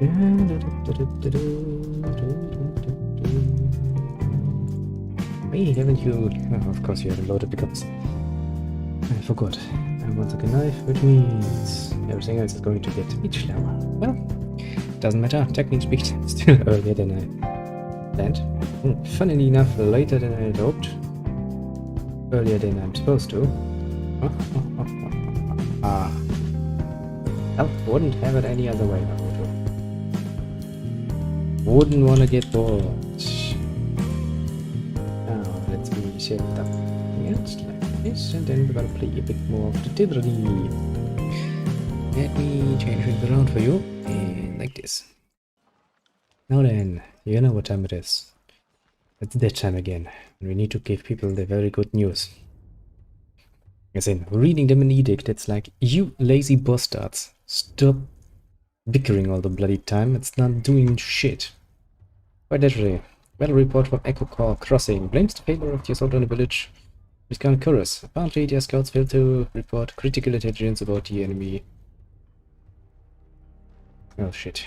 Hey, haven't you? Oh, of course you haven't loaded because I forgot. I want a knife, which means everything else is going to get a bit slower. Well, doesn't matter. Technique speed still earlier than I planned. Funnily enough, later than I had hoped. Earlier than I'm supposed to. Ah. Well, wouldn't have it any other way, Naruto. Wouldn't wanna get bored. Now, let's be set up against like this, and then we're gonna play a bit more of the Tyranny. Let me change things around for you, and like this. Now then, you know what time it is. It's that time again, and we need to give people the very good news. As in, reading them an edict that's like, you lazy bastards, stop bickering all the bloody time, it's not doing shit. Quite literally, battle report from Echo Corps Crossing blames the failure of the assault on the village with Khan Chorus. Apparently their scouts failed to report critical intelligence about the enemy. Oh shit.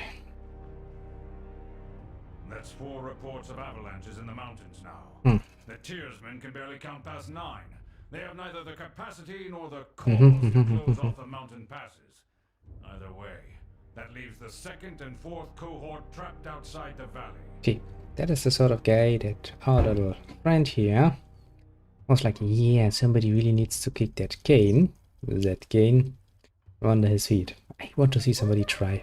That's 4 reports of avalanches in the mountains now. The Tiersmen can barely count past 9. They have neither the capacity nor the cause to close off the mountain passes. Either way, that leaves the 2nd and 4th cohort trapped outside the valley. See, that is the sort of guy that our little friend here was like, yeah, somebody really needs to kick that cane under his feet. I want to see somebody try.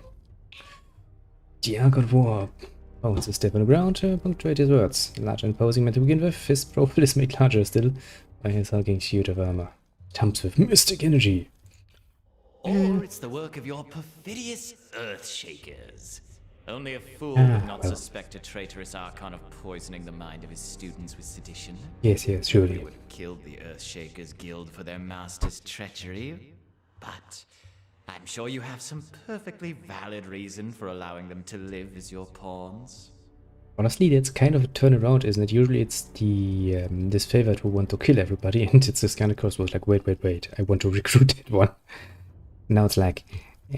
The Ark of War. Oh, it's a step on the ground to punctuate his words. Large and imposing man to begin with, his profile is made larger still by his hulking suit of armor. It hums with mystic energy. Or it's the work of your perfidious Earthshakers. Only a fool would not suspect a traitorous Archon of poisoning the mind of his students with sedition. Yes, surely. They would have killed the Earthshakers Guild for their master's treachery. But I'm sure you have some perfectly valid reason for allowing them to live as your pawns. Honestly, that's kind of a turnaround, isn't it? Usually it's the disfavored who want to kill everybody, and it's this kind of course was like, wait, I want to recruit that one. Now it's like,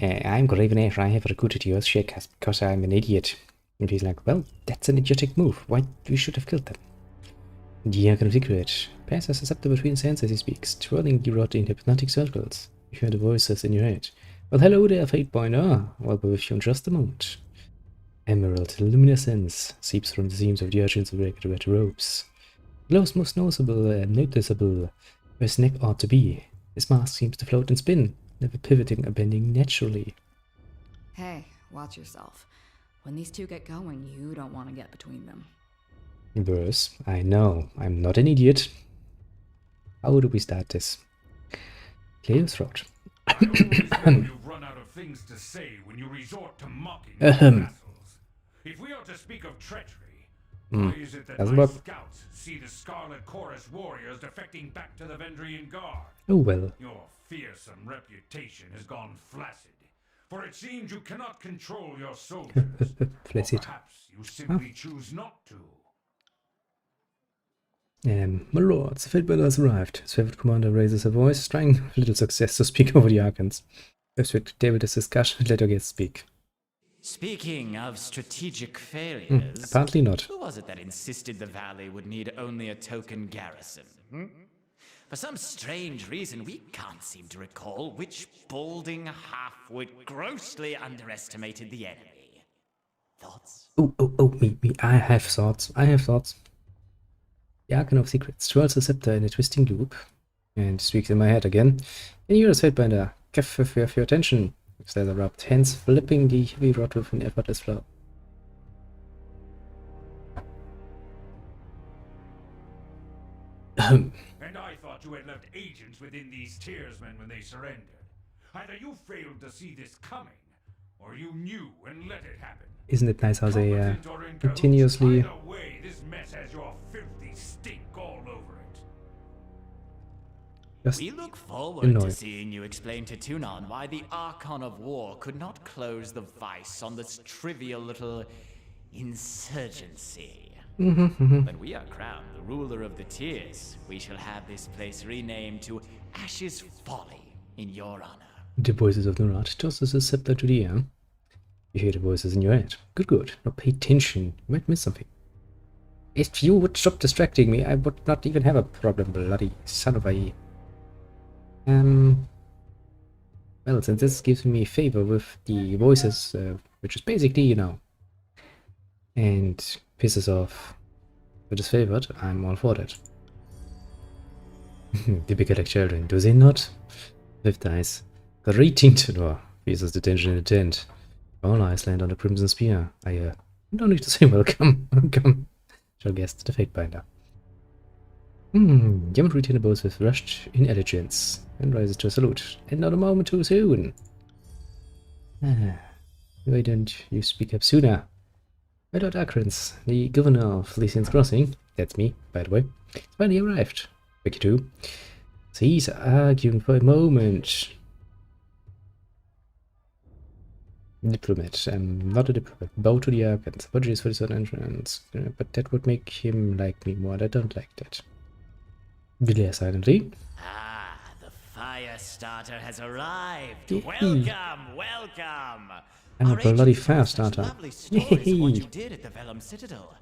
I'm Gravenair, I have recruited your Earthshakers because I'm an idiot. And he's like, well, that's an idiotic move. Why we should have killed them? The Archon of Secret passes a scepter between his hands as he speaks, twirling the rod in hypnotic circles. You hear the voices in your head. Well, hello there, Fatebinder. I'll be with you in just a moment. Emerald luminescence seeps from the seams of the Urchin's red robes. Glows most noticeable where his neck ought to be. His mask seems to float and spin, never pivoting or bending naturally. Hey, watch yourself. When these two get going, you don't want to get between them. Verse, I know, I'm not an idiot. How do we start this? Clear your throat. You've run out of things to say when you resort to mocking your vassals. If we are to speak of treachery, why is it that my scouts see the Scarlet Chorus warriors defecting back to the Vendrian Guard? Oh well. Your fearsome reputation has gone flaccid, for it seems you cannot control your soldiers. Flaccid. Or perhaps you simply choose not to. My lord, the Fatebinder has arrived. His favorite commander raises her voice, trying with little success to speak over the Archons. Let's table this discussion, let our guests speak. Speaking of strategic failures, Apparently not. who was it that insisted the valley would need only a token garrison? For some strange reason, we can't seem to recall which balding halfwit grossly underestimated the enemy. Thoughts? Me. I have thoughts. The Archon of Secrets twirls the scepter in a twisting loop and speaks in my head again. And you are Fatebinder. Careful for your attention. Says the rubbed hands, flipping the heavy rod with an effortless flow. And I thought you had left agents within these Tiersmen when they surrendered. Either you failed to see this coming, or you knew and let it happen. Isn't it nice how they continuously... Either way, this mess has your filthy stink all over it. Just We look forward to seeing you explain to Tunon why the Archon of War could not close the vice on this trivial little insurgency. When we are crowned the ruler of the Tiers, we shall have this place renamed to Ash's Folly in your honor. The voices of Norat tosses his scepter to the air. You hear the voices in your head. Good, good. Now pay attention. You might miss something. If you would stop distracting me, I would not even have a problem, bloody son of a... Well, since this gives me favor with the voices, which is basically, you know, and pisses off which is favored, I'm all for that. Typical like children, do they not? 5 dice. Greeting to Noir. Faces the tension in the tent. All eyes land on the Crimson Spear. I don't need to say welcome. Welcome. Shall guess the Fate Binder. You haven't retained the bows with rushed inelegance. And rises to a salute. And not a moment too soon. Why don't you speak up sooner? My Lord Akrins, the governor of Lycian's Crossing, that's me, by the way, has finally arrived. Ricky too. So he's arguing for a moment. Diplomat. Not a diplomat. Bow to the Archons. Apologies for the sudden entrance. But that would make him like me more. I don't like that. Villiers silently. Ah, the fire starter has arrived. Yay. Welcome, welcome. I'm a Our agent bloody told fire us such starter. lovely stories of what Yay. you did at the Vellum Citadel.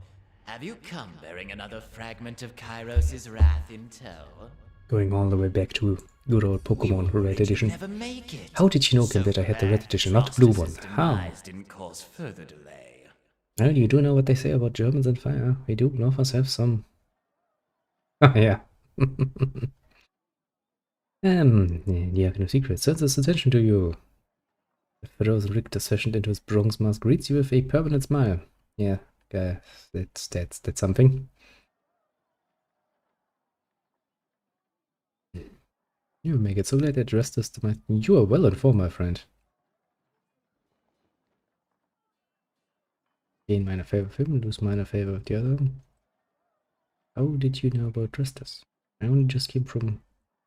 Have you come bearing another fragment of Kairos' wrath in tow? Going all the way back to good old Pokemon Red Edition. Never make it. How did you know, Kim, that I had the Red Edition, not the blue one? How? Didn't cause further delay. Well, you do know what they say about Germans and fire. We do love us have some... Oh, yeah. The Arcane of Secrets sends his attention to you. The frozen Richter fashioned into his bronze mask greets you with a permanent smile. Yeah, that's something. You make it so late that rest is my... You are well informed, my friend. Gain minor favor of him, lose minor favor of the other. How did you know about Restus? I only just came from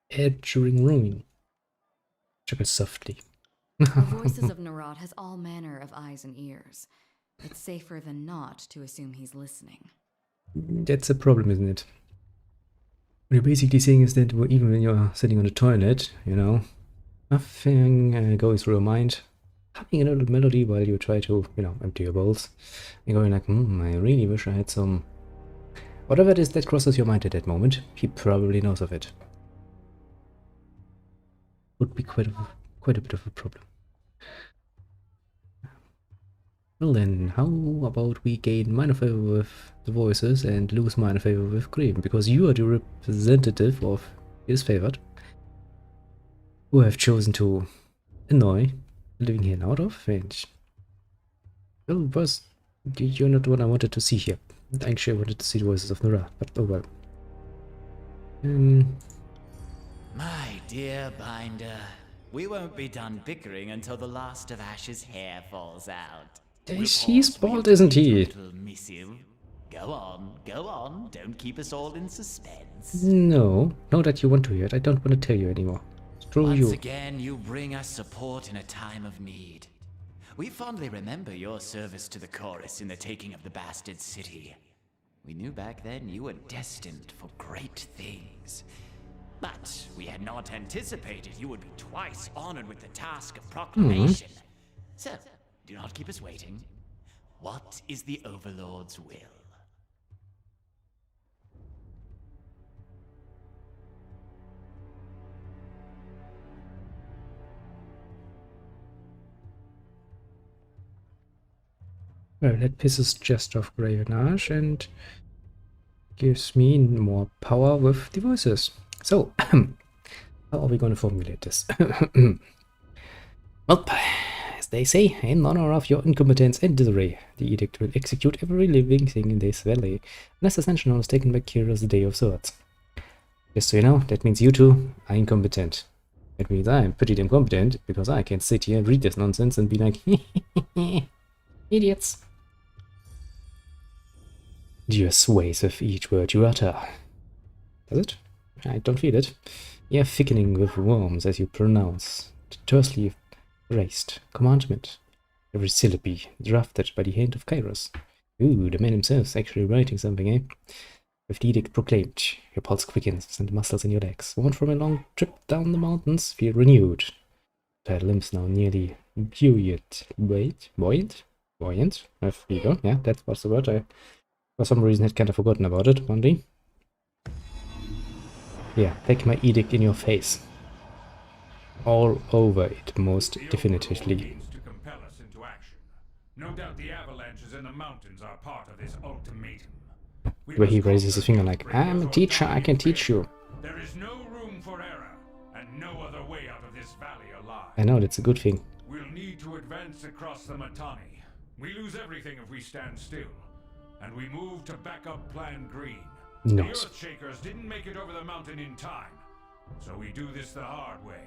Edgering Ruin. Chuckle softly. The voices of Narod has all manner of eyes and ears. It's safer than not to assume he's listening. That's a problem, isn't it? What you're basically saying is that even when you're sitting on the toilet, you know, nothing going through your mind, humming a little melody while you try to, you know, empty your bowls, and going like, I really wish I had some... Whatever it is that crosses your mind at that moment, he probably knows of it. Would be quite a bit of a problem. Well then, how about we gain minor favor with the voices and lose minor favor with Green, because you are the representative of his favored, who have chosen to annoy living here and out of, and well, boss, you're not the one I wanted to see here. Actually, I wanted to see the voices of Nora, but oh well. My dear Binder, we won't be done bickering until the last of Ash's hair falls out. He's bald, isn't he? Missive. Go on, don't keep us all in suspense. No, now that you want to hear it, I don't want to tell you anymore. Screw you. Once again, you bring us support in a time of need. We fondly remember your service to the chorus in the taking of the bastard city. We knew back then you were destined for great things. But we had not anticipated you would be twice honored with the task of proclamation. So, do not keep us waiting. What is the Overlord's will? Well, that pisses just off Gravenage and gives me more power with the voices. So, how are we going to formulate this? Well, as they say, in honor of your incompetence and disarray, the edict will execute every living thing in this valley, unless the Sentinel is taken by Kira's Day of Swords. Just so you know, that means you two are incompetent. That means I'm pretty damn competent, because I can sit here and read this nonsense and be like, idiots. Dear sways with each word you utter. Does it? I don't feel it. You're thickening with worms as you pronounce the tersely phrased commandment. Every syllable drafted by the hand of Kairos. Ooh, the man himself's actually writing something, eh? With the edict proclaimed, your pulse quickens and the muscles in your legs, worn from a long trip down the mountains, feel renewed. Tired limbs now nearly Buoyant. Wait, buoyant? Buoyant? There you go. Yeah, that was the word. I, for some reason, had kind of forgotten about it, only. Yeah, take my edict in your face. All over it, most definitively. To compel us into action. No doubt the avalanches in the mountains are part of this ultimatum. Where he raises his finger like, I'm a teacher, I can teach you. There is no room for error, and no other way out of this valley alive. I know, that's a good thing. We'll need to advance across the Matani. We lose everything if we stand still. And we move to back up Plan Green. Nice. The Earthshakers didn't make it over the mountain in time. So we do this the hard way.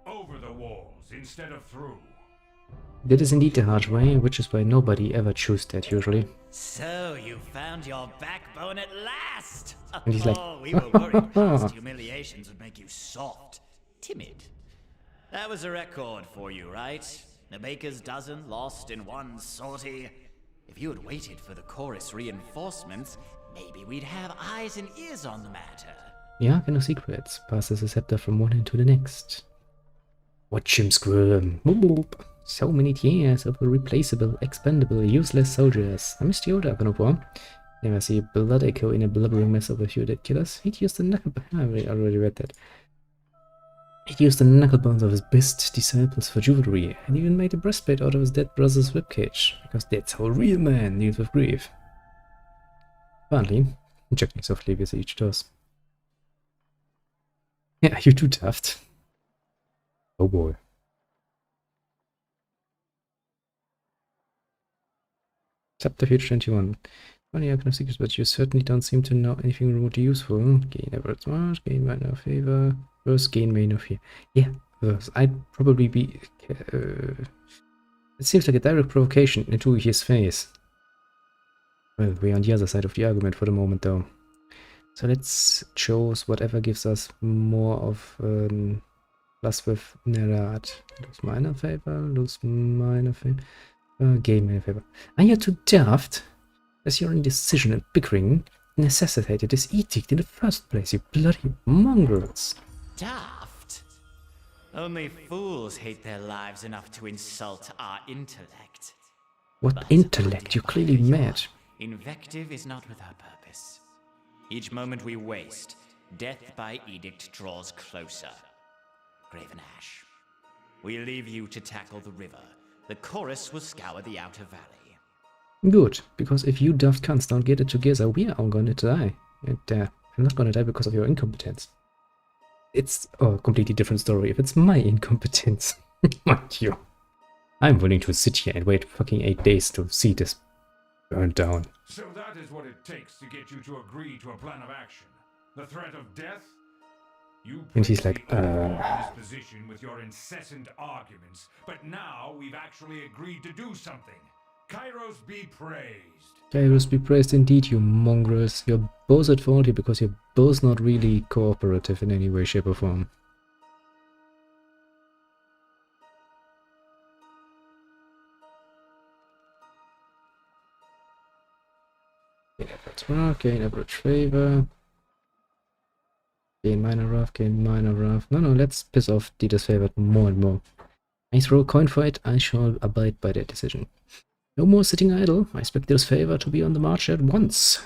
Over the walls instead of through. That is indeed the hard way, which is why nobody ever chooses that usually. So you found your backbone at last! And he's like, oh, we were worried past humiliations would make you soft, timid. That was a record for you, right? A baker's dozen lost in one sortie. If you had waited for the chorus reinforcements, maybe we'd have eyes and ears on the matter. Yeah, no secrets. Passes the scepter from one hand to the next. Watch him squirm. Boop, boop. So many tears of irreplaceable, expendable, useless soldiers. I missed the old Argon of War. Never see a blood echo in a blubbering mess of a few dead killers. He'd used the knuckle... I already read that. He'd used the knuckle bones of his best disciples for jewelry, and even made a breastplate out of his dead brother's ribcage, because that's how a real man deals with grief. Apparently, chuckling softly with each toss. Yeah, you too, Taft. Oh boy. Chapter page 21. Funny, I can have secrets, but you certainly don't seem to know anything remotely useful. Gain average smash, gain minor favor, verse gain minor fear. Yeah, verse. I'd probably be. It seems like a direct provocation into his face. Well, we're on the other side of the argument for the moment, though. So let's choose whatever gives us more of plus with Nerat. Lose minor favor, lose minor favor, gain minor favor. Are you too daft? As your indecision and bickering necessitated this edict in the first place, you bloody mongrels. Daft? Only fools hate their lives enough to insult our intellect. What But intellect? You're clearly mad. Invective is not without purpose. Each moment we waste, death by edict draws closer. Graven Ash, we leave you to tackle the river. The chorus will scour the outer valley. Good, because if you daft cunts don't get it together, we are all gonna die. And I'm not gonna die because of your incompetence. It's a completely different story if it's my incompetence. Mind you. I'm willing to sit here and wait fucking 8 days to see this burn down. So that is what it takes to get you to agree to a plan of action. The threat of death? You And he's like, in this position with your incessant arguments, but now we've actually agreed to do something. Kairos be praised. Kairos be praised indeed, you mongrels. You're both at fault here because you're both not really cooperative in any way, shape or form. Gain average wrath, gain average favor. Gain minor wrath, gain minor wrath. No, let's piss off the disfavored more and more. I throw a coin for it, I shall abide by that decision. No more sitting idle. I expect this favor to be on the march at once.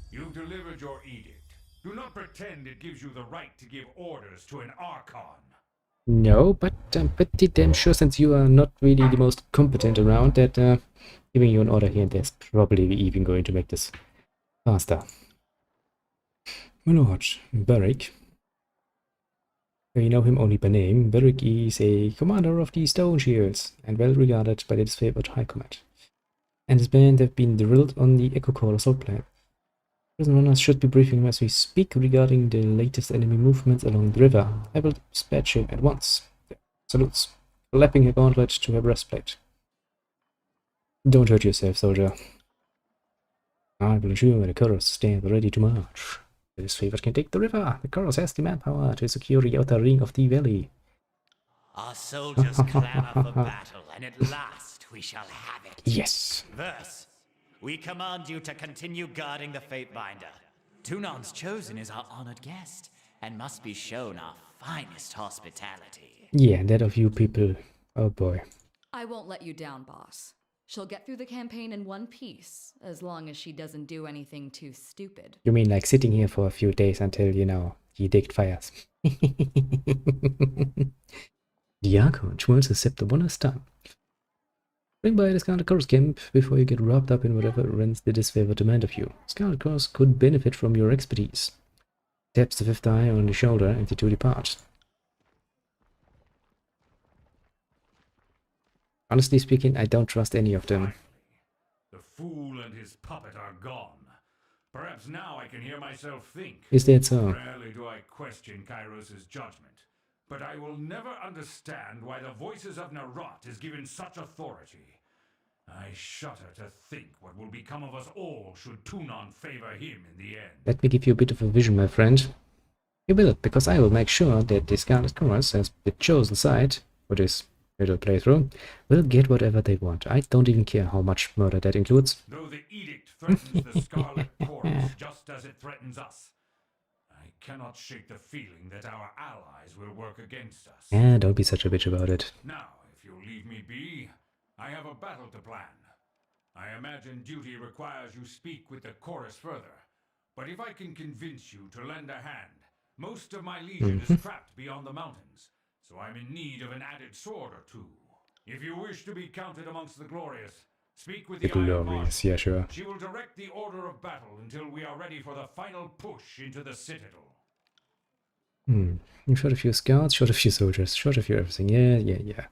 You've delivered your edict. Do not pretend it gives you the right to give orders to an Archon. No, but I'm pretty damn sure since you are not really the most competent around that giving you an order here and there is probably even going to make this faster. My lord, Beric. You know him only by name. Beric is a commander of the Stone Shields and well regarded by the disfavored High Command. And his band have been drilled on the Echo Core assault plan. Prison runners should be briefing him as we speak regarding the latest enemy movements along the river. I will dispatch him at once. Salutes. Clapping her gauntlet to her breastplate. Don't hurt yourself, soldier. I will ensure the colors stand ready to march. This favor can take the river. The chorus has the manpower to secure the outer ring of the valley. Our soldiers clamor for battle, and at last we shall have it. Yes. Verse, we command you to continue guarding the Fatebinder. Tunon's Chosen is our honored guest, and must be shown our finest hospitality. Yeah, that of you people. Oh boy. I won't let you down, boss. She'll get through the campaign in one piece, as long as she doesn't do anything too stupid. You mean like sitting here for a few days until, you know, he digged fires? The Archon wants to accept the one last time. Bring by the Scarlet Cross camp before you get wrapped up in whatever rents the disfavor demand of you. Scarlet Cross could benefit from your expertise. Taps the fifth eye on the shoulder and the two depart. Honestly speaking, I don't trust any of them. The fool and his puppet are gone. Perhaps now I can hear myself think. Is that so? Rarely do I question Kairos' judgment, but I will never understand why the voices of Narot is given such authority. I shudder to think what will become of us all should Tunon favor him in the end. Let me give you a bit of a vision, my friend. You will, because I will make sure that the Scarlet Chorus, as the chosen side for this little playthrough, will get whatever they want. I don't even care how much murder that includes. Though the edict threatens the Scarlet Chorus just as it threatens us, I cannot shake the feeling that our allies will work against us. Yeah, don't be such a bitch about it. Now, if you'll leave me be, I have a battle to plan. I imagine duty requires you speak with the chorus further, but if I can convince you to lend a hand, most of my legion is trapped beyond the mountains, so I'm in need of an added sword or two. If you wish to be counted amongst the glorious, speak with the Iron Glorious, Marshal. yeah, sure. She will direct the order of battle until we are ready for the final push into the citadel. You shot a few scouts, shot a few soldiers, shot a few everything. Yeah.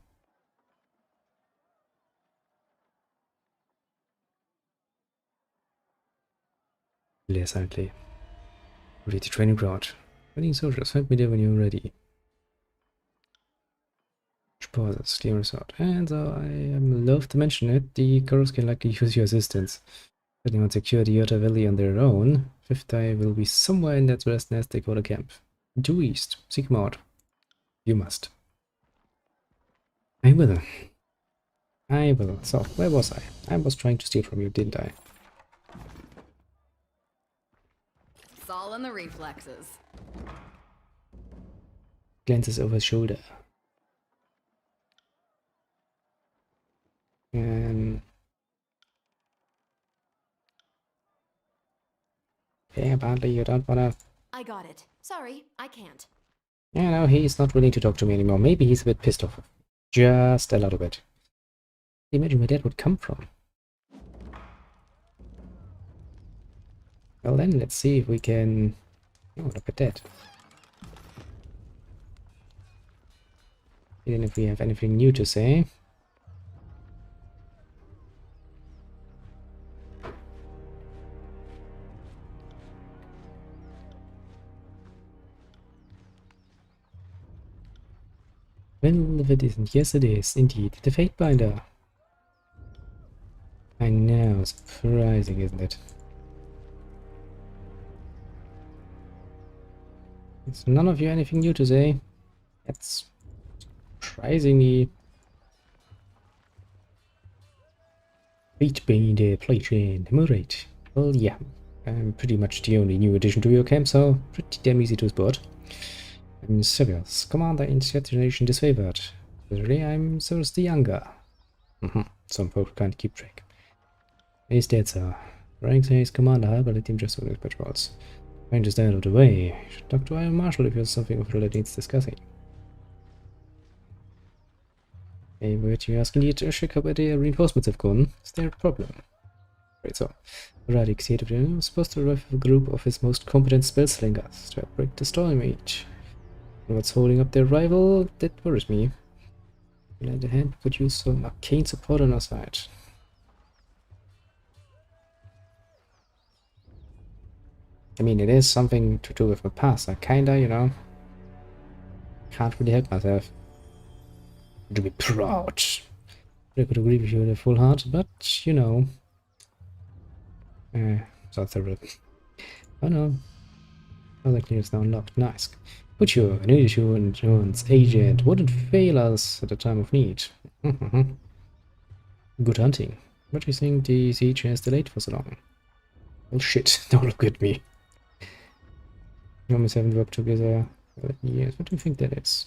Clear silently. Ready to training ground. Training soldiers, find me there when you're ready. Pauses, clear resort. And so I am loath to mention it, the Chorus can likely use your assistance. If anyone secure the Yota Valley on their own, Fifth Eye will be somewhere in that West Nest Dakota camp. Due east. Seek him out. You must. I will. So, where was I? I was trying to steal from you, didn't I? It's all in the reflexes. Glances over his shoulder. Yeah, apparently you don't wanna... I got it. Sorry, I can't. Yeah, no, he's not willing to talk to me anymore. Maybe he's a bit pissed off. Just a little bit. Imagine where that would come from. Well then, let's see if we can... Oh, look at that. Even if we have anything new to say. Well, if it isn't, yes it is, indeed, the Fatebinder. I know, surprising, isn't it? It's none of you anything new to say. That's surprisingly... Fatebinder playchain, alright. Well, yeah, I'm pretty much the only new addition to your camp, so pretty damn easy to spot. I'm Sirius, commander in Generation Disfavored. Today I'm Cyrus the Younger. Some folk can't keep track. He's dead, sir. Rank says commander, but let him just on his patrols. Trying to stay out of the way. You should talk to Iron Marshal if there's something of that needs discussing. Hey, word you asking you to check up where the reinforcements have gone. Is there a problem? Right, so. Radix here was supposed to arrive with a group of his most competent spellslingers to break the storm age. What's holding up their rival? That worries me. On the other hand, we could use some arcane support on our side. I mean, it is something to do with my past. I kinda, you know, can't really help myself. To be proud. I could agree with you with a full heart, but, you know. Sounds terrible. Oh no. Other clears now unlocked. Nice. But sure, an insurance agent wouldn't fail us at a time of need. Good hunting. What do you think the siege has delayed for so long? Well, shit, don't look at me. Humans haven't worked together for years. What do you think that is?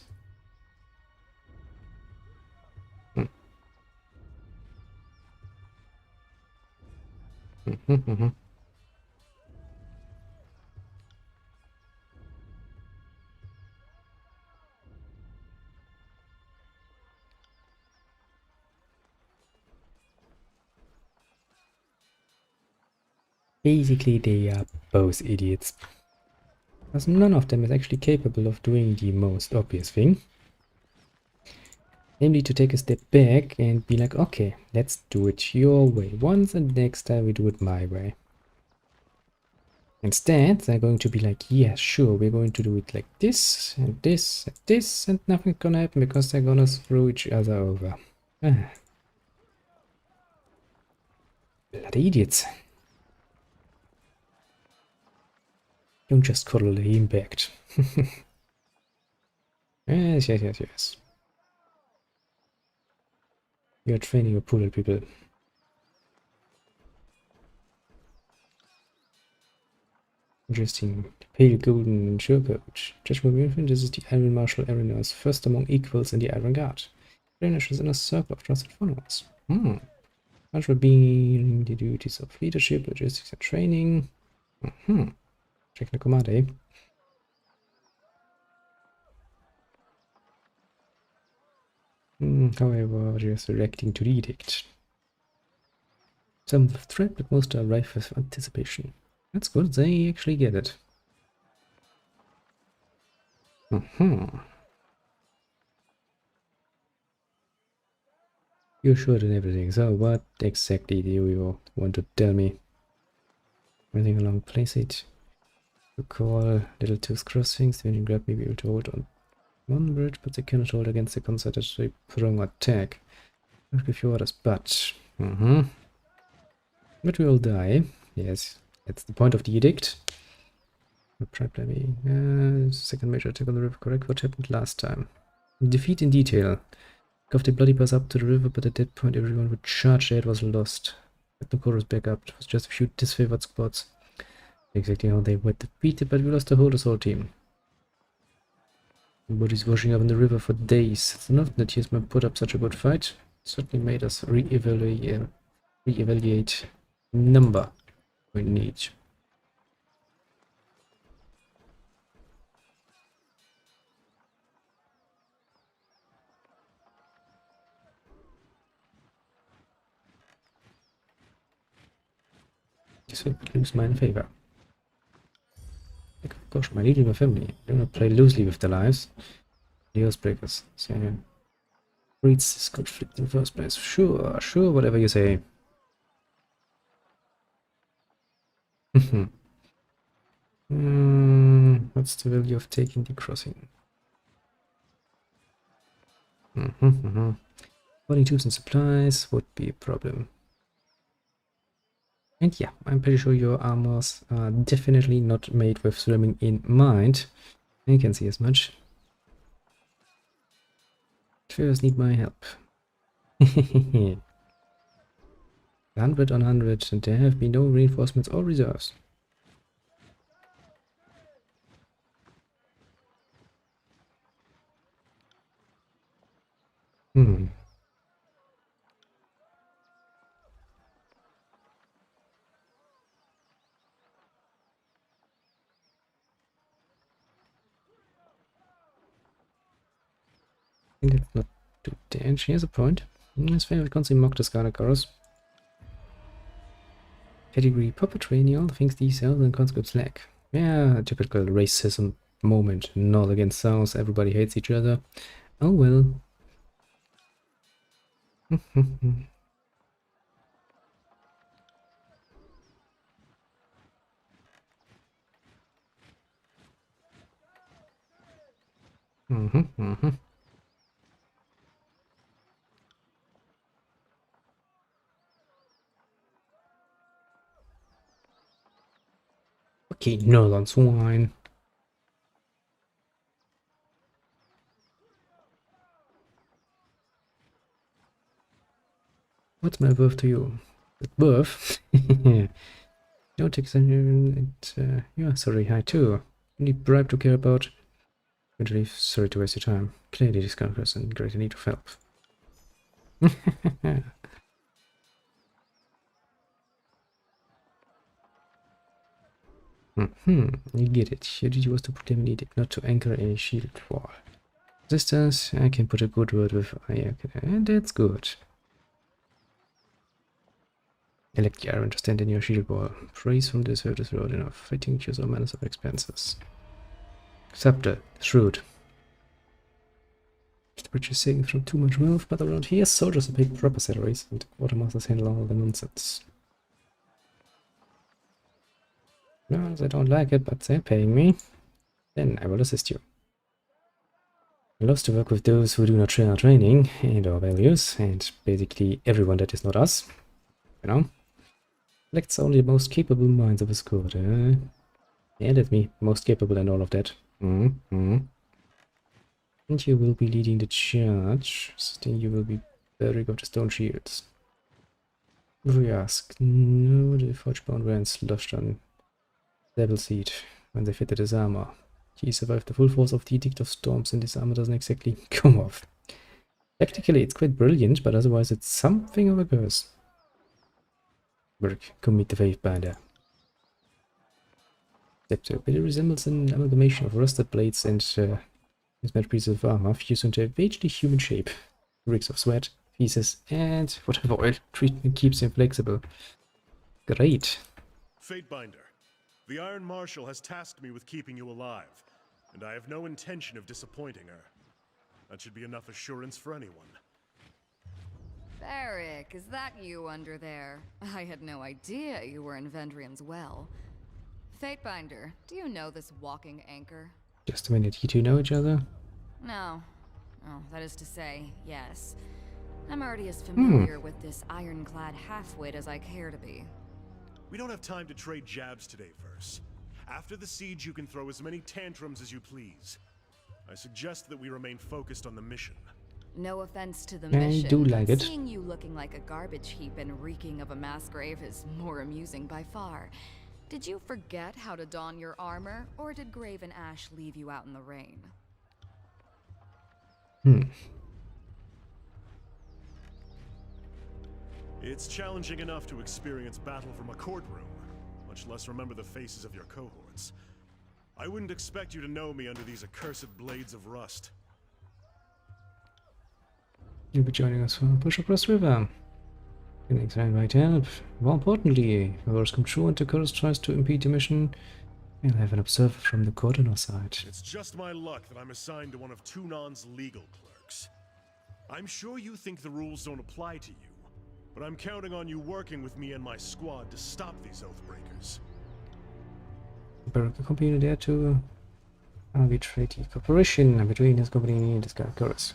Basically, they are both idiots. Because none of them is actually capable of doing the most obvious thing. Namely to take a step back and be like, okay, let's do it your way once and next time we do it my way. Instead, they're going to be like, yeah, sure, we're going to do it like this and this and this, and nothing's gonna happen because they're gonna screw each other over. Bloody idiots. Don't just coddle the impact. Yes, yes, yes, yes. You're training your poodle people. Interesting. Pale golden surecoat. Judgment Infant, this is the Iron Marshal Arena's first among equals in the Iron Guard. Finishes in a circle of trusted followers. Much for being the duties of leadership, logistics, and training. Check the command, eh? However, just reacting to the edict. Some with threat, but most are rife with anticipation. That's good, they actually get it. You're sure and everything, so what exactly do you want to tell me? Anything along place it? You call little tooth crossings, when you grab me, be able to hold on one bridge, but they cannot hold against the concerted prong attack. I'll give you orders, but... But we will die. Yes, that's the point of the edict. Second major attack on the river, correct? What happened last time? Defeat in detail. Got the bloody pass up to the river, but at that point everyone would charge there, it was lost. Had no chorus back up, it was just a few disfavored spots. Exactly how they were defeated, but we lost the whole assault team. Bodies washing up in the river for days. It's not that Yasman put up such a good fight. It certainly made us re-evaluate number we need. This will lose my favor. Like, of course, my leading my family. I do not play loosely with their lives. The Earthbreakers. So, breeds this conflict in the first place. Sure, sure, whatever you say. What's the value of taking the crossing? Holding tools and supplies would be a problem. And yeah, I'm pretty sure your armors are definitely not made with swimming in mind. I can see as much. First need my help. 100 on 100, and there have been no reinforcements or reserves. Let's not do damage. Here's a point. His favorite constantly mocked the Scarlet Chorus. Pedigree, proper training, all the things these elves and conscripts lack. Yeah, typical racism moment. North against South, everybody hates each other. Oh well. Okay, Northern Swine. What's my worth to you? Worth? No takes yeah, sorry, hi too. Any bribe to care about? Eventually, sorry to waste your time. Clearly, this kind of person in greater need of help. You get it. Your duty was to proclaim an edict, not to anchor a shield wall. Resistance, I can put a good word with and that's good. Elect the iron to stand in your shield wall. Praise from this hurt is road enough. Fighting cures all manners of expenses. Subtle, shrewd. The bridge is saving from too much wealth, but around here soldiers are paid proper salaries and quartermasters handle all the nonsense. No, they don't like it, but they're paying me. Then I will assist you. I love to work with those who do not share our training and our values, and basically everyone that is not us. You know? Selects only the most capable minds of his court. Yeah, that's me. Most capable and all of that. And you will be leading the charge. Then you will be bearing of the stone shields. If we ask, no, the forge-bound Rans lodged on Devil Seed when they fitted his armor. He survived the full force of the Edict of Storms, and his armor doesn't exactly come off. Technically, it's quite brilliant, but otherwise it's something of a curse. Work, come meet the Faithbinder. Except it resembles an amalgamation of rusted blades and his metal pieces of armor fused into a vaguely human shape. Reeks of sweat, feces, and whatever oil treatment keeps him flexible. Great. Fatebinder, the Iron Marshal has tasked me with keeping you alive, and I have no intention of disappointing her. That should be enough assurance for anyone. Barrick, is that you under there? I had no idea you were in Vendrian's well. Fatebinder, do you know this walking anchor? Just a minute, you two know each other? No. Oh, that is to say, yes. I'm already as familiar with this ironclad halfwit as I care to be. We don't have time to trade jabs today, Verse. After the siege, you can throw as many tantrums as you please. I suggest that we remain focused on the mission. No offense to the I mission, do like but it. seeing you looking like a garbage heap and reeking of a mass grave is more amusing by far. Did you forget how to don your armor, or did Grave and Ash leave you out in the rain? It's challenging enough to experience battle from a courtroom, much less remember the faces of your cohorts. I wouldn't expect you to know me under these accursed blades of rust. You'll be joining us for a push across river. Phoenix might help. More importantly, if the worst come true and the Curse tries to impede the mission, we'll have an observer from the court on our side. It's just my luck that I'm assigned to one of Tunan's legal clerks. I'm sure you think the rules don't apply to you, but I'm counting on you working with me and my squad to stop these Oathbreakers. Barak company there to arbitrate the cooperation between his company and this guy, Curse.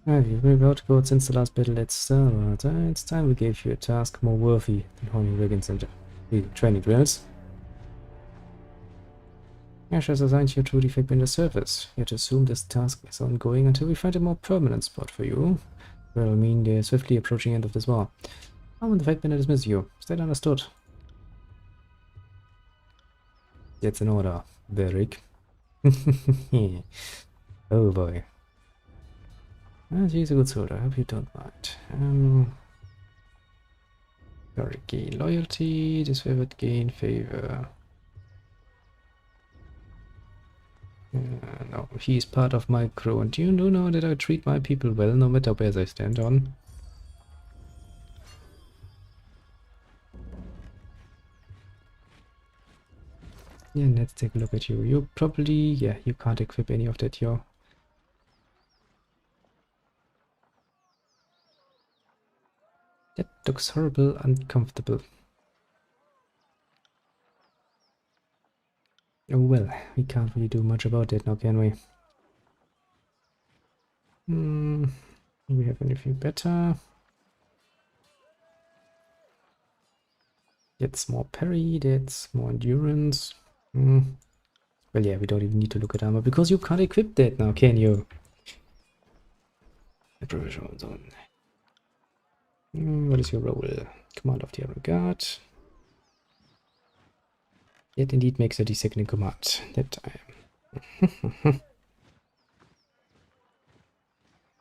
You've been about to go since the last battle at Starlight. It's time we gave you a task more worthy than honing wagons and training drills. Ash has assigned you to the Fatebinder service. You have to assume this task is ongoing until we find a more permanent spot for you. Well, I mean, the swiftly approaching end of this war. How will the Fatebinder dismiss you? Is that understood? That's an order, Beric. Oh boy. She's a good soldier, I hope you don't mind. Sorry, gain loyalty, disfavored gain favor. No, he's part of my crew, and you do know that I treat my people well no matter where they stand on. Yeah, let's take a look at you. You probably, yeah, you can't equip any of that, yo. That looks horrible, uncomfortable. Oh well, we can't really do much about it now, can we? Do we have anything better? That's more parry, that's more endurance. Well, yeah, we don't even need to look at armor, because you can't equip that now, can you? The provisional zone. What is your role? Command of the Iron Guard. Yet indeed makes 32nd in command that time.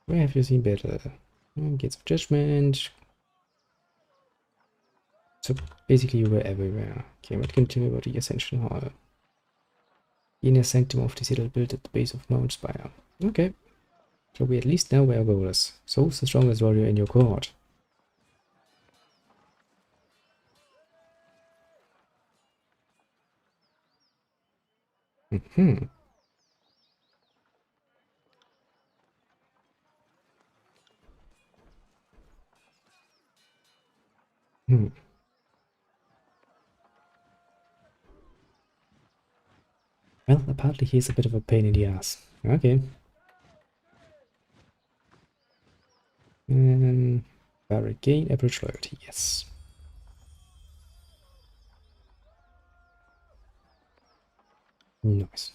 Where have you seen battle? Gates of Judgment. So basically you were everywhere. Okay, what can you tell me about the Ascension Hall? The inner sanctum of the citadel built at the base of Mount Spire. Okay. So we at least know where our goal is. So who's the strongest warrior in your cohort? Hmm. Hmm. Well, apparently he's a bit of a pain in the ass. Okay. Barricade average loyalty, yes. Nice.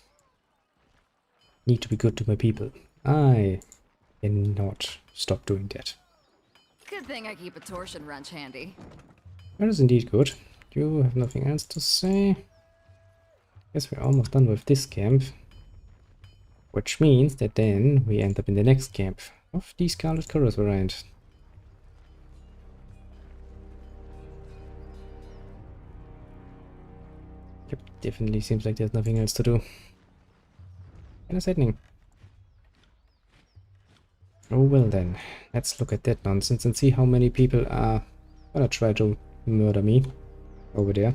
Need to be good to my people. I cannot stop doing that. Good thing I keep a torsion wrench handy. That is indeed good. You have nothing else to say? Guess we're almost done with this camp. Which means that then we end up in the next camp of the Scarlet Chorus variant. Yep, definitely seems like there's nothing else to do. And it's happening. Oh well then, let's look at that nonsense and see how many people are gonna try to murder me over there.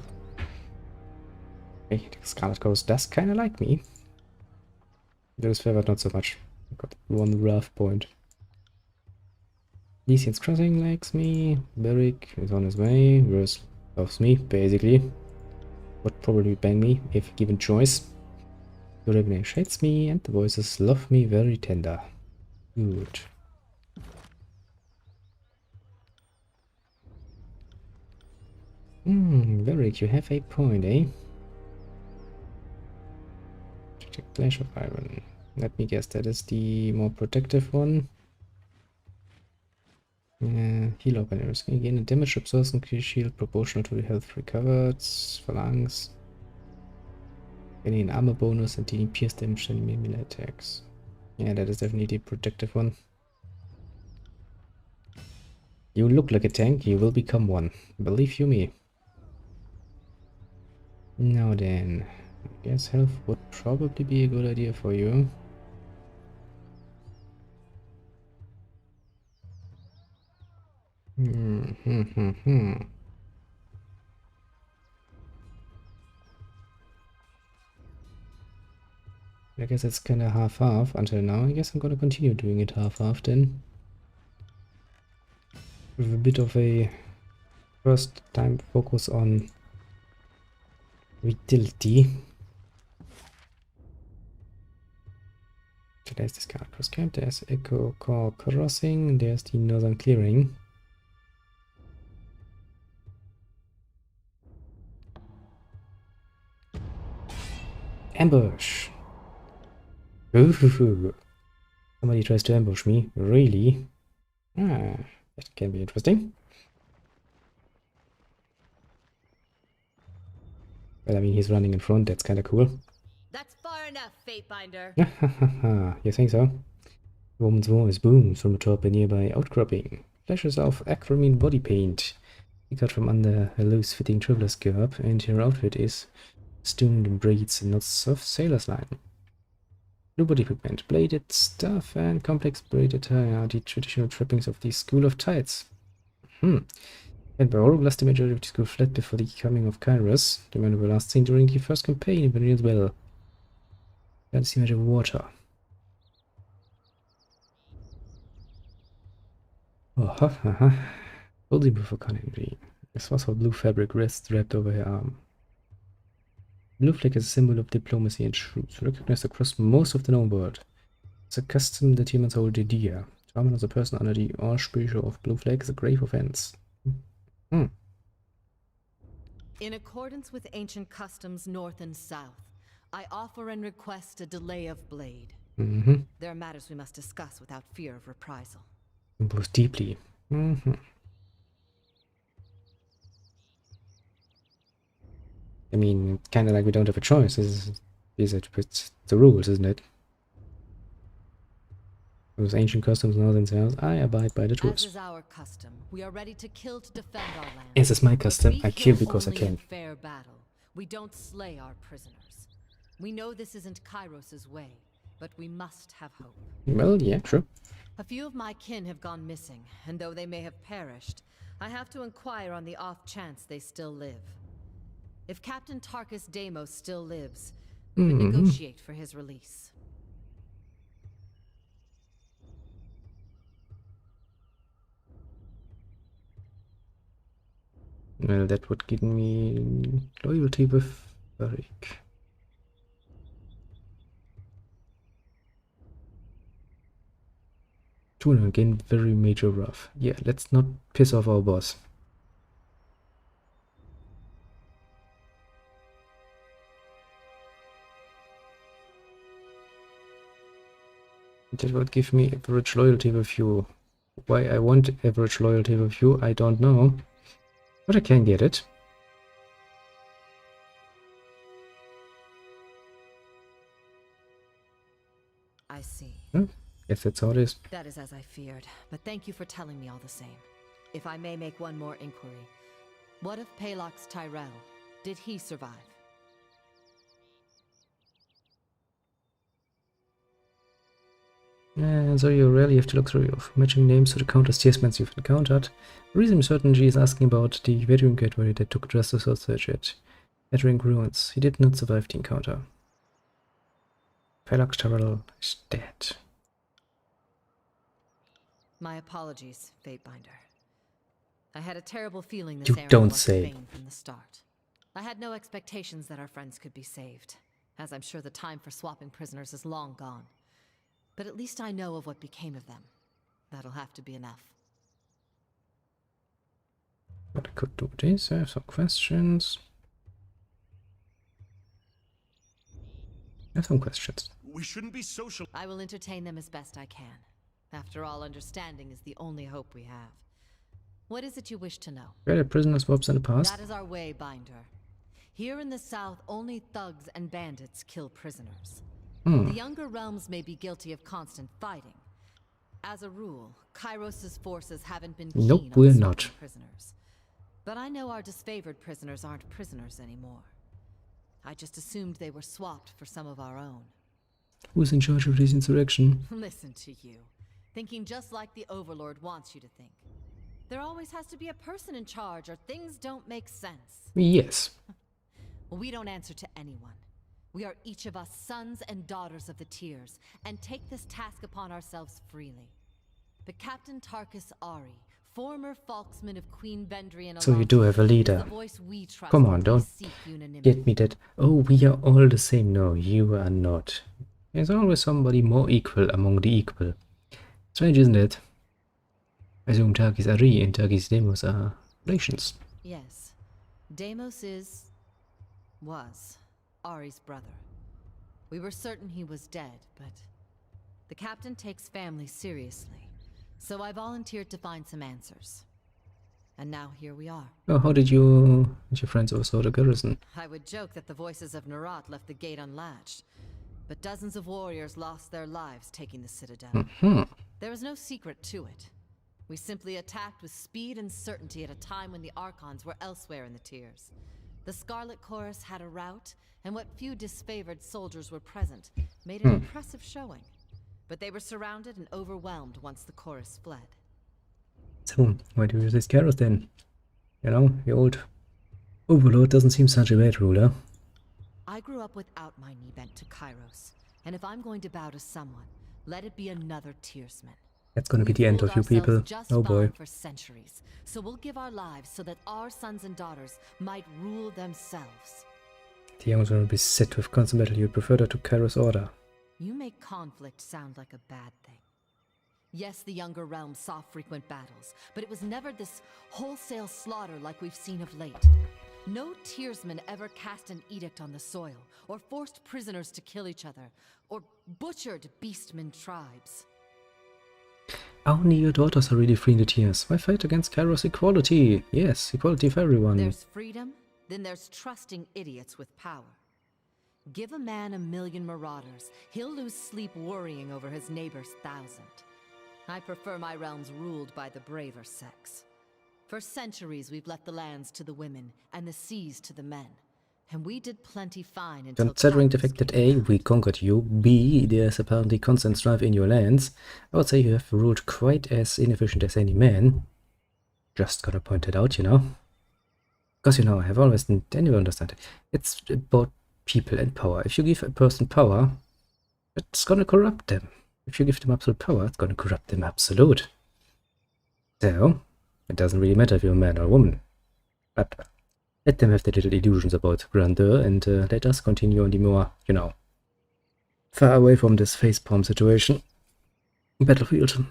Okay, the Scarlet Chorus does kinda like me. Those favored not so much. I got one rough point. Lysian's Crossing likes me. Beric is on his way. Rose loves me, basically. Would probably bang me if given choice. Urabine hates me, and the voices love me very tender. Good. Beric, you have a point, eh? Clash of Iron. Let me guess, that is the more protective one. Heal openers. Can gain a damage absorption shield proportional to the health recovered. Phalanx. Getting an armor bonus and dealing pierce damage and melee attacks. Yeah, that is definitely the protective one. You look like a tank, you will become one. Believe you me. Now then, I guess health would probably be a good idea for you. I guess it's kind of half-half until now. I guess I'm gonna continue doing it half-half then. With a bit of a first time focus on utility. So there's the Scarlet Cross Camp, there's Echo Core Crossing, there's the Northern Clearing. Ambush! Ooh, somebody tries to ambush me, really? Ah, that can be interesting. Well, I mean, he's running in front, that's kind of cool. That's far enough, Fatebinder. You think so? Woman's voice booms from atop a nearby outcropping. Flashes of acromin body paint. He got from under a loose-fitting traveler's skirt, and her outfit is stoned in braids and knots of sailor's line. Blue body pigment, bladed stuff, and complex braided hair are the traditional trappings of the School of Tides. And Barolo lost the majority of the school fled before the coming of Kairos. The men were last seen during the first campaign in Valerian's Well. That's the image of water. Holding before Carnegie. This was her blue fabric wrist wrapped over her arm. Blue flag is a symbol of diplomacy and truth, recognized across most of the known world. It's a custom that humans hold dear. To harm another person under the auspice of blue flag is a grave offense. In accordance with ancient customs north and south, I offer and request a delay of blade. There are matters we must discuss without fear of reprisal. Most deeply. I mean, kind of like we don't have a choice. Is it with the rules, isn't it? Those ancient customs, northern south, I abide by the As rules. is our custom, we are ready to kill to defend our land. As is my But custom, we I kill because I only in can. fair battle. We don't slay our prisoners. We know this isn't Kairos's way, but we must have hope. Well, yeah, sure. A few of my kin have gone missing, and though they may have perished, I have to inquire on the off chance they still live. If Captain Tarkus Deimos still lives, we would negotiate for his release. Well, that would give me loyalty with Varric. Tuna again, very major rough. Yeah, let's not piss off our boss. That would give me average loyalty with you. Why I want average loyalty with you, I don't know. But I can get it. I see. Oh, guess that's how it is. That is as I feared, but thank you for telling me all the same. If I may make one more inquiry, what of Palox Tyrell? Did he survive? So you really have to look through your matching names to the countless tiersmen you've encountered. The reason certainty is asking about the veteran gateway that took justice or search at Ettering Ruins. He did not survive the encounter. Palox Tyrell is dead. My apologies, Fatebinder. I had a terrible feeling this You errand don't was say. vain from the start. I had no expectations that our friends could be saved, as I'm sure the time for swapping prisoners is long gone. But at least I know of what became of them. That'll have to be enough. What I could do is I have some questions. I have some questions. We shouldn't be social. I will entertain them as best I can. After all, understanding is the only hope we have. What is it you wish to know? Were there prisoner swaps in the past? That is our way, Binder. Here in the South, only thugs and bandits kill prisoners. The younger realms may be guilty of constant fighting. As a rule, Kairos's forces haven't been keen Nope, on we're swapping not. prisoners. But I know our disfavored prisoners aren't prisoners anymore. I just assumed they were swapped for some of our own. Who's in charge of this insurrection? Listen to you. Thinking just like the Overlord wants you to think. There always has to be a person in charge or things don't make sense. Yes. Well, we don't answer to anyone. We are each of us sons and daughters of the Tears, and take this task upon ourselves freely. But Captain Tarkus Ari, former Falksman of Queen Vendrian, So you do have a leader. is the voice we trust Come when on, we don't seek unanimity. get me that. Oh, we are all the same. No, you are not. There's always somebody more equal among the equal. Strange, isn't it? I assume Tarkus Ari and Tarkus Deimos are relations. Yes. Deimos was Ari's brother. We were certain he was dead, but the captain takes family seriously, so I volunteered to find some answers. And now here we are. Oh, how did you and your friends oversaw the garrison? I would joke that the voices of Narat left the gate unlatched, but dozens of warriors lost their lives taking the citadel. There was no secret to it. We simply attacked with speed and certainty at a time when the Archons were elsewhere in the tiers. The Scarlet Chorus had a rout, and what few disfavored soldiers were present made an impressive showing. But they were surrounded and overwhelmed once the chorus fled. So, why do you resist Garrus then? You know, the old Overlord doesn't seem such a bad ruler. I grew up without my knee bent to Kairos, and if I'm going to bow to someone, let it be another Tearsman. That's gonna be the end of you people. Oh boy. For centuries, so we'll give our lives so that our sons and daughters might rule themselves. The young ones will be set with constant battle. You'd prefer that to Kairos' order. You make conflict sound like a bad thing. Yes, the younger realms saw frequent battles, but it was never this wholesale slaughter like we've seen of late. No Tearsman ever cast an edict on the soil, or forced prisoners to kill each other, or butchered beastmen tribes. Only your daughters are really free in the tiers. Why fight against Kairos equality? Yes, equality for everyone. There's freedom, Then there's trusting idiots with power. Give a man 1,000,000 marauders, he'll lose sleep worrying over his neighbor's 1,000. I prefer my realms ruled by the braver sex. For centuries we've left the lands to the women, and the seas to the men. And we did plenty fine until... Considering the fact that A, we conquered you, B, there's apparently constant strife in your lands, I would say you have ruled quite as inefficient as any man. Just gonna point it out, you know. Because, you know, I have always, and you understand it, it's about people and power. If you give a person power, it's gonna corrupt them. If you give them absolute power, it's gonna corrupt them absolute. So, it doesn't really matter if you're a man or a woman. But let them have their little illusions about grandeur, and let us continue on the more, you know, far away from this facepalm situation. Battlefield.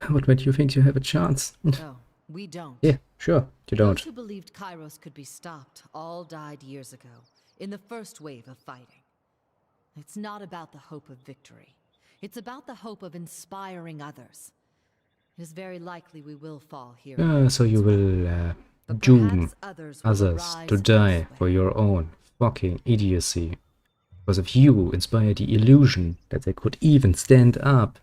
What made you think you have a chance? No, we don't. Yeah, sure, you don't. Those who believed Kairos could be stopped all died years ago, in the first wave of fighting. It's not about the hope of victory. It's about the hope of inspiring others. It is very likely we will fall here. So you will doom others to die for your own fucking idiocy. Because if you inspire the illusion that they could even stand up,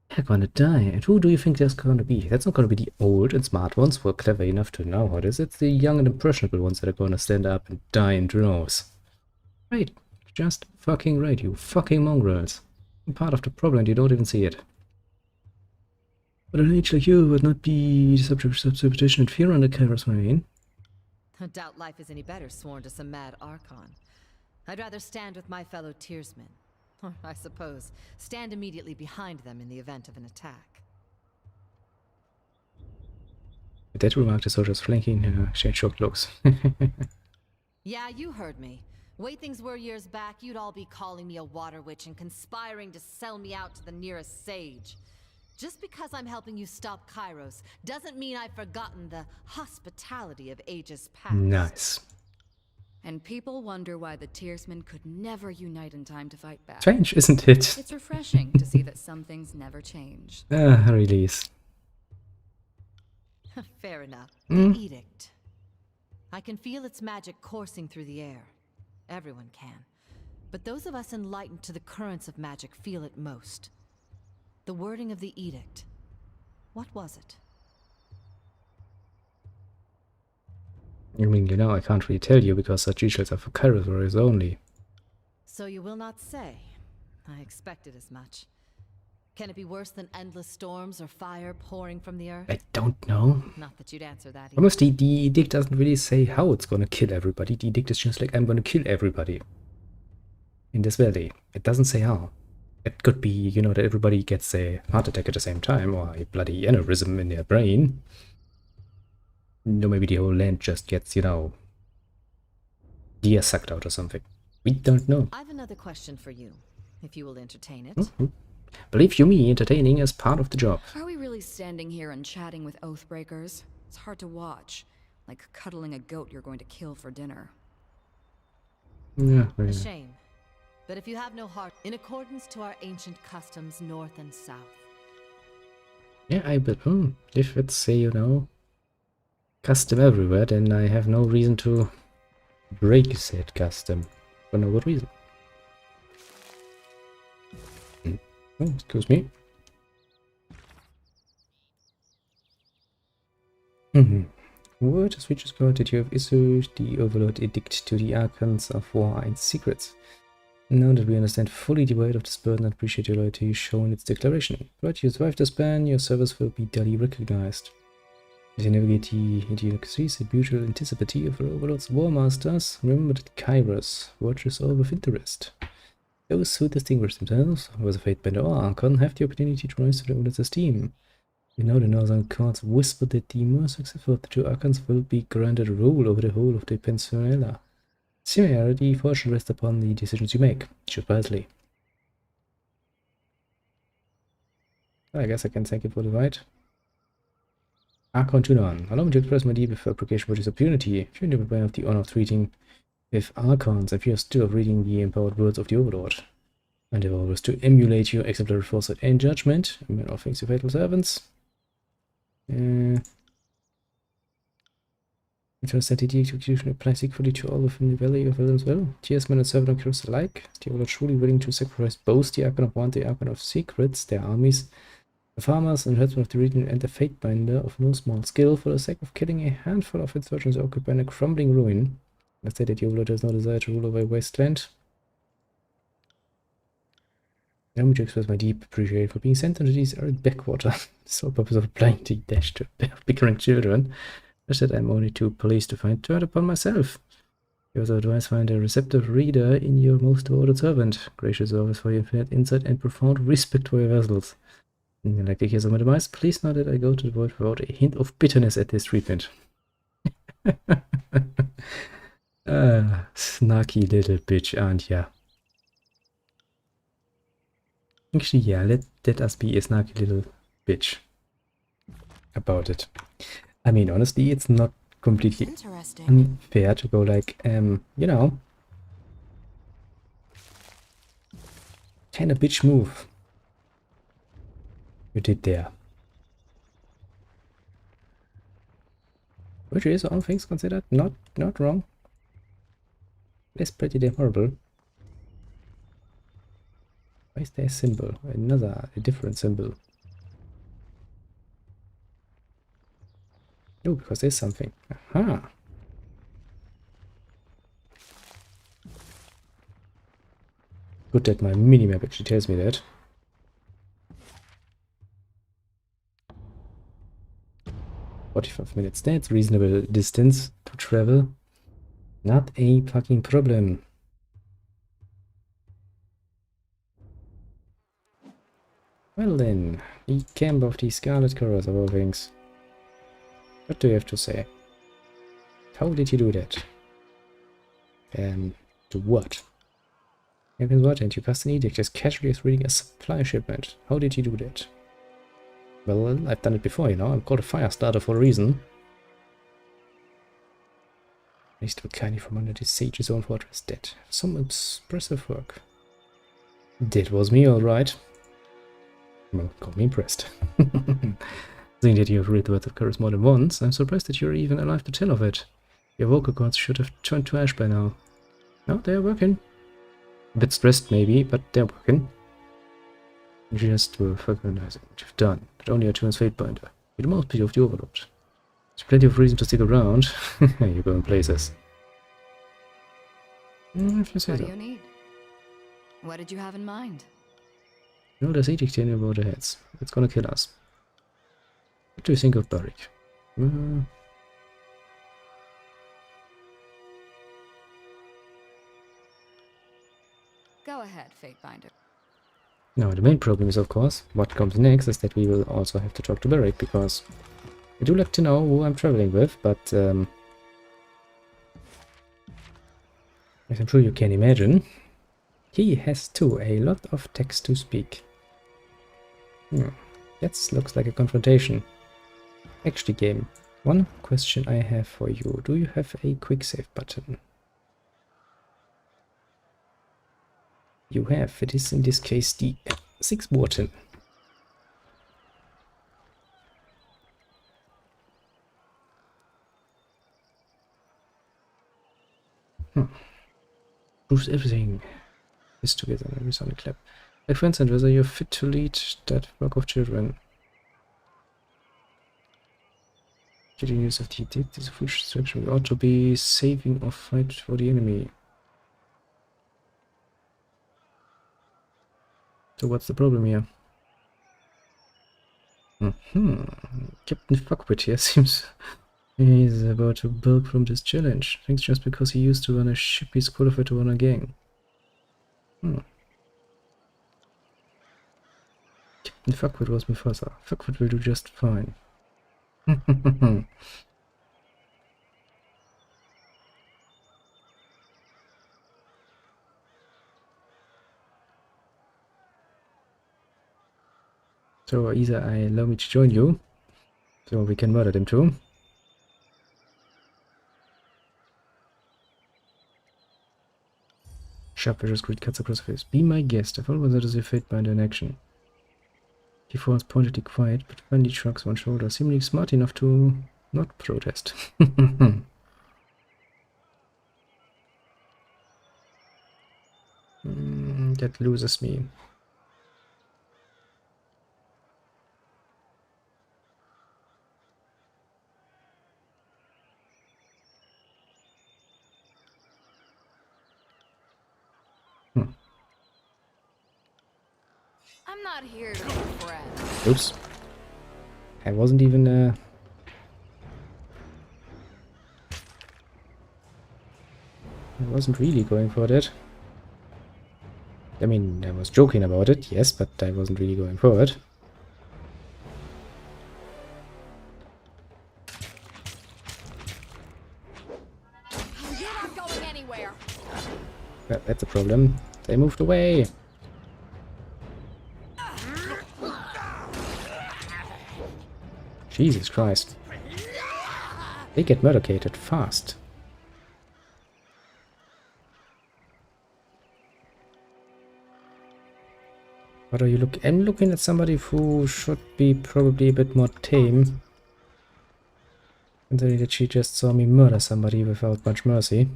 they're gonna die. And who do you think that's gonna be? That's not gonna be the old and smart ones who are clever enough to know how it is. It's the young and impressionable ones that are gonna stand up and die in droves. Right. Just fucking right, you fucking mongrels. You're part of the problem and you don't even see it. But an age like you would not be the subject of superstition and fear under Kairos Marine. I doubt life is any better sworn to some mad Archon. I'd rather stand with my fellow Tearsmen. Or, I suppose, stand immediately behind them in the event of an attack. With that remark, the soldiers flanking exchange shocked looks. Yeah, you heard me. Way things were years back, you'd all be calling me a water witch and conspiring to sell me out to the nearest sage. Just because I'm helping you stop Kairos doesn't mean I've forgotten the hospitality of ages past. Nice. And people wonder why the Tearsmen could never unite in time to fight back. Strange, isn't it? It's refreshing to see that some things never change. Release. Fair enough. The edict. I can feel its magic coursing through the air. Everyone can. But those of us enlightened to the currents of magic feel it most. The wording of the edict. What was it? I mean, you know, I can't really tell you because such details are for Kairos warriors only. So you will not say. I expected as much. Can it be worse than endless storms or fire pouring from the earth? I don't know. Not that you'd answer that either. Honestly, the edict doesn't really say how it's gonna kill everybody. The edict is just like, I'm gonna kill everybody in this valley. It doesn't say how. It could be, you know, that everybody gets a heart attack at the same time, or a bloody aneurysm in their brain. No, maybe the whole land just gets, you know, deer sucked out or something. We don't know. I have another question for you, if you will entertain it. Believe you me, entertaining is part of the job. Are we really standing here and chatting with Oathbreakers? It's hard to watch. Like cuddling a goat you're going to kill for dinner. Yeah, A shame. But if you have no heart, in accordance to our ancient customs north and south. Yeah, I bet. If it's, say, you know, custom everywhere, then I have no reason to break said custom. For no good reason. Oh, excuse me. What as we just got that you have issued the Overlord Edict to the Archons of War and Secrets. Now that we understand fully the weight of this burden and appreciate your loyalty shown in its declaration. But you survive this ban, your service will be duly recognized. As you navigate the idiosyncrasies and mutual antipathy of our Overlord's War Masters, remember that Kairos watches all with interest. Those who distinguish themselves, whether fate bender or Archon, have the opportunity to rise to the Overlord's esteem. We know the Northern Courts whispered that the more successful of the two Archons will be granted rule over the whole of the Peninsula. Similarly, fortune rests upon the decisions you make. Choose wisely. I guess I can thank you for the right. Archon Tunon. Allow me to express my deep appreciation for this opportunity. If you're never aware of the honor of treating with Archons, and if you are still reading the empowered words of the Overlord, and if always to emulate your exemplary foresight and judgment, amid all things your faithful servants. First entity execution applies equally to all within the Valley of Villains Well. Tiersmen and Servant Heroes alike. They are truly willing to sacrifice both the Archon of Want, the Archon of Secrets, their armies, the farmers and herdsmen of the region, and the Fatebinder of no small skill for the sake of killing a handful of insurgents occupying a crumbling ruin. Let's say that the Overlord has no desire to rule over a wasteland. Allow me to express my deep appreciation for being sent into these arid backwater. The sole purpose of applying the dash to bickering children. Such that I'm only too pleased to find turned upon myself. You also advise find a receptive reader in your most devoted servant. Gracious always for your infinite insight and profound respect for your vessels. Like the case of my demise, please know that I go to the void without a hint of bitterness at this treatment. Snarky little bitch, aren't ya? Actually, yeah, let us be a snarky little bitch about it. I mean, honestly, it's not completely unfair to go like, you know, kind of bitch move you did there. Which is, all things considered, not wrong. It's pretty damn horrible. Why is there a symbol? A different symbol. Oh, because there's something. Aha! Good that my minimap actually tells me that. "45 minutes, that's reasonable distance to travel. Not a fucking problem." Well then, the camp of the Scarlet Chorus of all things. What do you have to say? How did you do that? To what? Happens what? And you passed an edict as casually as reading a supply shipment. How did you do that? Well, I've done it before, you know. I'm called a fire starter for a reason. I still kindly from under the sage's own fortress dead. Some impressive work. That was me, alright. Well, call me impressed. Seeing that you have read the words of courage more than once, I'm surprised that you're even alive to tell of it. Your vocal cords should have turned to ash by now. No, they're working. A bit stressed maybe, but they're working. Just to recognize what you've done. But only a turns Fatebinder. You're the most pity of the Overlord. There's plenty of reason to stick around. You're going places. If you say What so. do you need? What did you have in mind? You know, there's edict in about our heads. It's gonna kill us. What do you think of Barik? Go ahead, Fatebinder. Now, the main problem is, of course, what comes next is that we will also have to talk to Barik, because I do like to know who I'm traveling with, but as I'm sure you can imagine, he has too a lot of text to speak. That looks like a confrontation. Actually, game, one question I have for you. Do you have a quick save button? You have. It is in this case the 6 button. Proves everything is together in a resounding clap. My friends, and whether you're fit to lead that flock of children. Getting use of the edict is a foolish distraction. We ought to be saving or fight for the enemy. So what's the problem here? Captain Fuckwit here seems he's about to bulk from this challenge. Thanks just because he used to run a ship he's qualified to run a gang. Captain Fuckwit was Mufasa. Fuckwit will do just fine. So either I allow me to join you, so we can murder them too. Sharp vicious grid cuts across the face. Be my guest. I follow that as your Fatebinder in action. He falls pointedly quiet, but finally shrugs one shoulder, seemingly smart enough to not protest. That loses me. I'm not here to be friends. Oops. I wasn't even I wasn't really going for that. I mean, I was joking about it, yes, but I wasn't really going for it. You're not going anywhere. Well, that's a problem. They moved away. Jesus Christ. They get murdercated fast. What are you looking? I'm looking at somebody who should be probably a bit more tame. Considering that she just saw me murder somebody without much mercy.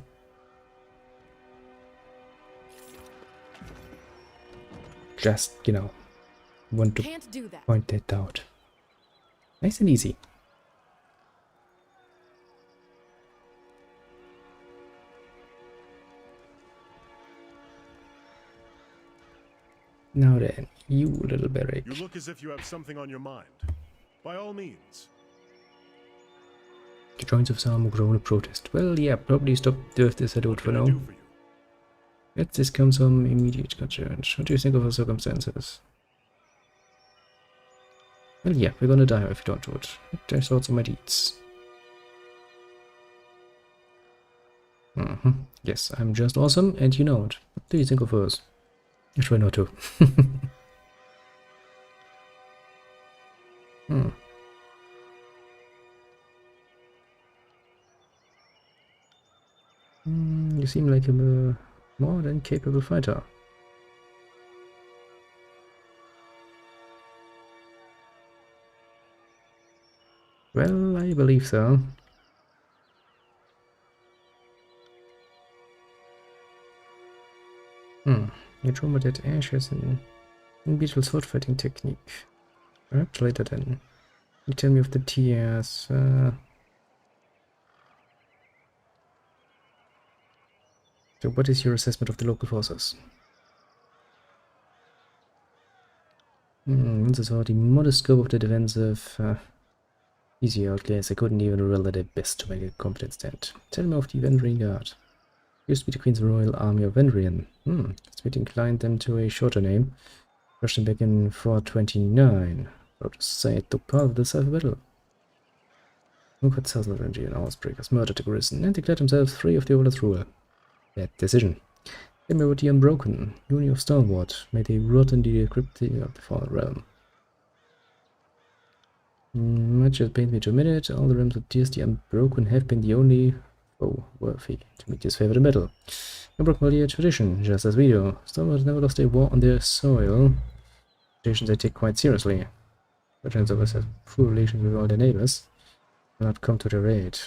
Just, you know, want to Can't do that. point that out. Nice and easy. Now then, you little berry. You look as if you have something on your mind. By all means. The joints of some grown a protest. Well, yeah, probably stop this I don't for now. Do for you? Let this come some immediate concerns. What do you think of the circumstances? Well, yeah, we're gonna die if we don't do it. There's thoughts on my deeds. Yes, I'm just awesome, and you know it. What do you think of us? I try not to. You seem like a more than capable fighter. Well, I believe so. You told me that Ash has an unbeatable sword fighting technique. Perhaps later then. You tell me of the tears. So what is your assessment of the local forces? Once I saw the modest scope of the defensive, easy outlays, I couldn't even rely their best to make a competent stand. Tell me of the Vendrian Guard. Used to be the Queen's Royal Army of Vendrian. Smith inclined them to a shorter name. Crushed them back in 429. Proud to say it took part of the Civil Battle. Look at Southern Vendrian housebreakers murdered the garrison and declared themselves free of the Overlord's rule. Bad decision. Tell me about the Unbroken, Uni of Stoneward, may they rot in the crypt of the Fallen Realm. Much as pains me to admit it, all the realms of Tears the Unbroken have been the only foe worthy to meet his favorite battle. Unbroken will be a tradition, just as we do. Stoneward never lost a war on their soil. Traditions they take quite seriously. Veterans always have full relations with all their neighbors. Do not come to their aid.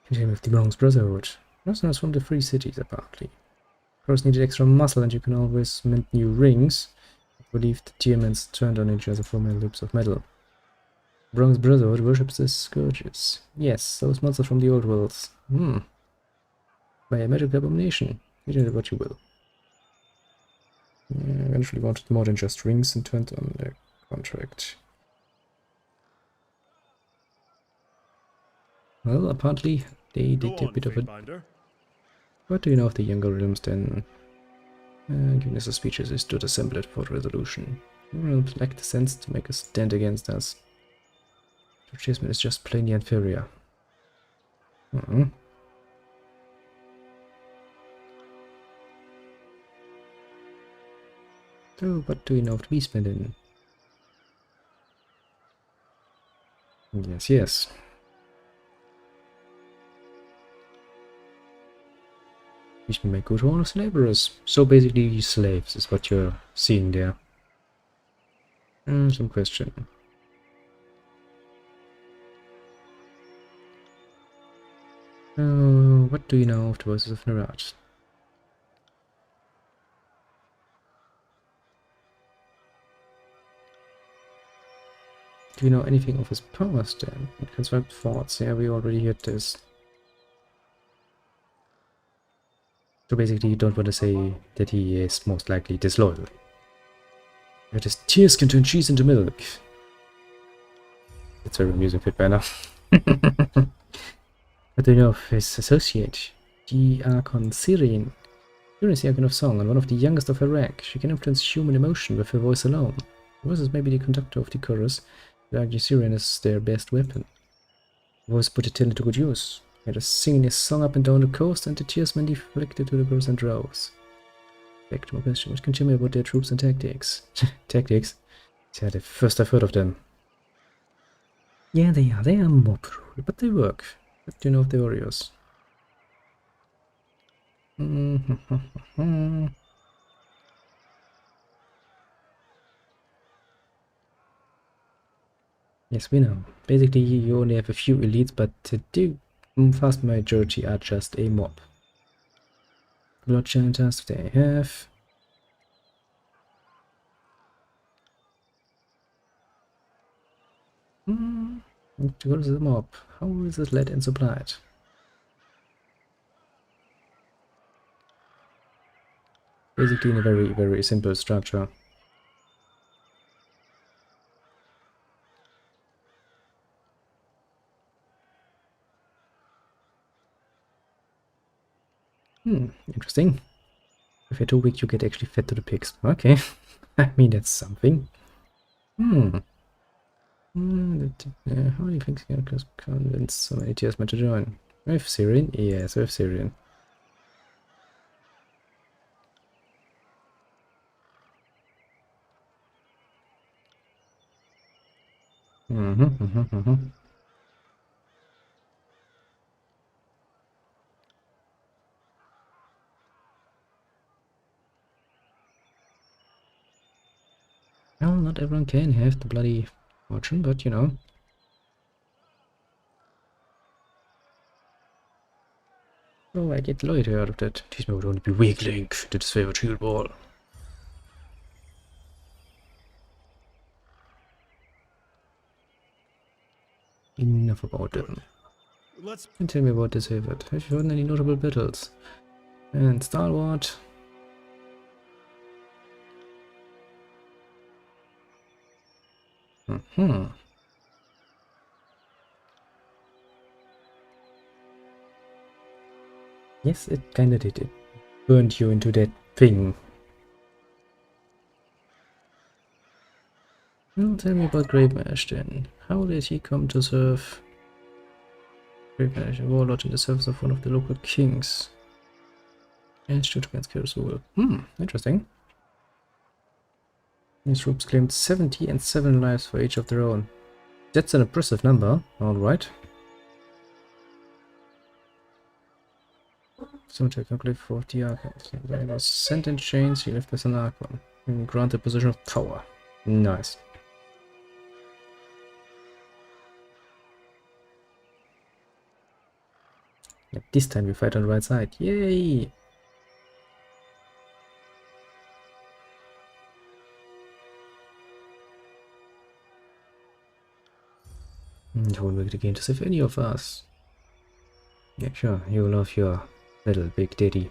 Continue with the Bronze Brotherhood. Mercenaries from the Free Cities, apparently. Of course, needed extra muscle, and you can always mint new rings. I believe the Tiermans turned on each other for my loops of metal. Bronze Brotherhood worships the scourges. Yes, those monsters from the old worlds. By a magical abomination. You do what you will. Eventually wanted more than just rings and turned on their contract. Well, apparently they did a bit of a... What do you know of the younger realms then? Giving us the speeches is to assemble it for resolution. Realms lack the sense to make a stand against us. Chasement is just plainly inferior. So, what do you know of the Beastmen then? Yes, yes. Beastmen make good honest laborers. So basically slaves is what you're seeing there. Some question. What do you know of the voices of Nerat? Do you know anything of his powers then? Construct forts. Yeah, we already heard this. So basically you don't want to say that he is most likely disloyal. That his tears can turn cheese into milk. It's very amusing fit banner. But do you know of his associate? The Archon Syrian. Syrian is the Archon of Song and one of the youngest of Iraq. She can influence human emotion with her voice alone. Her voice is maybe the conductor of the chorus. The Archon Syrian is their best weapon. The voice put the talent to good use. It is singing his song up and down the coast, and the tearsmen deflected to the girls and droves. Back to my question, what can you tell me about their troops and tactics? Tactics? Yeah, the first I've heard of them. Yeah, they are mob rule, but they work. But do you know of the warriors? Yes, we know. Basically, you only have a few elites, but the vast majority are just a mob. Blood chanters they have. What is the mob? How is it led and supplied? Basically in a very, very simple structure. Interesting. If you're too weak, you get actually fed to the pigs. Okay. I mean, that's something. How do you think you can convince so many tearsmen to join? With Syrian? Yes, with Syrian. Well, not everyone can have the bloody fortune, but you know. Oh, I get loyalty out of that. These men would only be weak link to this favorite shield wall. Enough about them. And tell me about this favorite. Have you heard any notable battles? And Stalwart. Yes, it kinda did. It burned you into that thing. Well, tell me about Gravemash then. How did he come to serve Gravemash, a warlord in the service of one of the local kings? And shoot against Kersul. Interesting. His troops claimed 70 and 7 lives for each of their own. That's an impressive number, alright. So to calculate 40 archons. When he was sent in chains, he left as an archon. And granted a position of power. Nice. Yet this time we fight on the right side. Yay! You won't make the game to save any of us. Yeah, sure, you love your little big daddy.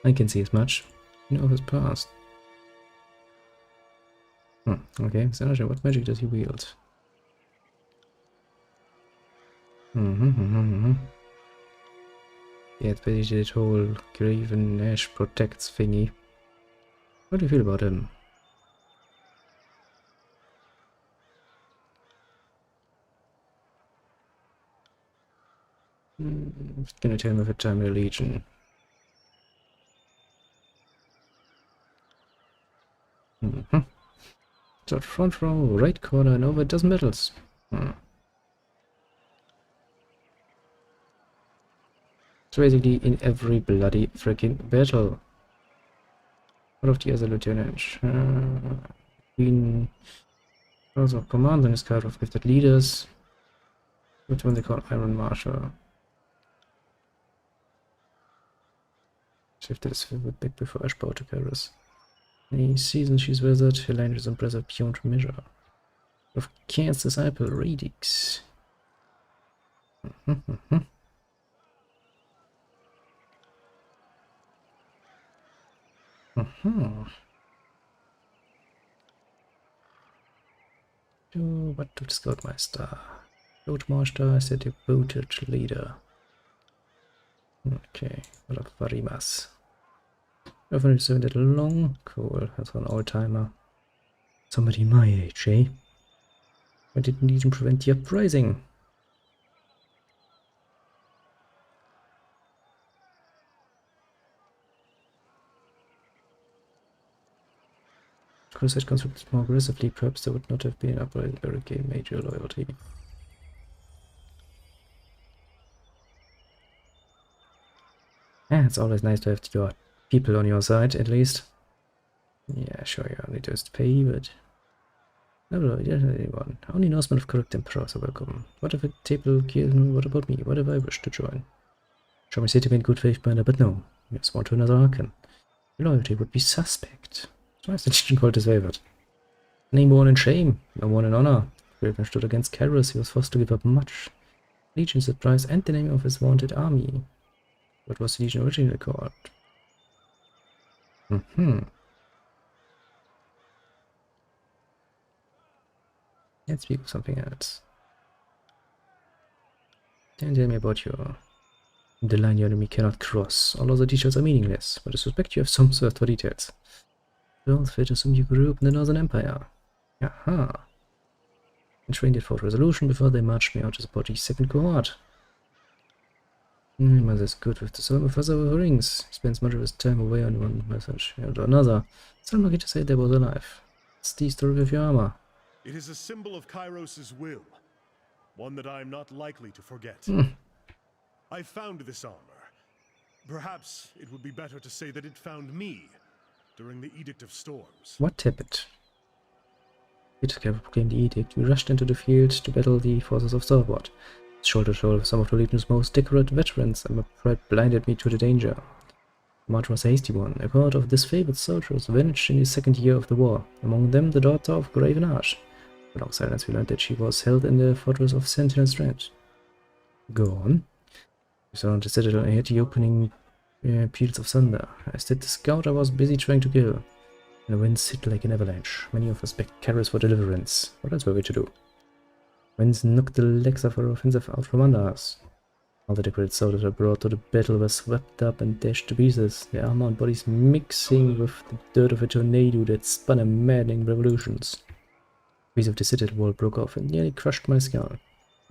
I can see as much. You know his past. Okay, Senator, what magic does he wield? Yeah, it's basically that whole Graven Ash protects thingy. What do you feel about him? Can you tell me of a time in the Legion? So front row, right corner, and over a dozen medals. It's basically in every bloody freaking battle. What of the other lieutenants? Queen also command and is card of gifted leaders. Which one they call Iron Marshal? Shifted his favorite back before Ashbow to Karis. Any season she's wizard, her language is impressive beyond measure. Of Chaos Disciple Radix. What to Scoutmeister? Scoutmaster is a devoted leader. Okay, what of Varimas? Definitely so little long. Cool, that's an old-timer. Somebody my age, eh? I didn't even prevent the uprising. Crusade constructed more aggressively, perhaps there would not have been uprising or gain major loyalty. Yeah, it's always nice to have your people on your side, at least. Yeah, sure, you only just pay, but... No, anyone. Only Norsemen of correct emperors are welcome. What if a table kills me? What about me? What if I wish to join? Show me city in good faith, Binder, but no. You have sworn to another Archon. Your loyalty would be suspect. So is the Legion called as favored. Name born in shame, no one in honor. Raven stood against Kairos, he was forced to give up much. Legion's the price and the name of his wanted army. What was the Legion originally called? Let's speak of something else. Then tell me about the line your enemy cannot cross. All other details are meaningless, but I suspect you have some sort of details. Well, fit assume you grew up in the Northern Empire. Aha. And trained it for resolution before they marched me out to support the second cohort. Mother's good with the Solomon Professor with rings. He spends much of his time away on one message or another. Still lucky to say they was alive. It's the story of your armor. It is a symbol of Kairos' will, one that I am not likely to forget. I found this armor. Perhaps it would be better to say that it found me during the Edict of Storms. What tippet? It proclaimed the edict. We rushed into the field to battle the forces of Starboard. Shoulder to shoulder with some of the Legion's most decorated veterans, and my pride blinded me to the danger. The march was a hasty one. A cohort of disfavored soldiers vanished in the second year of the war, among them the daughter of Graven Arch. With long silence we learned that she was held in the fortress of Sentinel Strand. Go on. We surrounded the citadel and hit the opening peals of thunder. As did the scout I was busy trying to kill. And the winds hit like an avalanche. Many of us begged carriers for deliverance. What else were we to do? Winds knocked the legs of our offensive out from under us. All the decorated soldiers were brought to the battle were swept up and dashed to pieces, their armor and bodies mixing with the dirt of a tornado that spun a maddening revolutions. A piece of the citadel wall broke off and nearly crushed my skull. I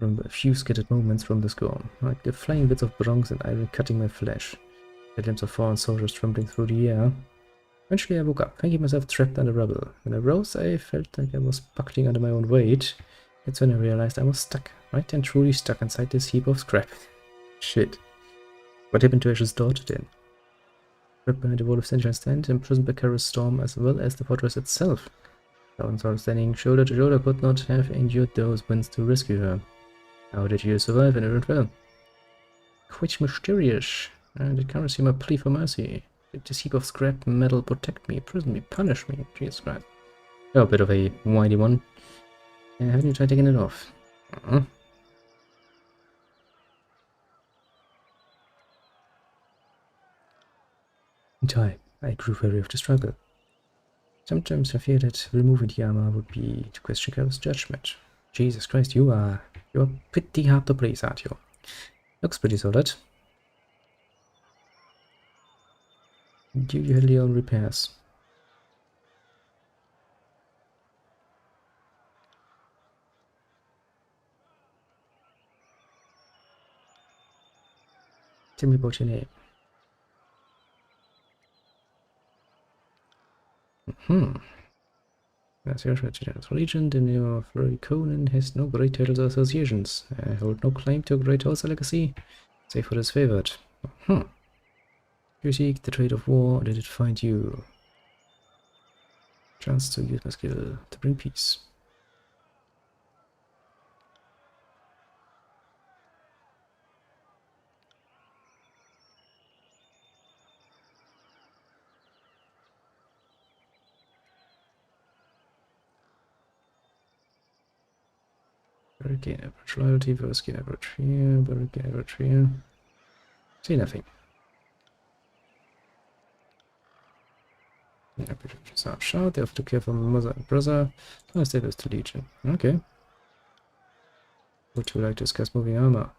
remember a few scattered moments from the storm, like the flying bits of bronze and iron cutting my flesh. A glimpse of fallen soldiers trembling through the air. Eventually I woke up, finding myself trapped under rubble. When I rose, I felt like I was buckling under my own weight. That's when I realized I was stuck, right and truly stuck inside this heap of scrap. Shit. What happened to Ash's daughter then? Trapped behind the wall of Sentinel Stand, imprisoned by Kara's storm as well as the fortress itself. Thousands of standing shoulder to shoulder could not have endured those winds to rescue her. How did you survive and it well? Quite mysterious. Did Kara see my plea for mercy? Did this heap of scrap metal protect me, imprison me, punish me? Jesus Christ. Oh, a bit of a whiny one. Haven't you tried taking it off? In time, I grew weary of the struggle. Sometimes I feared that removing the armor would be to question Kara's judgment. Jesus Christ, you're pretty hard to please, aren't you? Looks pretty solid. Do you handle your own repairs? Tell me about your name. As your Legion, the name of Rory Conan has no great titles or associations. I hold no claim to a great house or legacy, save for this favored. Did you seek the trade of war, or did it find you? Chance to use my skill to bring peace. Barricade average loyalty, barricade average here, barricade average here. See nothing. Shout, they have to care for my mother and brother. So I stay close to Legion. Okay. Would you like to discuss moving armor?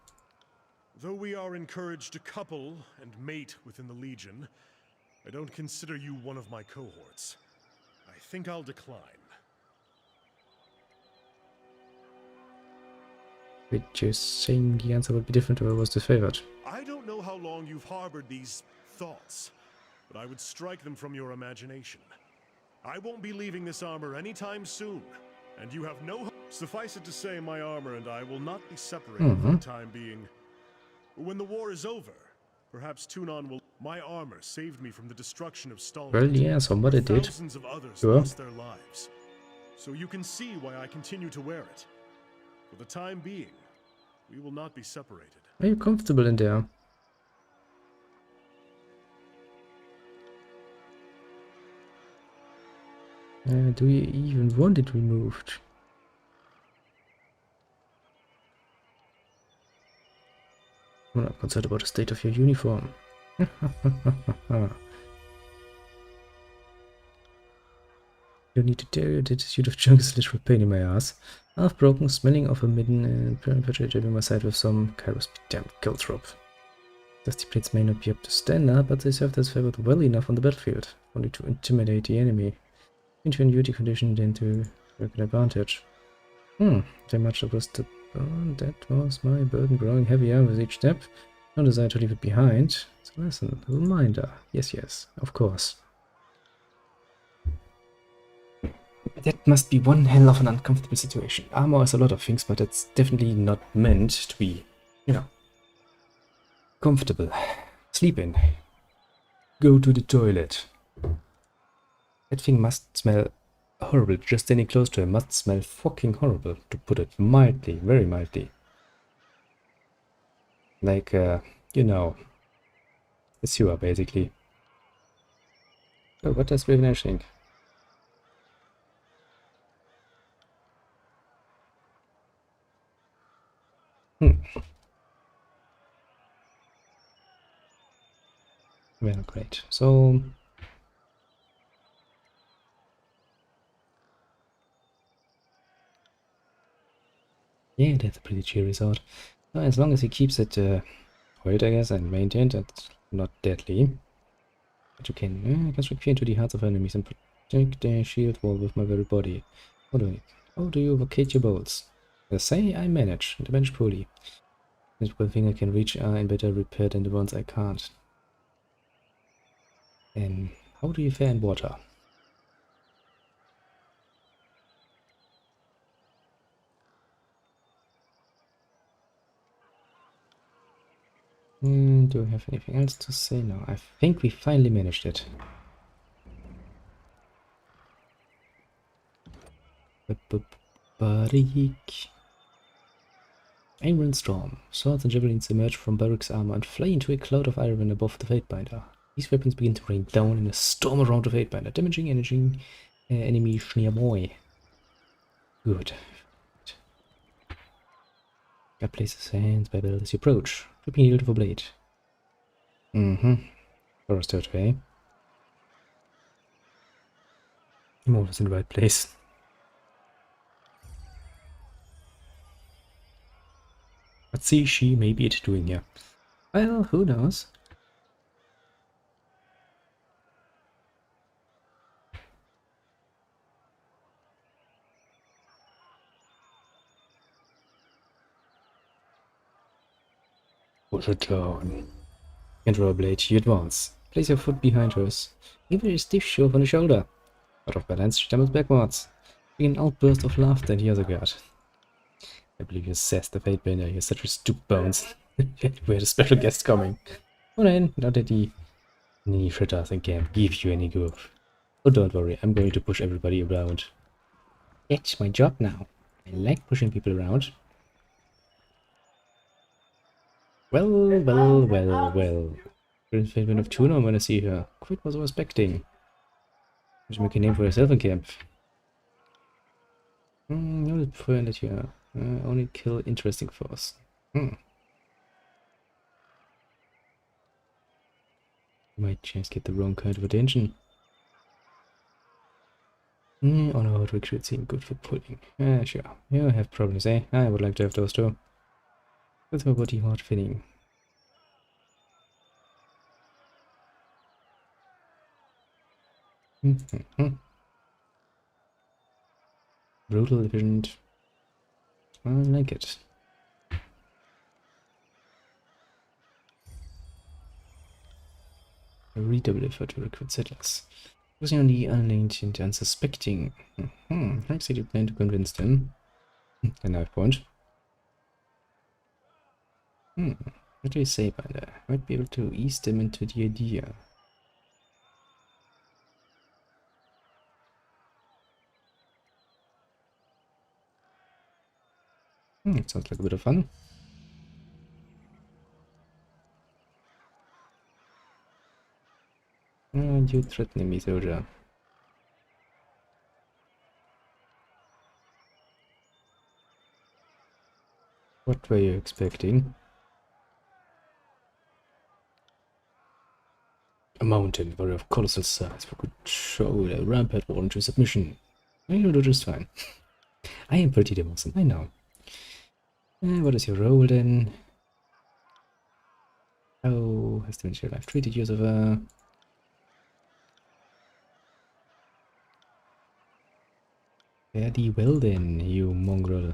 Though we are encouraged to couple and mate within the Legion, I don't consider you one of my cohorts. I think I'll decline. Which you're saying the answer would be different if I was disfavored. I don't know how long you've harbored these thoughts, but I would strike them from your imagination. I won't be leaving this armor anytime soon, and you have no... Suffice it to say, my armor and I will not be separated for the time being. When the war is over, perhaps Tunon will... My armor saved me from the destruction of Stalin. Well, yeah, somebody did. Thousands of others Sure. lost their lives. So you can see why I continue to wear it. For the time being, we will not be separated. Are you comfortable in there? Do you even want it removed? I'm not concerned about the state of your uniform. You need to tell you that suit of junk is a literal pain in my ass. Half broken, smelling of a midden, and perpetrated my side with some Kairos damn Gilthrop. Dusty plates may not be up to standard, but they served as favored well enough on the battlefield, only to intimidate the enemy. Into a duty condition then to work an advantage. Very much that was the that was my burden growing heavier with each step. No desire to leave it behind. It's a lesson, a reminder. Yes, yes, of course. That must be one hell of an uncomfortable situation. Armor is a lot of things, but it's definitely not meant to be, you know, comfortable. Sleep in. Go to the toilet. That thing must smell horrible. Just standing close to it must smell fucking horrible, to put it mildly, very mildly. Like, you know, a sewer, basically. Oh, what does Raven think? Well, great. So... yeah, that's a pretty cheery resort. As long as he keeps it quiet, I guess, and maintained, and not deadly. But you can construct fear into the hearts of enemies and protect their shield wall with my very body. How do you locate your bolts? As say, I manage poorly. This one thing I can reach are in better repair than the ones I can't. And how do you fare in water? Do I have anything else to say? No, I think we finally managed it. Iron Storm. Swords and javelins emerge from Barrick's armor and fly into a cloud of iron above the Fatebinder. These weapons begin to rain down in a storm around the Fatebinder, damaging enemy nearby. Good. God places hands by battle as you approach, flipping yield of a blade. Forest Territory. Moar is in the right place. What's she maybe it doing here? Well, who knows? Push it down. And roll a blade, you advance. Place your foot behind hers. Give her a stiff shove on the shoulder. Out of balance, she stumbles backwards. Bring an outburst of laughter and hear the guard. I believe you assessed the Fatebinder. You're such a stupid bones. We had a special guest coming. Oh then, not that the ninny fritters in camp give you any goof. Oh, don't worry, I'm going to push everybody around. That's my job now. I like pushing people around. Well. Great Fatebinder of Tuna when I see her. Quite was I expecting. You should make a name for yourself in camp. No, before I let you Only kill interesting foes. Might just get the wrong kind of attention. On our recruit seem good for pulling. Sure. You have problems, eh? I would like to have those too. That's my body hard fitting. Brutal, efficient. I like it. A redouble effort to recruit settlers. Focusing on the unlinked and unsuspecting. Looks like you plan to convince them. A knife point. What do you say by that? Might be able to ease them into the idea. It sounds like a bit of fun. You threatening me, soldier. What were you expecting? A mountain warrior of colossal size who could show a rampart war into submission. You'll do just fine. I am pretty damn awesome, I know. What is your role then? Oh, has the ministry life treated you of a... Fare thee well then, you mongrel.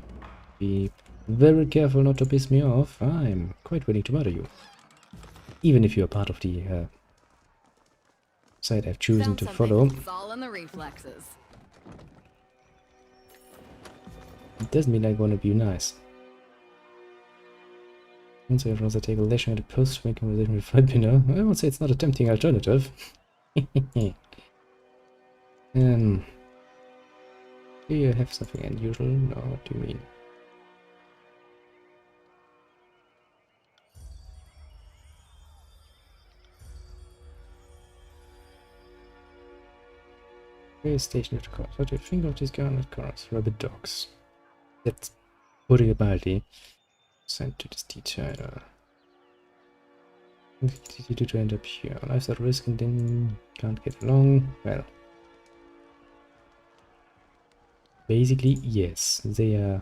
Be very careful not to piss me off. I'm quite willing to murder you. Even if you are part of the side I've chosen to follow. It's all in the reflexes. It doesn't mean I want to be nice. And so I'd rather take a leisure at a post-swing conversation with Fight Pinner. I would say it's not a tempting alternative. Do you have something unusual? No, what do you mean? Railway station at cars. What do you think of these garnet cars? Rabbit dogs. That's putting a baldy. Sent to this detailer. Easy to end up here. Life's at risk and then can't get along. Well. Basically, yes. They are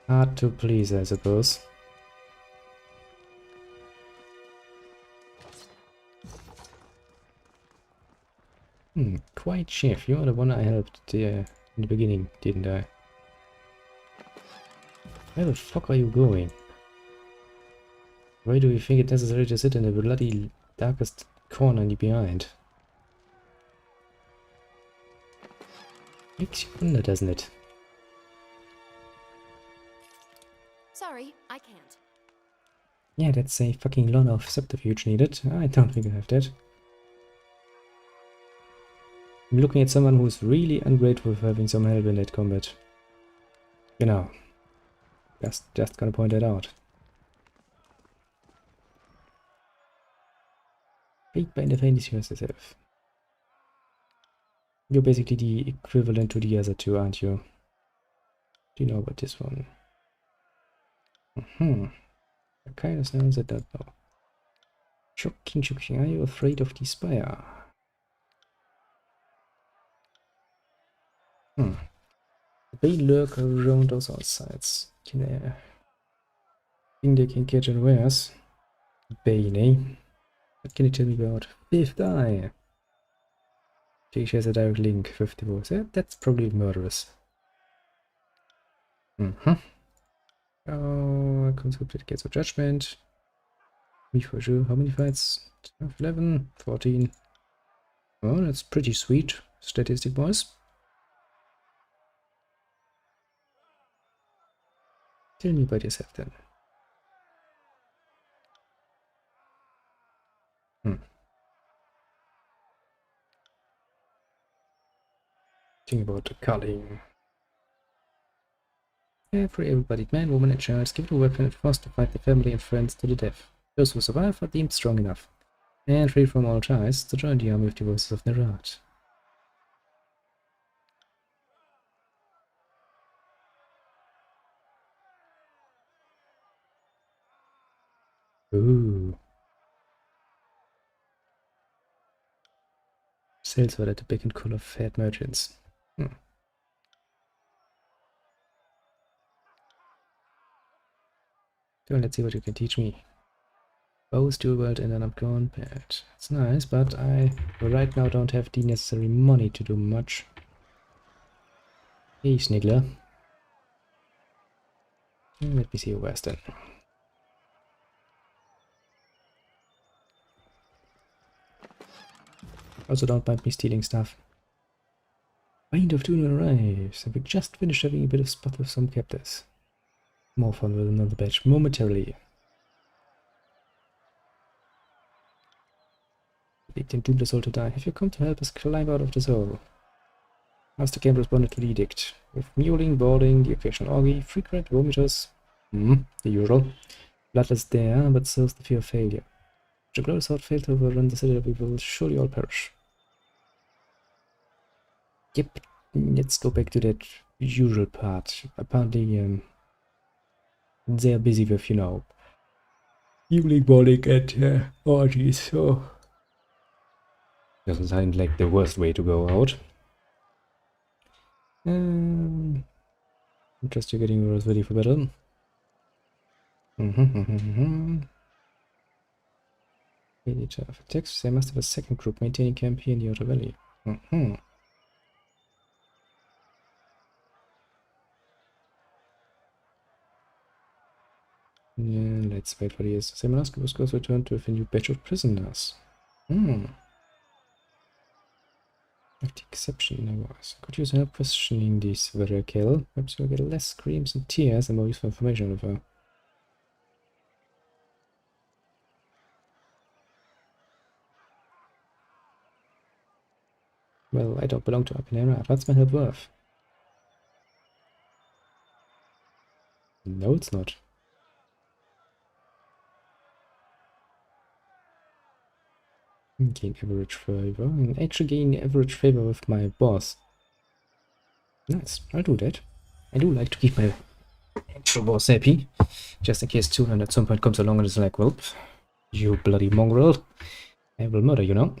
hard to please, I suppose. Quite chef. You're the one I helped in the beginning, didn't I? Where the fuck are you going? Why do you think it necessary to sit in the bloody darkest corner behind? Makes you wonder, doesn't it? Sorry, I can't. Yeah, that's a fucking lot of subterfuge needed. I don't think I have that. I'm looking at someone who's really ungrateful for having some help in that combat. You know. Just gonna point that out. Big by the faintest yourself. You're basically the equivalent to the other two, aren't you? Do you know about this one? I kind of sounds I don't know. Shocking, shocking. Are you afraid of the spire? They lurk around those outsides. Think they can catch unawares? Bane, eh? What can you tell me about Fifth Eye? She has a direct link with divorce. Yeah, that's probably murderous. Oh, conscripted gates of judgment. Me for sure. How many fights? 11, 14. Oh, that's pretty sweet. Statistic wise. Tell me about yourself then. Think about the culling. Every able-bodied man, woman, and child is given a weapon and forced to fight their family and friends to the death. Those who survive are deemed strong enough and free from all ties to join the army of the voices of Nerat. Ooh. Sales were at the beck and call of fat merchants. So let's see what you can teach me. Both dual world and then I'm gone bad. It's nice, but I right now don't have the necessary money to do much. Hey, Snigler. Let me see where's then. Also, don't mind me stealing stuff. Mind of Tuna arrives, and we just finished having a bit of spot with some captors. More fun with another batch momentarily. Lead them doomed us all to die. Have you come to help us climb out of this hole? Master Camp responded to the edict. With muling, boarding, the occasional orgy, frequent vomiters. The usual. Bloodless there, but so's the fear of failure. If the glorious horde failed to overrun the citadel, we will surely all perish. Yep, let's go back to that usual part. Apparently, they're busy with, you know, muling, boarding, and orgies, so doesn't sound like the worst way to go out. Just you're getting yours ready for battle. Editor of text. They must have a second group maintaining camp here in the Outer Valley. Yeah, let's wait for the Seminar was going to return with a new batch of prisoners. With the exception there was. Could use help questioning this very kill. Perhaps we'll get less screams and tears and more useful information of her. Well, I don't belong to Apinera. What's my help worth? No, it's not. Gain average favor. And actually gain average favor with my boss. Nice, I'll do that. I do like to keep my actual boss happy. Just in case 200 at some point comes along and is like, well, you bloody mongrel. I will murder you now.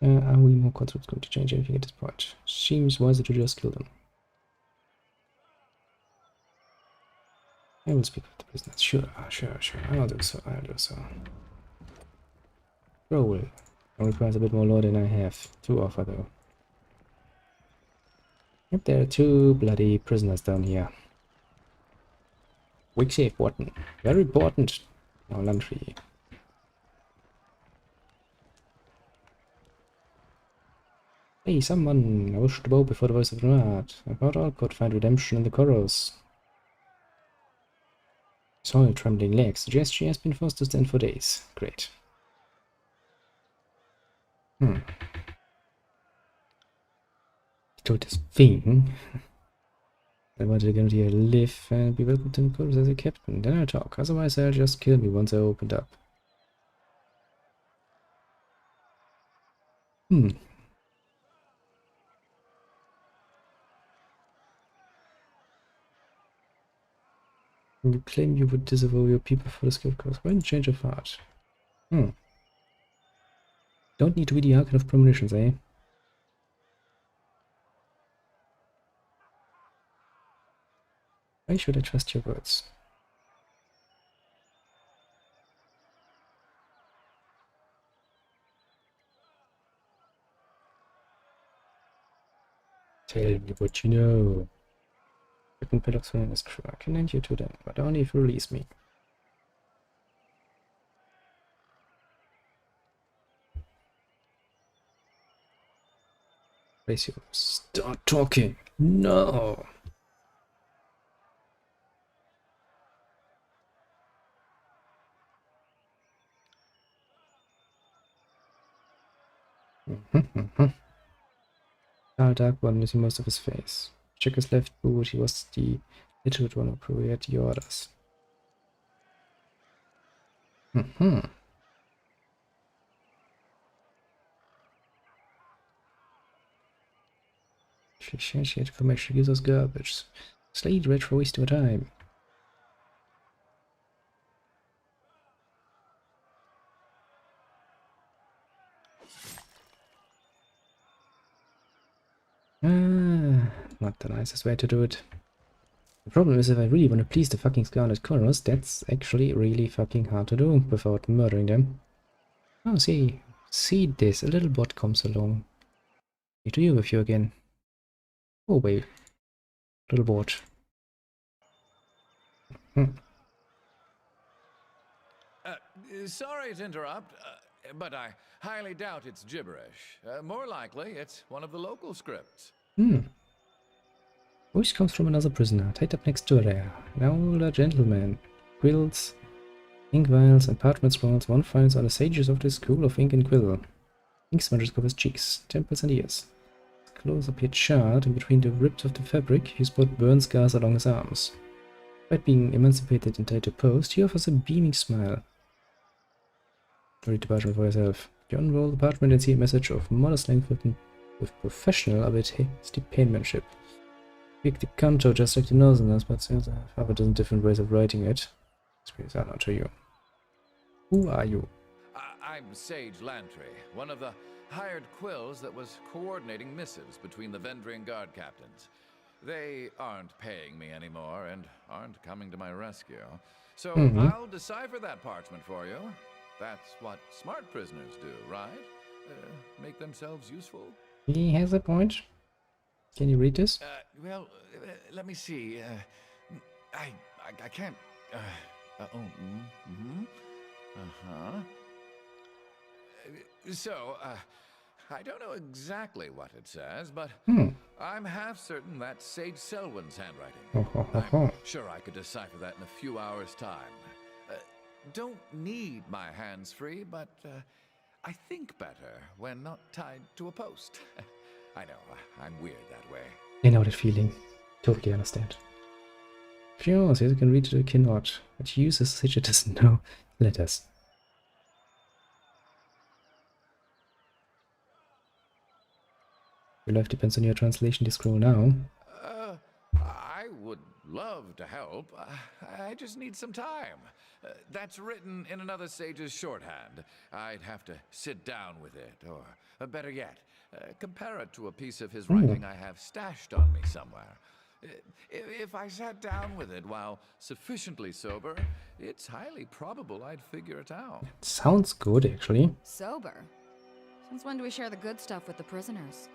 Are we more confident going to change anything at this point? Seems wiser to just kill them. I will speak with the prisoners. Sure. I'll do so. Roll. It requires a bit more law than I have to offer, though. Yep, there are 2 bloody prisoners down here. Weak safe button. Very important. Now, Landry. Hey, someone! I wish to bow before the voice of Nord. I thought all could find redemption in the chorus. Sorry, trembling legs. Suggest she has been forced to stand for days. Great. To this thing. I wanted to guarantee I live and be welcomed in the chorus as a captain. Then I'll talk. Otherwise, they'll just kill me once I opened up. You claim you would disavow your people for the skill course. When change of heart? Don't need to be the Archon of Premonitions, eh? Why should I trust your words? Tell me what you know. Written Pillocks for his crew. I can lend you to them, but only if you release me. Raise you. Start talking. No. Dark one missing most of his face. Check his left boot. He was the literate one who prepared the orders. She shared information. Gives us garbage. Slade read for wasting time. Not the nicest way to do it. The problem is if I really want to please the fucking Scarlet Chorus, that's actually really fucking hard to do without murdering them. Oh, see this, a little bot comes along. Need to deal with you again. Oh wait, little bot. Sorry to interrupt, but I highly doubt it's gibberish. More likely, it's one of the local scripts. Voice comes from another prisoner, tied up next to there. An older gentleman. Quills, ink vials, and parchment scrolls one finds on the sages of the school of ink and quill. Ink smudges cover his cheeks, temples, and ears. His clothes appear charred, and between the rips of the fabric, he spot burn scars along his arms. Despite being emancipated and tied to a post, he offers a beaming smile. Read the parchment for yourself. You unroll the parchment and see a message of modest length with professional, albeit hasty penmanship. Pick the canto just like the Northerners, but since I have a dozen different ways of writing it, these are not to you. Who are you? I'm Sage Lantry, one of the hired quills that was coordinating missives between the Vendrian Guard captains. They aren't paying me anymore and aren't coming to my rescue. So I'll decipher that parchment for you. That's what smart prisoners do, right? Make themselves useful. He has a point. Can you read this? Well, let me see. I can't. So, I don't know exactly what it says, but I'm half certain that's Sage Selwyn's handwriting. I'm sure I could decipher that in a few hours' time. Don't need my hands free, but I think better when not tied to a post. I know, I'm weird that way. I know that feeling. Totally understand. Sure, so you can read the cannot, but uses such it doesn't know letters. Your life depends on your translation to scroll now. I would love to help. I just need some time. That's written in another sage's shorthand. I'd have to sit down with it, or better yet, compare it to a piece of his writing I have stashed on me somewhere. If I sat down with it while sufficiently sober, it's highly probable I'd figure it out. Sounds good, actually. Sober? Since when do we share the good stuff with the prisoners?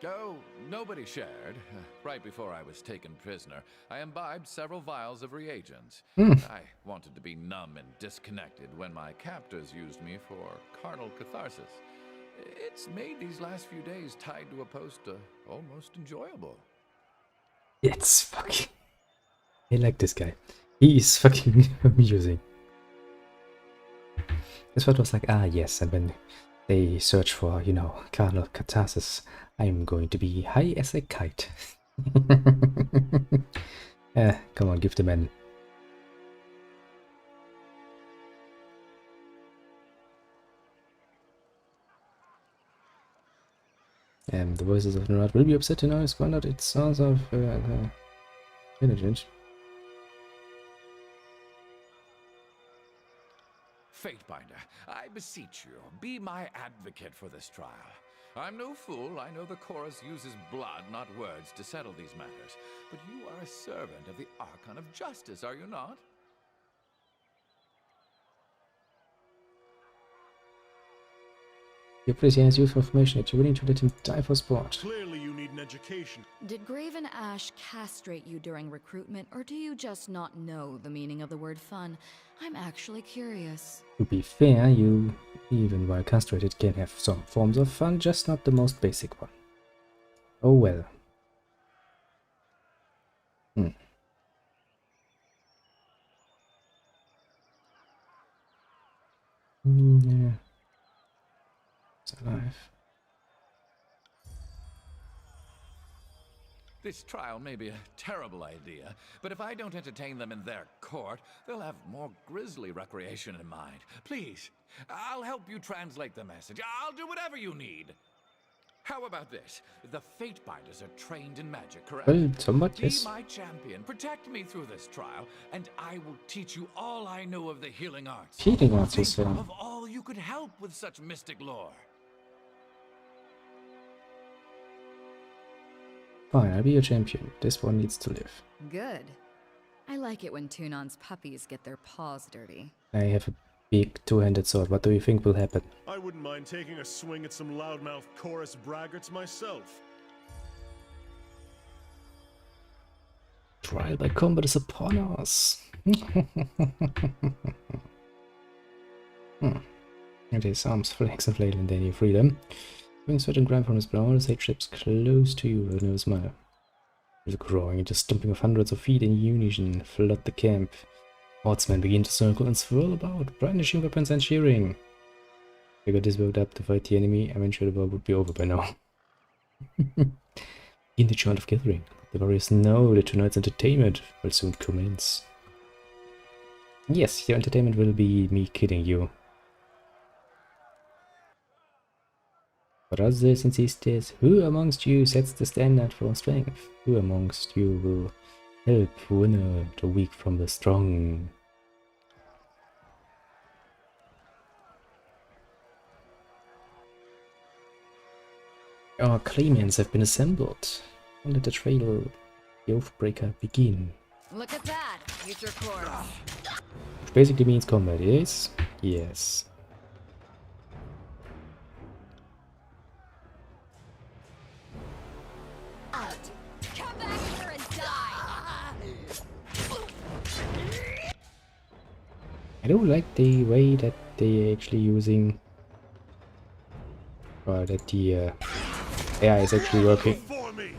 Oh, nobody shared. Right before I was taken prisoner, I imbibed several vials of reagents. I wanted to be numb and disconnected when my captors used me for carnal catharsis. It's made these last few days tied to a post almost enjoyable. It's fucking... I like this guy. He is fucking amusing. This one was like, ah yes, and when they search for, you know, carnal catharsis, I'm going to be high as a kite. Come on, give the man. The voices of Nurad will be upset to know squandered its source of intelligence. Fatebinder, I beseech you, be my advocate for this trial. I'm no fool. I know the chorus uses blood, not words, to settle these matters. But you are a servant of the Archon of Justice, are you not? Your prisoner has useful information that you're willing to let him die for sport. Clearly you need an education. Did Graven Ash castrate you during recruitment, or do you just not know the meaning of the word fun? I'm actually curious. To be fair, you, even while castrated, can have some forms of fun, just not the most basic one. Oh well. Yeah. It's alive. This trial may be a terrible idea, but if I don't entertain them in their court, they'll have more grisly recreation in mind. Please, I'll help you translate the message. I'll do whatever you need. How about this? The Fatebinders are trained in magic, correct? Well, somewhat, Be yes. my champion, protect me through this trial, and I will teach you all I know of the healing arts. Healing arts, you Think say. of all you could help with such mystic lore. Fine, I'll be your champion. This one needs to live. Good. I like it when Tunon's puppies get their paws dirty. I have a big two-handed sword. What do you think will happen? I wouldn't mind taking a swing at some loudmouth chorus braggarts myself. Trial by combat is upon us. It is arms, flanks, and flail, and then you free them. Bring sweat and grime from his brow, the sage ships close to you with no smile. There's a growing, just stomping of hundreds of feet in unison, flood the camp. Horsemen begin to circle and swirl about, brandishing weapons and cheering. They got this worked up to fight the enemy, I'm sure the war would be over by now. In the chant of gathering, the warriors know that tonight's entertainment will soon commence. Yes, your entertainment will be me killing you. But others insisted, who amongst you sets the standard for strength? Who amongst you will help winner the weak from the strong? Our claimants have been assembled. Let the trail, the Oathbreaker, begin. Look at that, future course. Which basically means combat, yes? Yes. Come back here and die! I don't like the way that they actually using, or that the AI is actually working. For me!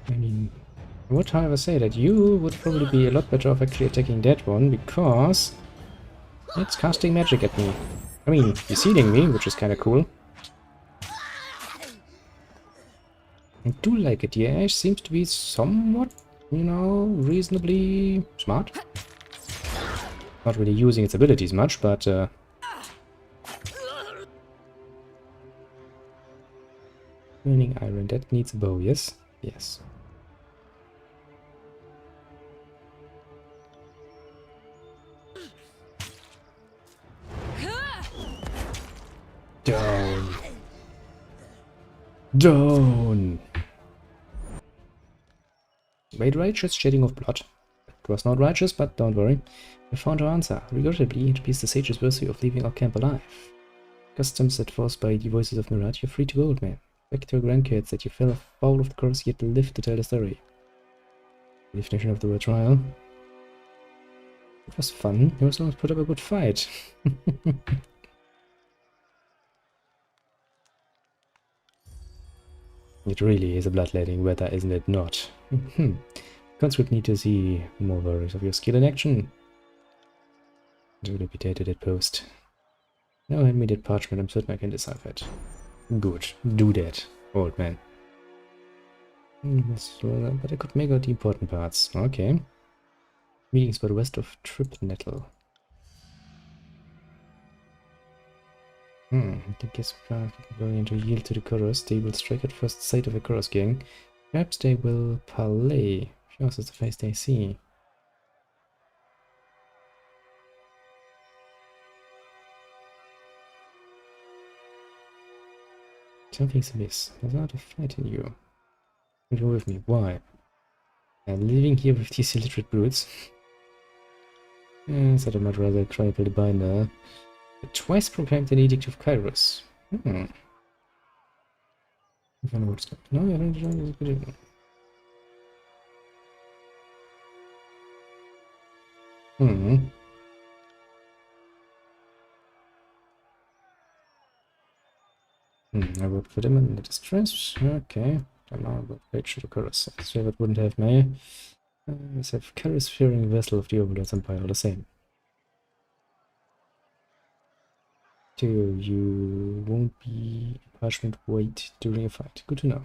I mean, I would however say that you would probably be a lot better off actually attacking that one, because it's casting magic at me. I mean, he's healing me, which is kind of cool. I do like it. The AI seems to be somewhat, you know, reasonably smart. Not really using its abilities much, but burning iron, that needs a bow, yes? Yes. Down. Down. Wait, righteous shedding of blood. It was not righteous, but don't worry. We found our answer. Regrettably, it appears the sage's worthy of leaving our camp alive. Customs set forth by the voices of Murat, you're free to go, old man. Back to your grandkids that you fell foul of the cross yet lived to tell the story. The definition of the word trial. It was fun. You also put up a good fight. It really is a bloodletting weather, isn't it not? Conscript need to see more warriors of your skill in action. Dilapidate that post. Now hand me that parchment, I'm certain I can decipher it. Good, do that, old man. But I could make out the important parts. Okay. Meetings by the west of Tripnettle. I guess we're going to yield to the chorus. They will strike at first sight of the chorus gang. Perhaps they will parley. Yours is the face they see. Something's amiss. There's not a fight in you. Go with me. Why? I'm living here with these illiterate brutes. Yes, I'd much rather cry for the binder. It twice proclaimed an edict of Kairos. No, I don't know. I work for them in the distress. Okay. Then now I'll page to the chorus. So that wouldn't have me. Let's have Kairos fearing vessel of the Overlord's Empire all the same. Two, you won't be parchment weight during a fight. Good to know.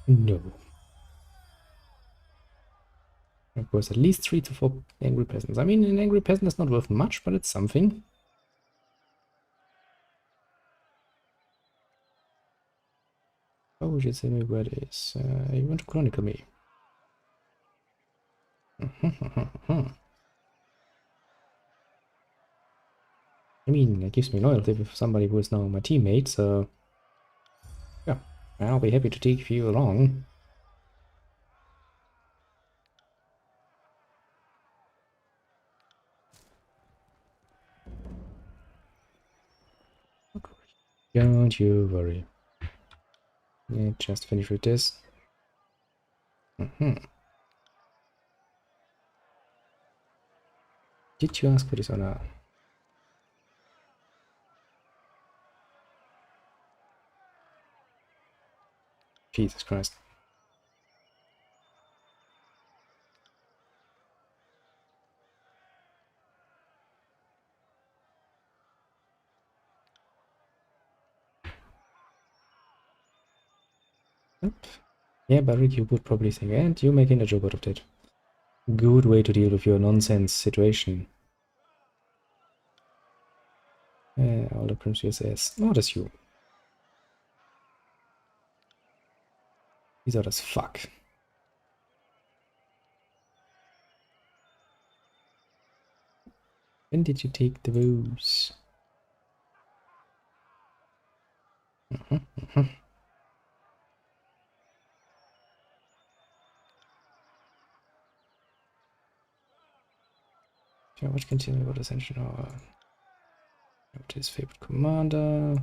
No. Of course, at least 3 to 4 angry peasants. I mean, an angry peasant is not worth much, but it's something. Oh, would you tell me where it is? You want to chronicle me? I mean, it gives me loyalty with somebody who is now my teammate, so yeah, I'll be happy to take you along. Don't you worry. Yeah, just finish with this. Did you ask for this or not? Jesus Christ. Yeah, but Rick, you would probably think, and you making a joke out of that. Good way to deal with your nonsense situation. All the Crimson says, not as you. He's out as fuck. When did you take the booze? Yeah, what can tell me about Ascension or what his favorite commander?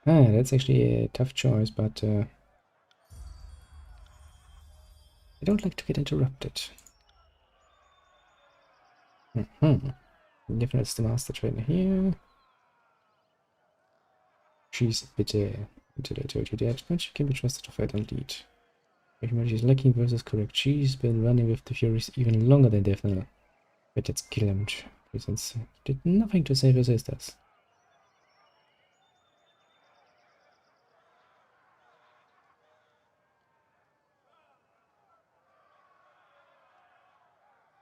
Ah, that's actually a tough choice, but I don't like to get interrupted. Definitely it's the master trainer here. She's a bit until I told you that, but she can be trusted to fight and lead. She's lacking versus correct. She's been running with the Furies even longer than Daphne. But that's killing presence. Did nothing to save her sisters.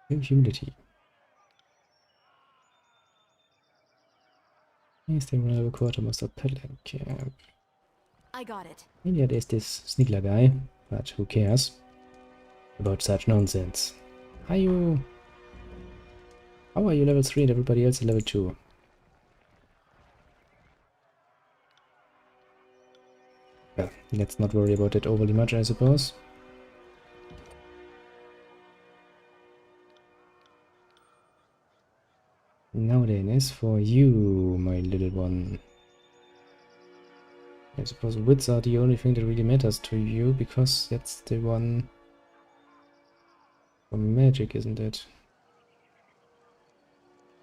Humility. Is the reliable quartermaster peddling camp? I got it. And yeah, there's this Sneakler guy, but who cares about such nonsense? How are you level 3 and everybody else is level 2? Well, let's not worry about it overly much, I suppose. Now then, as for you, my little one. I suppose wits are the only thing that really matters to you, because that's the one for magic, isn't it?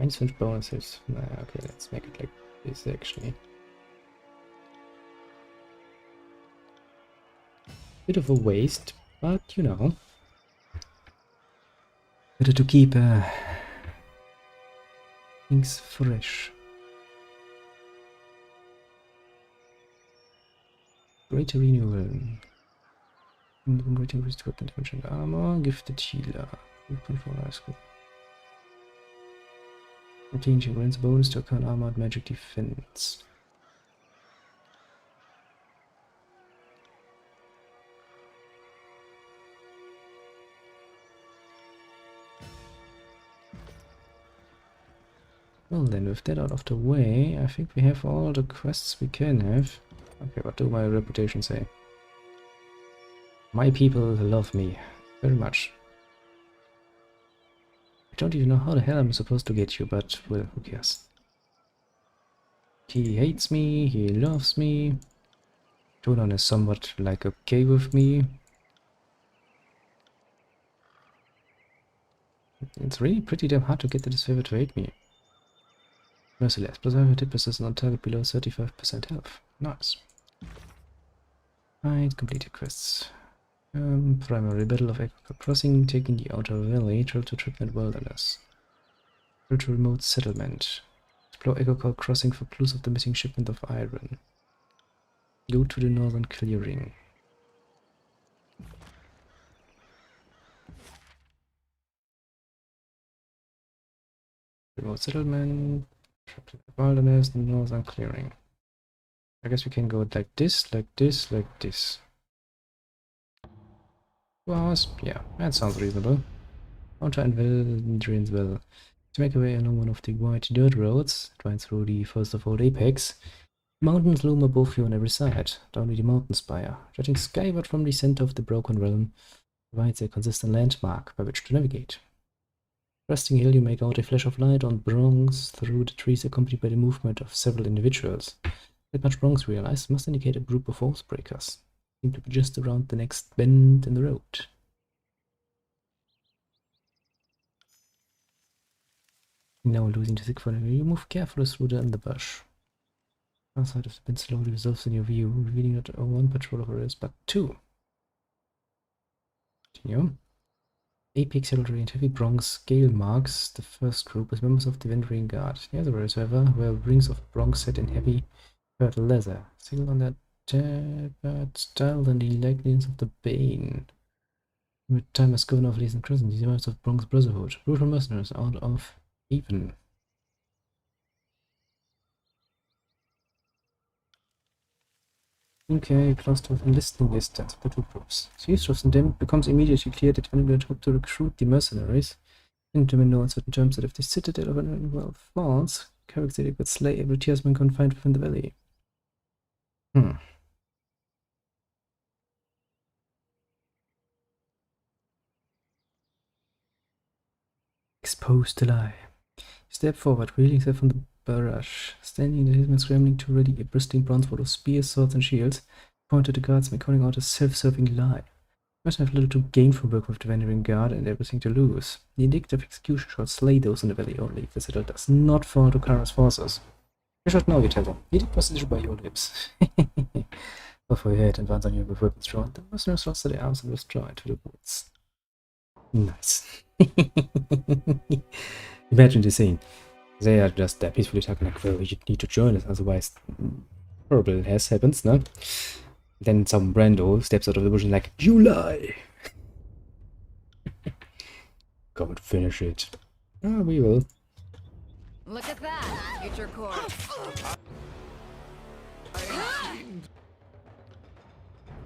-5 bonuses. Nah, okay, let's make it like this actually. Bit of a waste, but you know. Better to keep things fresh. Greater renewal. Greater restored damage and armor. Gifted healer. 5.4 high school. Obtaining grants bonus to account armor and magic defense. Well then, with that out of the way, I think we have all the quests we can have. Okay, what do my reputation say? My people love me very much. I don't even know how the hell I'm supposed to get you, but well, who cares? He hates me, he loves me. Tonan is somewhat like okay with me. It's really pretty damn hard to get this favor to hate me. Merciless, plus I have a hit persistent on target below 35% health. Nice. Right, completed quests. Primary Battle of Echo Crossing, taking the Outer Valley, travel to Tripnet Wilderness. Travel to Remote Settlement. Explore Echo Crossing for clues of the missing shipment of iron. Go to the Northern Clearing. Remote settlement. Wilderness, northern clearing. I guess we can go like this, like this, like this. 2 hours? Yeah, that sounds reasonable. Counter and Drains to make our way along one of the wide dirt roads, drive through the first of all apex. Mountains loom above you on every side, down to the mountain spire. Judging skyward from the center of the broken realm provides a consistent landmark by which to navigate. Cresting a hill, you make out a flash of light on bronze through the trees, accompanied by the movement of several individuals. That much bronze realized must indicate a group of oathbreakers. Seem to be just around the next bend in the road. Now losing the sick footing, you move carefully through the underbrush. Outside of the bin slowly resolves in your view, revealing not one patrol of warriors, but 2. Continue. Apex heraldry and heavy bronze scale marks the first group as members of the Wandering Guard. The other warriors, however, wear rings of bronze set in heavy purple leather, singled on their tabard style than the likeness of the Bane. With time as governor of Leeson Crescent, these members of Bronze Brotherhood, brutal mercenaries out of Haven. Okay, cluster of enlisting list of the 2 groups. So eavesdrops them, it becomes immediately clear that Vanguard hope to recruit the mercenaries. And determine know in certain terms that if the citadel of Vanguard falls, Carrick would slay every tiersman confined within the valley. Exposed to lie. Step forward, wheeling himself from the barrage. Standing the hitman scrambling to ready a bristling bronze wall of spears, swords, and shields, pointed to the guardsman, calling out a self-serving lie. Must have little to gain from working with the Wandering Guard and everything to lose. The indicative execution shall slay those in the valley only if the citadel does not fall to Kara's forces. You should know, you tell them. Lead it position by your lips. Before your head and once on you with weapons drawn, the mercenaries lost their arms and withdraw into the woods. Nice. Imagine the scene. They are just peacefully talking like, well, you need to join us, otherwise horrible has happens, no? Then some Brando steps out of the bush and like, you lie! Come and finish it. Ah, we will. Look at that! Future course.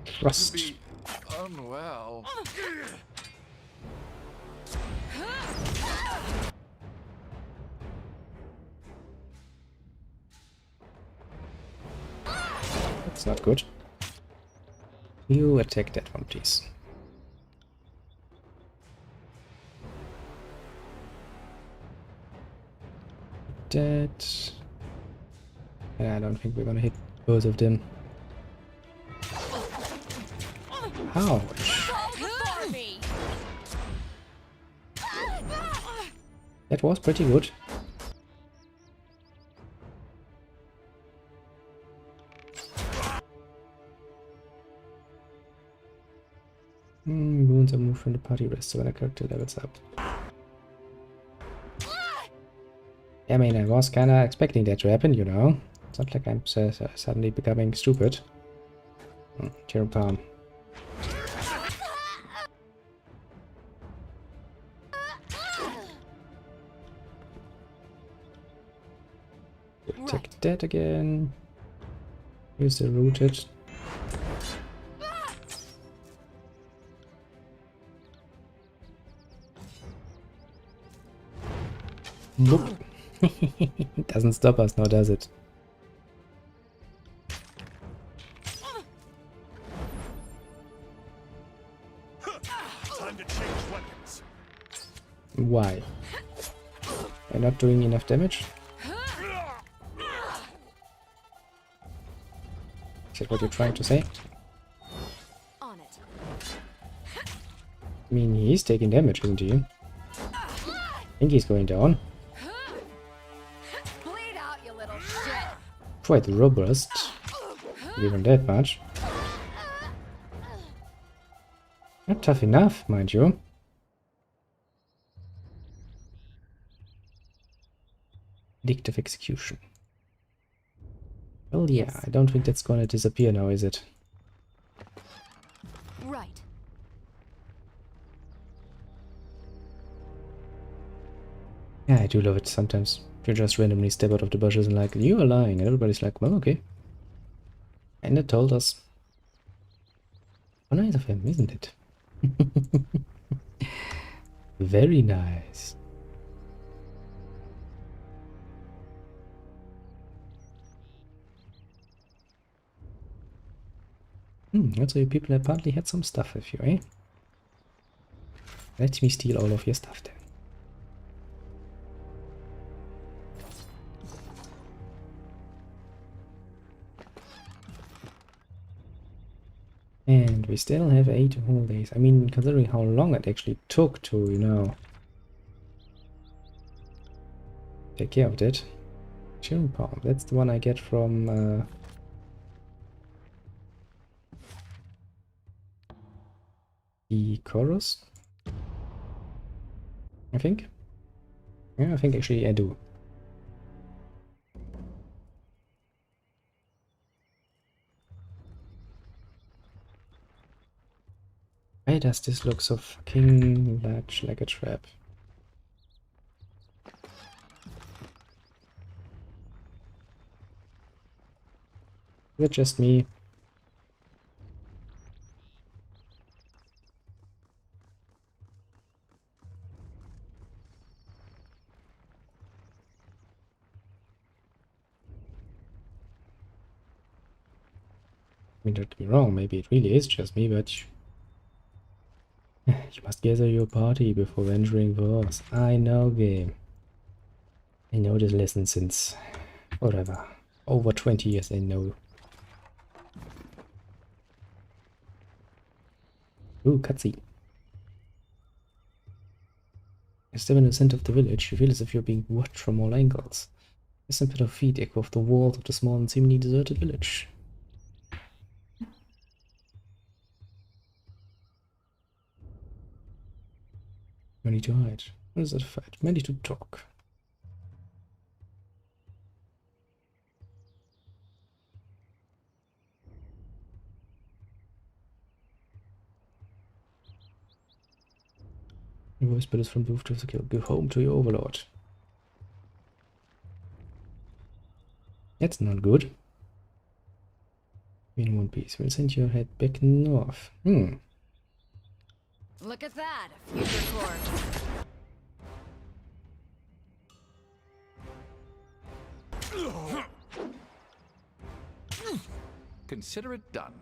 Trust. Be unwell. That's not good. You attack that one, please. That. I don't think we're gonna hit both of them. Ouch. That was pretty good. Wounds are moved from the party rest, so when a character levels up. I mean, I was kinda expecting that to happen, you know. It's not like I'm suddenly becoming stupid. Tear palm. Take that again. Use the rooted. Nope. Doesn't stop us now, does it? Time to change weapons. Why? They're not doing enough damage? Is that what you're trying to say? On it. I mean, he's taking damage, isn't he? I think he's going down. Bleed out, you little shit. Quite robust. Even that much. Not tough enough, mind you. Addictive execution. Well, yeah, I don't think that's gonna disappear now, is it? Right. Yeah, I do love it sometimes. You just randomly step out of the bushes and like, you are lying, and everybody's like, well, okay. And it told us. Oh, nice of him, isn't it? Very nice. Also you people apparently had some stuff with you, eh? Let me steal all of your stuff then. And we still have 8 whole days. I mean, considering how long it actually took to, you know, take care of that. Children Palm, that's the one I get from the chorus, I think. Yeah, I think actually I do. Why does this look so fucking large, like a trap? Is it just me? I mean, don't get me wrong, maybe it really is just me, but you must gather your party before venturing forth. I know, game. I know this lesson since whatever. Over 20 years I know. Ooh, cutscene. You step in the center of the village, you feel as if you're being watched from all angles. The stampede of feet echo off the walls of the small and seemingly deserted village. No need to hide. What is that fight? Many to talk. Your voice betters from the roof to the kill. Go home to your overlord. That's not good. In one piece. We'll send your head back north. Look at that, future corpse. Consider it done.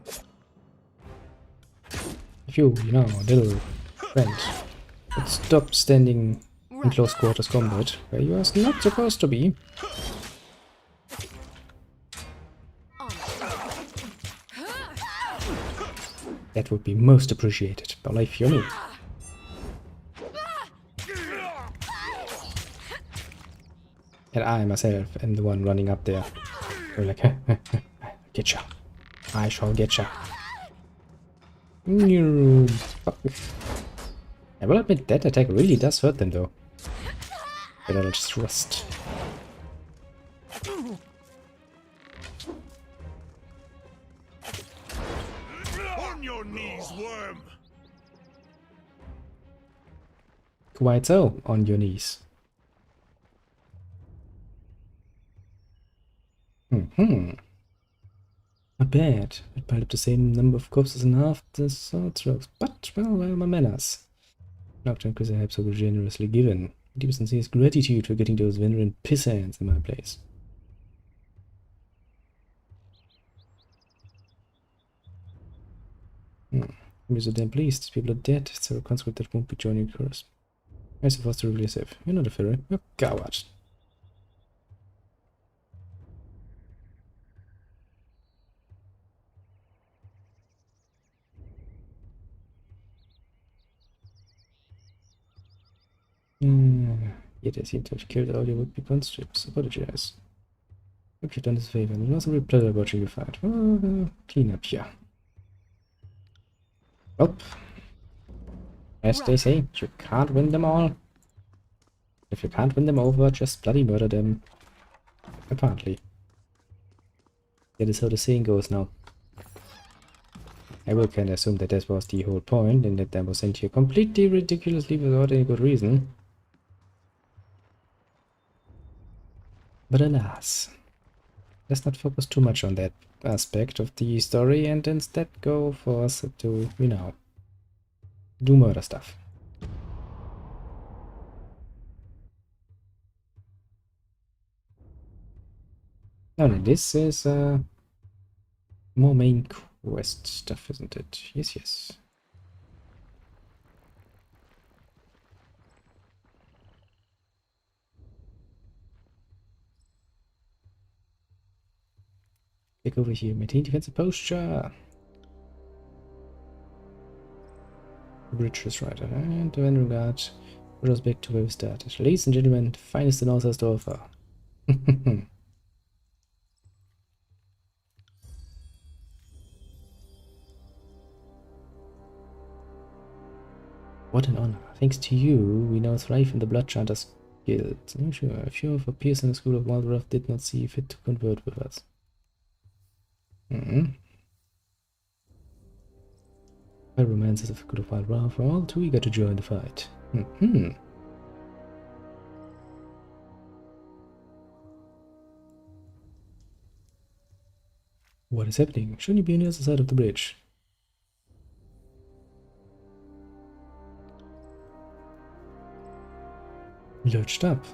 If you know, little friend, would stop standing in close quarters combat, where you are not supposed to be. That would be most appreciated. Believe you me. And I myself am the one running up there. We're like, getcha. I shall getcha. You fuck. I will admit that attack really does hurt them though. But I'll just rust. On your knees, worm! Quite so, on your knees. Not bad. It piled up the same number of corpses in half the sword strokes. But, well, my manners. Nocturne Chris help so generously given. Deep sincere gratitude for getting those veteran piss hands in my place. I'm so damn pleased. These people are dead. It's a conscript that won't be joining the chorus. I suppose to really safe. You're not a fairy. You're a coward. Yet I seem to have killed all your would-be conscripts. Apologize. Hope you've done this favor. It was a real pleasure watching you fight. Well, clean up here. Well, as they say, you can't win them all. If you can't win them over, just bloody murder them. Apparently. That is how the saying goes now. I will kind of assume that this was the whole point, and that I was sent here completely ridiculously without any good reason. But alas, let's not focus too much on that aspect of the story and instead go for us to, you know, do murder stuff. No, no, this is more main quest stuff, isn't it? Yes, yes. Click over here, maintain defensive posture. Bridge is right, and in regard, brought us back to where we started. Ladies and gentlemen, finest the North has to offer. What an honor. Thanks to you, we now thrive in the Bloodchanters Guild. I'm sure a few of our peers in the School of Wildcraft did not see fit to convert with us. My romances of the School of Wildcraft are all too eager to join the fight. What is happening? Shouldn't you be on the other side of the bridge? Lurched up.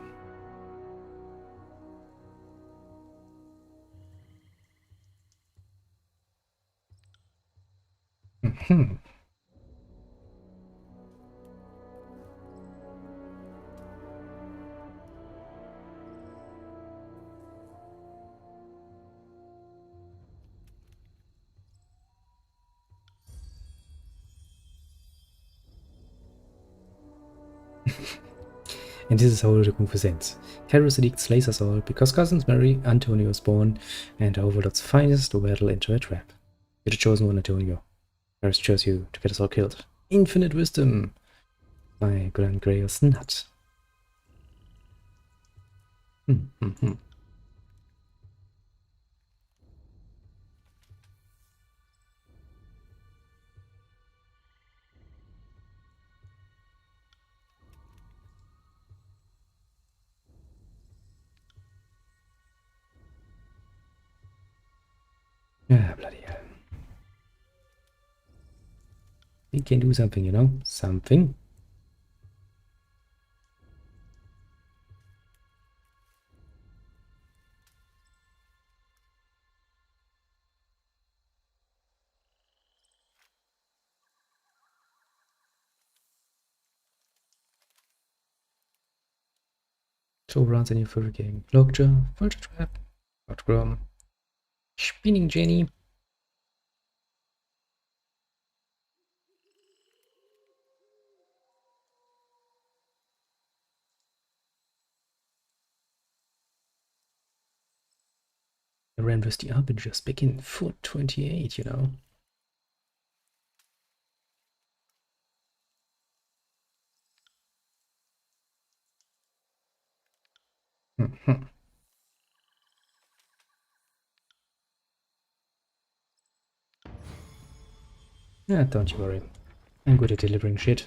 And this is how the Kung Fu presents. Carus Edict slays us all because cousins Mary, Antonio is born, and our overlord's finest waddle into a trap. You're the chosen one, Antonio. Carus chose you to get us all killed. Infinite wisdom! My Grand Grey's nut. Ah, bloody hell. We can do something, you know? Something. So runs in your furry game. Lockjaw, Vulture Trap, Outgrom, Spinning Jenny. I ran with the Arbingers back in 428, you know. Yeah, don't you worry. I'm good at delivering shit.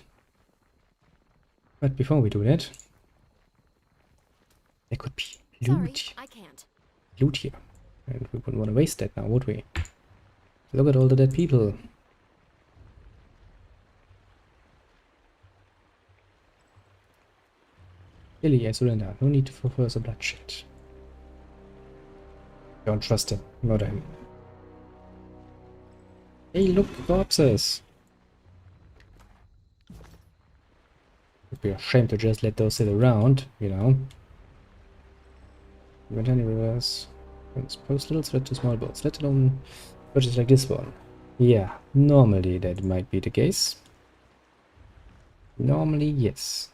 But before we do that, there could be loot. Sorry, I can't. Loot here. And we wouldn't want to waste that now, would we? Look at all the dead people. Billy, I surrender. No need for further bloodshed. Don't trust him. Murder him. Hey, look, corpses! It'd be a shame to just let those sit around, you know. Prevent any reverse. Pose little threat to small boats, let alone purchase like this one. Yeah, normally that might be the case. Normally, yes.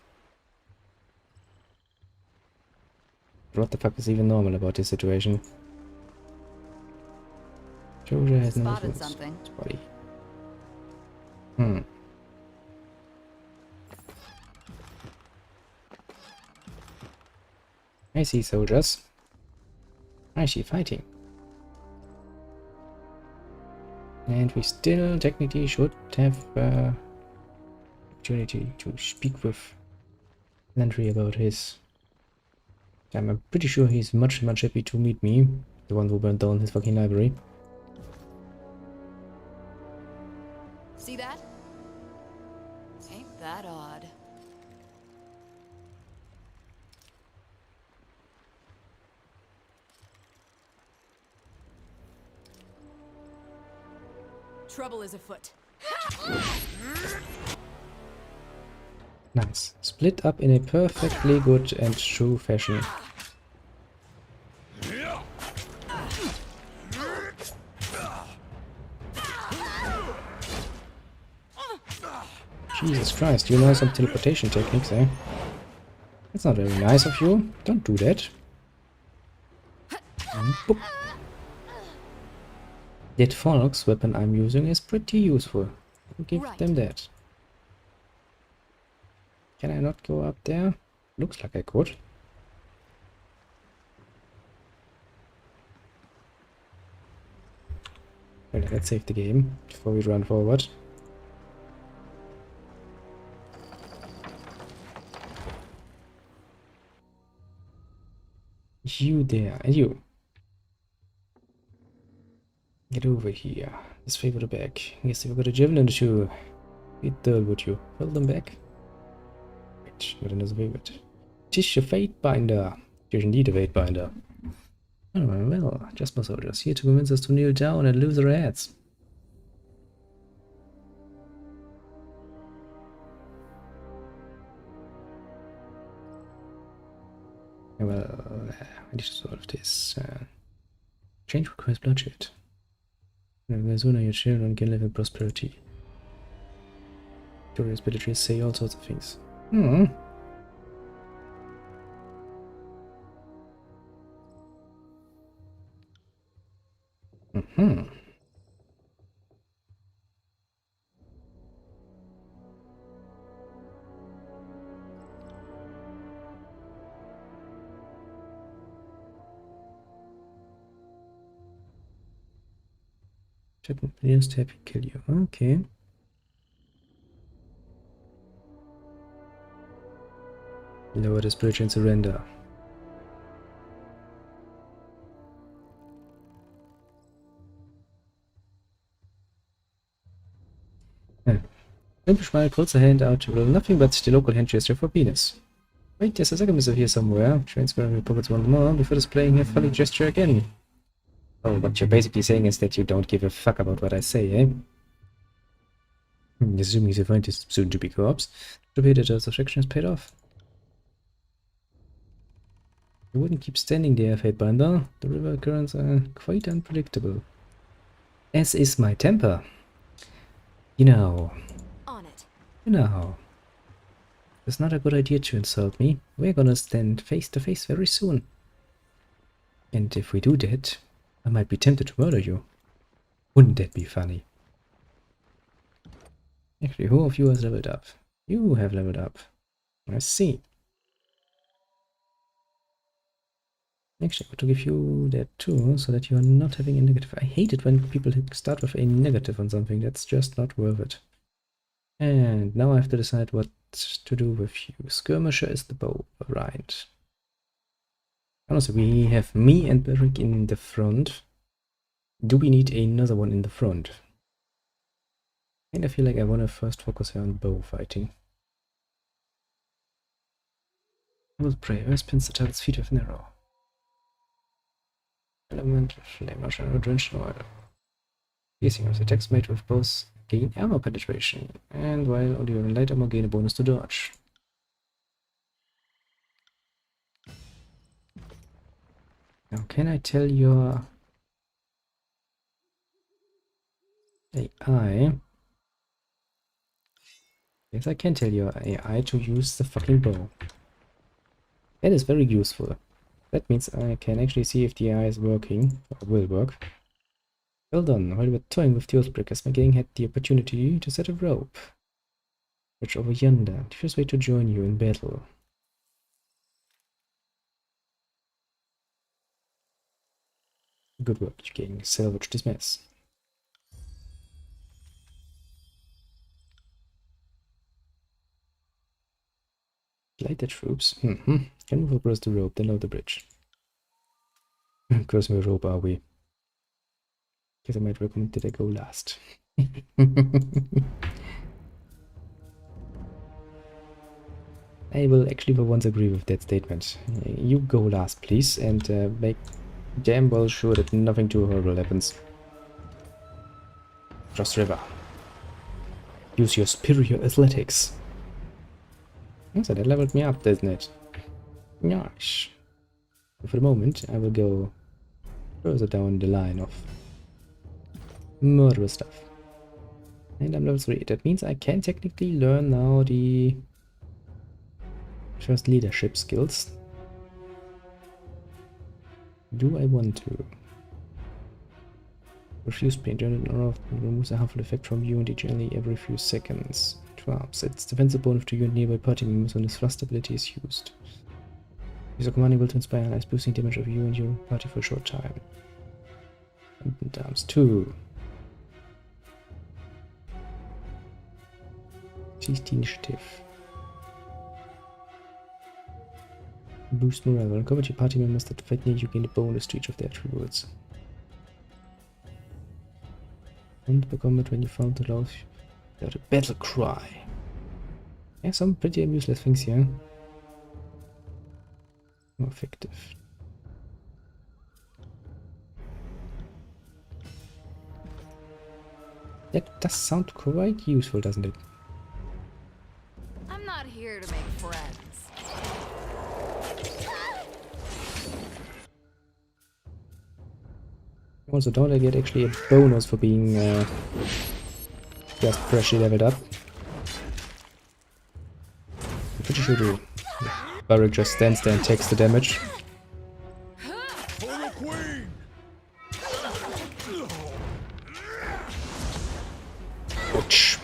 What the fuck is even normal about this situation? Georgia has no Spotted something. Body. I see soldiers. I see fighting. And we still technically should have opportunity to speak with Landry about his I'm pretty sure he's much happy to meet me, the one who burned down his fucking library. See that? Ain't that odd? Trouble is afoot. Nice. Split up in a perfectly good and true fashion. Jesus Christ, you know some teleportation techniques, eh? That's not very nice of you. Don't do that. Boop. That Fox weapon I'm using is pretty useful. I'll give them that. Can I not go up there? Looks like I could. Well, let's save the game before we run forward. You there, and you. Get over here. This favor the back. Guess you've got a javelin too. Eat dull, would you? Fill them back. Wait, got another favorite. Tis your fate binder. You're indeed a fate binder. Oh, well, just my soldiers, here to convince us to kneel down and lose our heads. Well, I need to solve this. Change requires bloodshed. The sooner your children can live in prosperity. Glorious militaries say all sorts of things. Hmm. Mm-hmm. Millions to happy kill you. Okay. Lower the spirit and surrender. Simple smile, pulls a hand out. Well, nothing but the local hand gesture for penis. Wait, there's a second missive here somewhere. Transfer your pockets one more before displaying a funny gesture again. Oh, what you're basically saying is that you don't give a fuck about what I say, eh? Assuming the event is soon to be corpse, the predator subtraction is paid off. You wouldn't keep standing there, Fate Binder. The river currents are quite unpredictable. As is my temper. You know. On it. You know. It's not a good idea to insult me. We're gonna stand face to face very soon. And if we do that, I might be tempted to murder you. Wouldn't that be funny? Actually, who of you has leveled up? You have leveled up. I see. Actually, I want to give you that too, so that you are not having a negative. I hate it when people start with a negative on something. That's just not worth it. And now I have to decide what to do with you. Skirmisher is the bow, right? Also, we have me and Beric in the front. Do we need another one in the front? And I feel like I want to first focus here on bow fighting. Will pray. Earth pins the target's feet with an arrow. Element, flame, or drenched oil. Piercing of the text made with both gain armor penetration, and while only in light armor gain a bonus to dodge. Now, can I tell your AI? Yes, I can tell your AI to use the fucking bow. That is very useful. That means I can actually see if the AI is working, or will work. Well done. While we were toying with the Oathbreakers, my gang had the opportunity to set a rope. Which over yonder, the first way to join you in battle. Good work, gang. Salvage this mess. Light the troops. Can move across the rope, then load the bridge. Crossing the rope, are we? Guess I might recommend that I go last. I will actually for once agree with that statement. You go last, please, and make damn well sure that nothing too horrible happens. Cross river. Use your superior athletics. So that leveled me up, doesn't it? Nice. For the moment, I will go further down the line of murderous stuff. And I'm level 3. That means I can technically learn now the first leadership skills. Do I want to? Refuse pain. Removes a harmful effect from you individually every few seconds. 12. Sets defensive bonus to you and nearby party members when this thrust ability is used. Use a commanding will to inspire allies, boosting damage of you and your party for a short time. And times 2. Seize the initiative. Boost morale. When combat your party members that fight near you gain a bonus to each of their attributes. And per combat when you found the loss, you got a battle cry. Yeah, some pretty useless things here. More effective. That does sound quite useful, doesn't it? I'm not here to make friends. Also, don't I get actually a bonus for being just freshly leveled up? I'm pretty sure the Barak just stands there and takes the damage. For the queen! Ouch.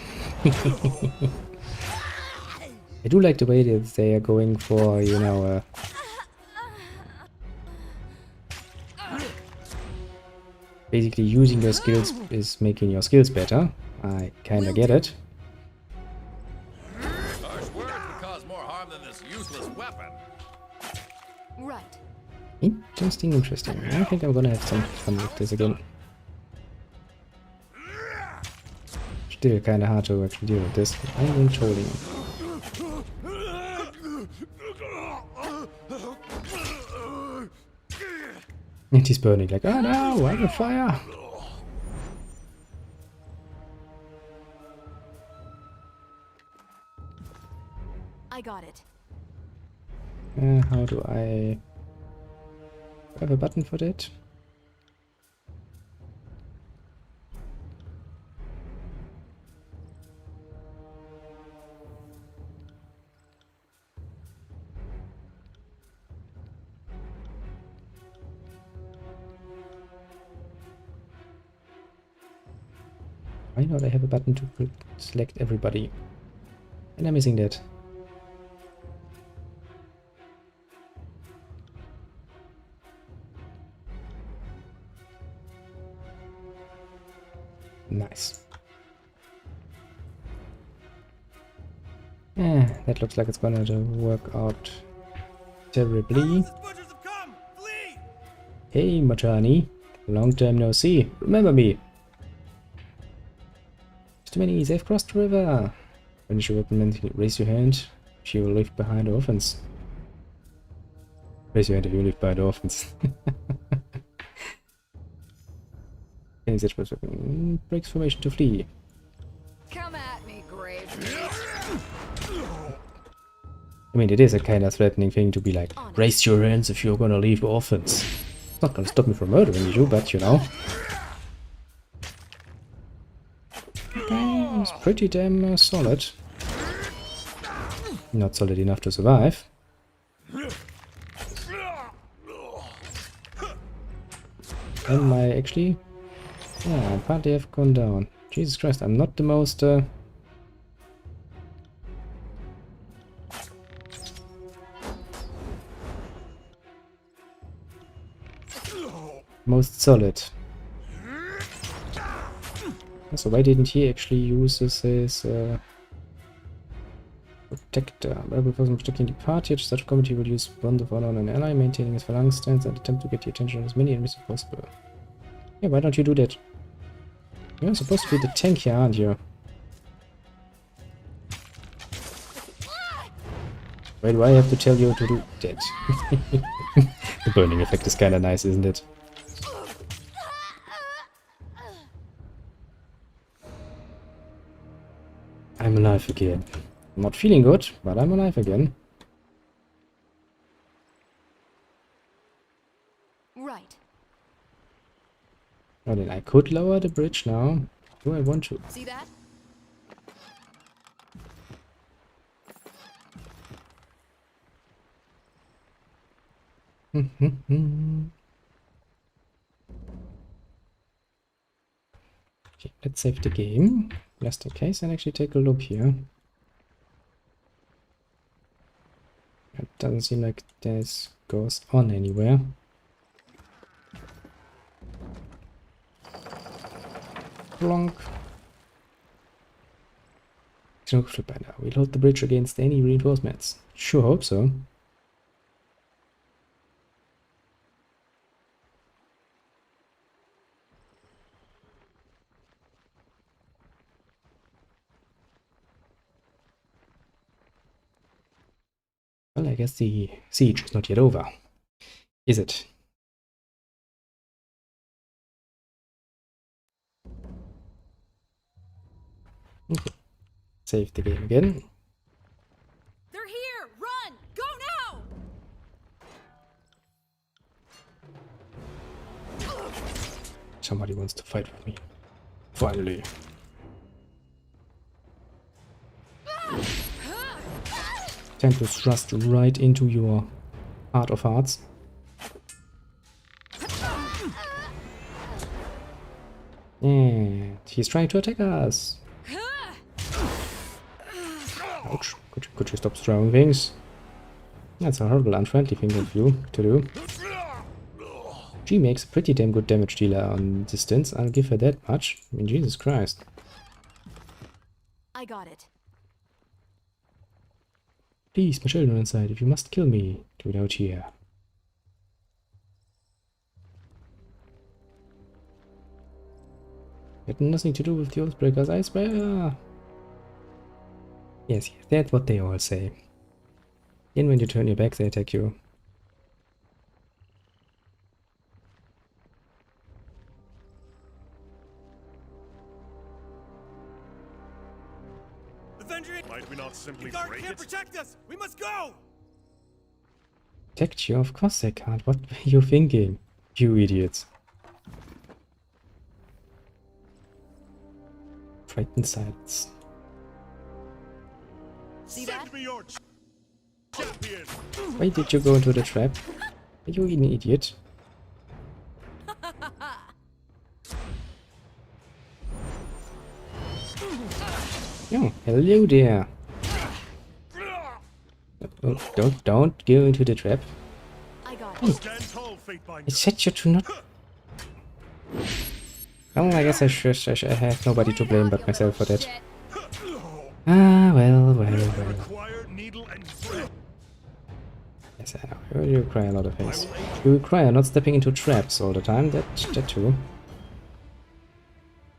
I do like the way that they are going for, you know, basically using your skills is making your skills better. I kinda get it. Harsh words would cause more harm than this useless weapon. Right. Interesting, interesting. I think I'm gonna have some fun with this again. Still kinda hard to actually deal with this. I'm controlling him. And he's burning like, oh no, I'm on fire! I got it. How do I have a button for that? Why not I have a button to select everybody? And I'm missing that. Nice. That looks like it's gonna work out terribly. Hey, Matani. Long time no see. Remember me? Too many, they've crossed the river. Finish your weapon, raise your hand if you leave behind orphans. Raise your hand if you leave behind orphans. Breaks formation to flee. Come at me, grave. I mean, it is a kind of threatening thing to be like, raise your hands if you're gonna leave orphans. It's not gonna stop me from murdering you, but you know. It's pretty damn solid. Not solid enough to survive. Am I actually? Yeah, I partly have gone down. Jesus Christ, I'm not the most most solid. So why didn't he actually use his Protector. Every person protecting the party, such a committee will use one to follow on an ally, maintaining his phalanx stance and attempt to get the attention of as many enemies as possible. Yeah, why don't you do that? You're supposed to be the tank here, aren't you? Why do I have to tell you to do that? The burning effect is kinda nice, isn't it? I'm alive again. I'm not feeling good, but I'm alive again. Right. Well, then I could lower the bridge now. Do I want to? See that? Okay, let's save the game, just in case, and actually take a look here. It doesn't seem like this goes on anywhere. Plonk. No flip by now. Reload the bridge against any reinforcements. Sure hope so. Well, I guess the siege is not yet over. Is it? Okay. Save the game again. They're here! Run! Go now! Somebody wants to fight with me. Finally. Time to thrust right into your heart of hearts. And he's trying to attack us. Ouch. Could you stop throwing things? That's a horrible, unfriendly thing of you to do. She makes a pretty damn good damage dealer on distance. I'll give her that much. I mean, Jesus Christ. I got it. Please, my children inside, if you must kill me, do it out here. Had nothing to do with the Oathbreakers, I swear. Yes, that's what they all say. Then when you turn your back, they attack you. Might we not simply The guard break can't it? protect us! We must go! Protect you? Of course they can't. What were you thinking? You idiots. Frightened silence. See that? Send me your champion! Why did you go into the trap? Are you an idiot? Oh, hello there. Oh, don't go into the trap. I got it. Stand tall, Fatebinder. I said you to not. Oh, I guess I have nobody to blame but myself for that. Ah, well. Require needle and thread. Yes, I know. You require a lot of things. You require not stepping into traps all the time. That too.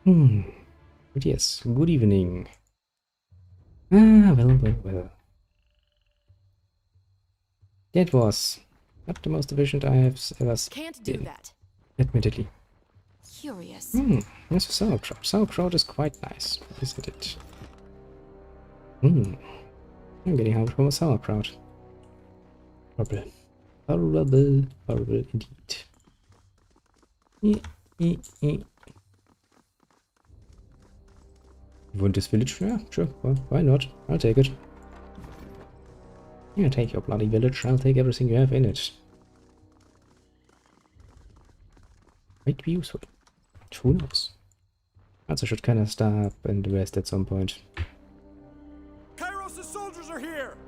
But yes, good evening. Ah, well. That was not the most efficient I have ever Can't do been, that. admittedly. Curious. That's a sauerkraut. Sauerkraut is quite nice, isn't it? I'm getting hungry from a sauerkraut. Horrible. Horrible indeed. You want this village? Yeah, sure. Well, why not? I'll take it. Yeah, take your bloody village. I'll take everything you have in it. Might be useful. Who knows? Also should kind of stop and rest at some point. Kairos' soldiers are here!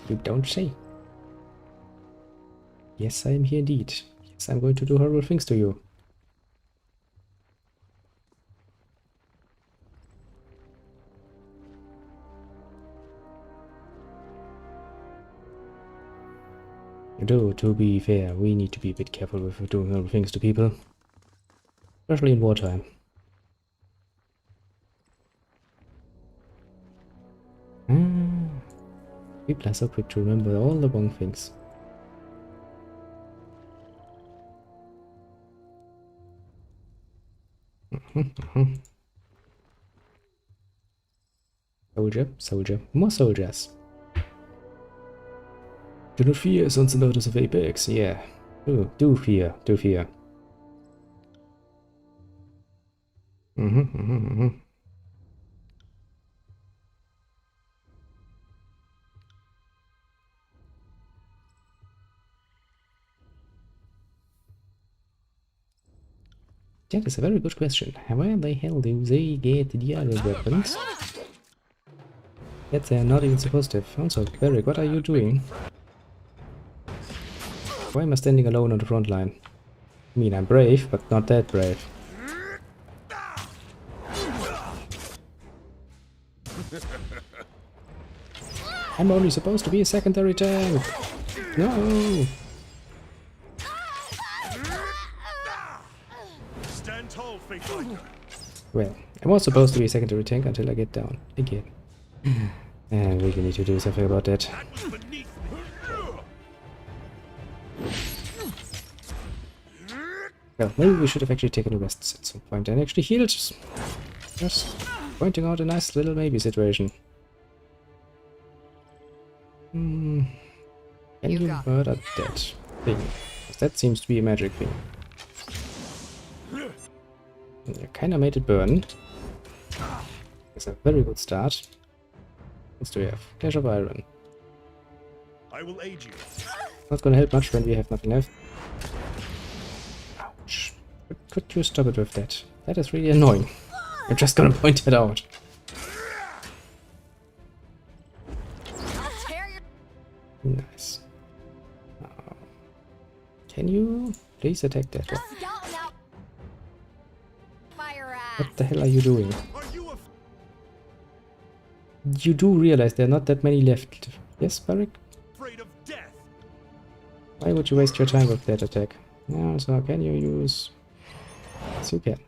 You don't say. Yes, I am here indeed. Yes, I'm going to do horrible things to you. Though, to be fair, we need to be a bit careful with doing horrible things to people. Especially in wartime. People are so quick to remember all the wrong things. Soldier, soldier, more soldiers. Do not fear, sons and daughters of Apex. Yeah. Do fear, do fear. That is a very good question. Where the hell do they get the other weapons? Yet they're not even supposed to have. Also, Beric, what are you doing? Why am I standing alone on the front line? I mean, I'm brave, but not that brave. I'm only supposed to be a secondary tank! No! Stand tall, Fatefinder. Well, I was supposed to be a secondary tank until I get down again. I really need to do something about that. That was beneath me. Well, maybe we should have actually taken a rest at some point and actually healed. Just pointing out a nice little maybe situation. Can you murder that thing? 'Cause that seems to be a magic thing. You kinda made it burn. It's a very good start. What do we have? Clash of Iron. I will aid you. Not gonna help much when we have nothing left. Ouch. Could you stop it with that? That is really annoying. I'm just gonna point it out. Nice. Can you please attack that one? What the hell are you doing? Are you a You do realize there are not that many left. Yes, Beric? afraid of death? Why would you waste your time with that attack? Yeah, so can you use... Yes, you can.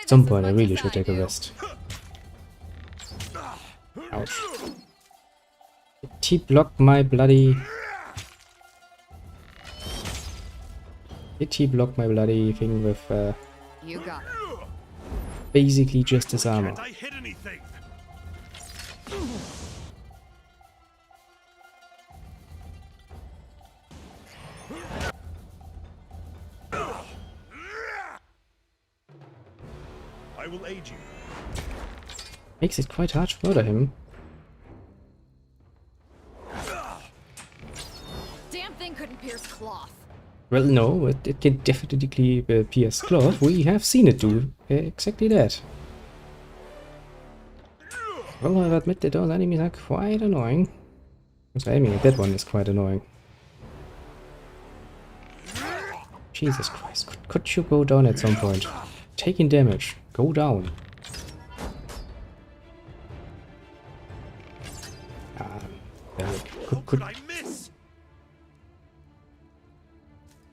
At some point I really should take a rest. Ouch. Did he block my bloody... Did he block my bloody thing with You got it. basically just his armor? Can't I hit anything? I will aid you. Makes it quite hard to murder him. Damn thing couldn't pierce cloth. Well, no, it can definitely pierce cloth. We have seen it do exactly that. Well, I'll admit that those enemies are quite annoying. So aiming at that one is quite annoying. Jesus Christ, could you go down at some point? Taking damage, go down. Could I miss?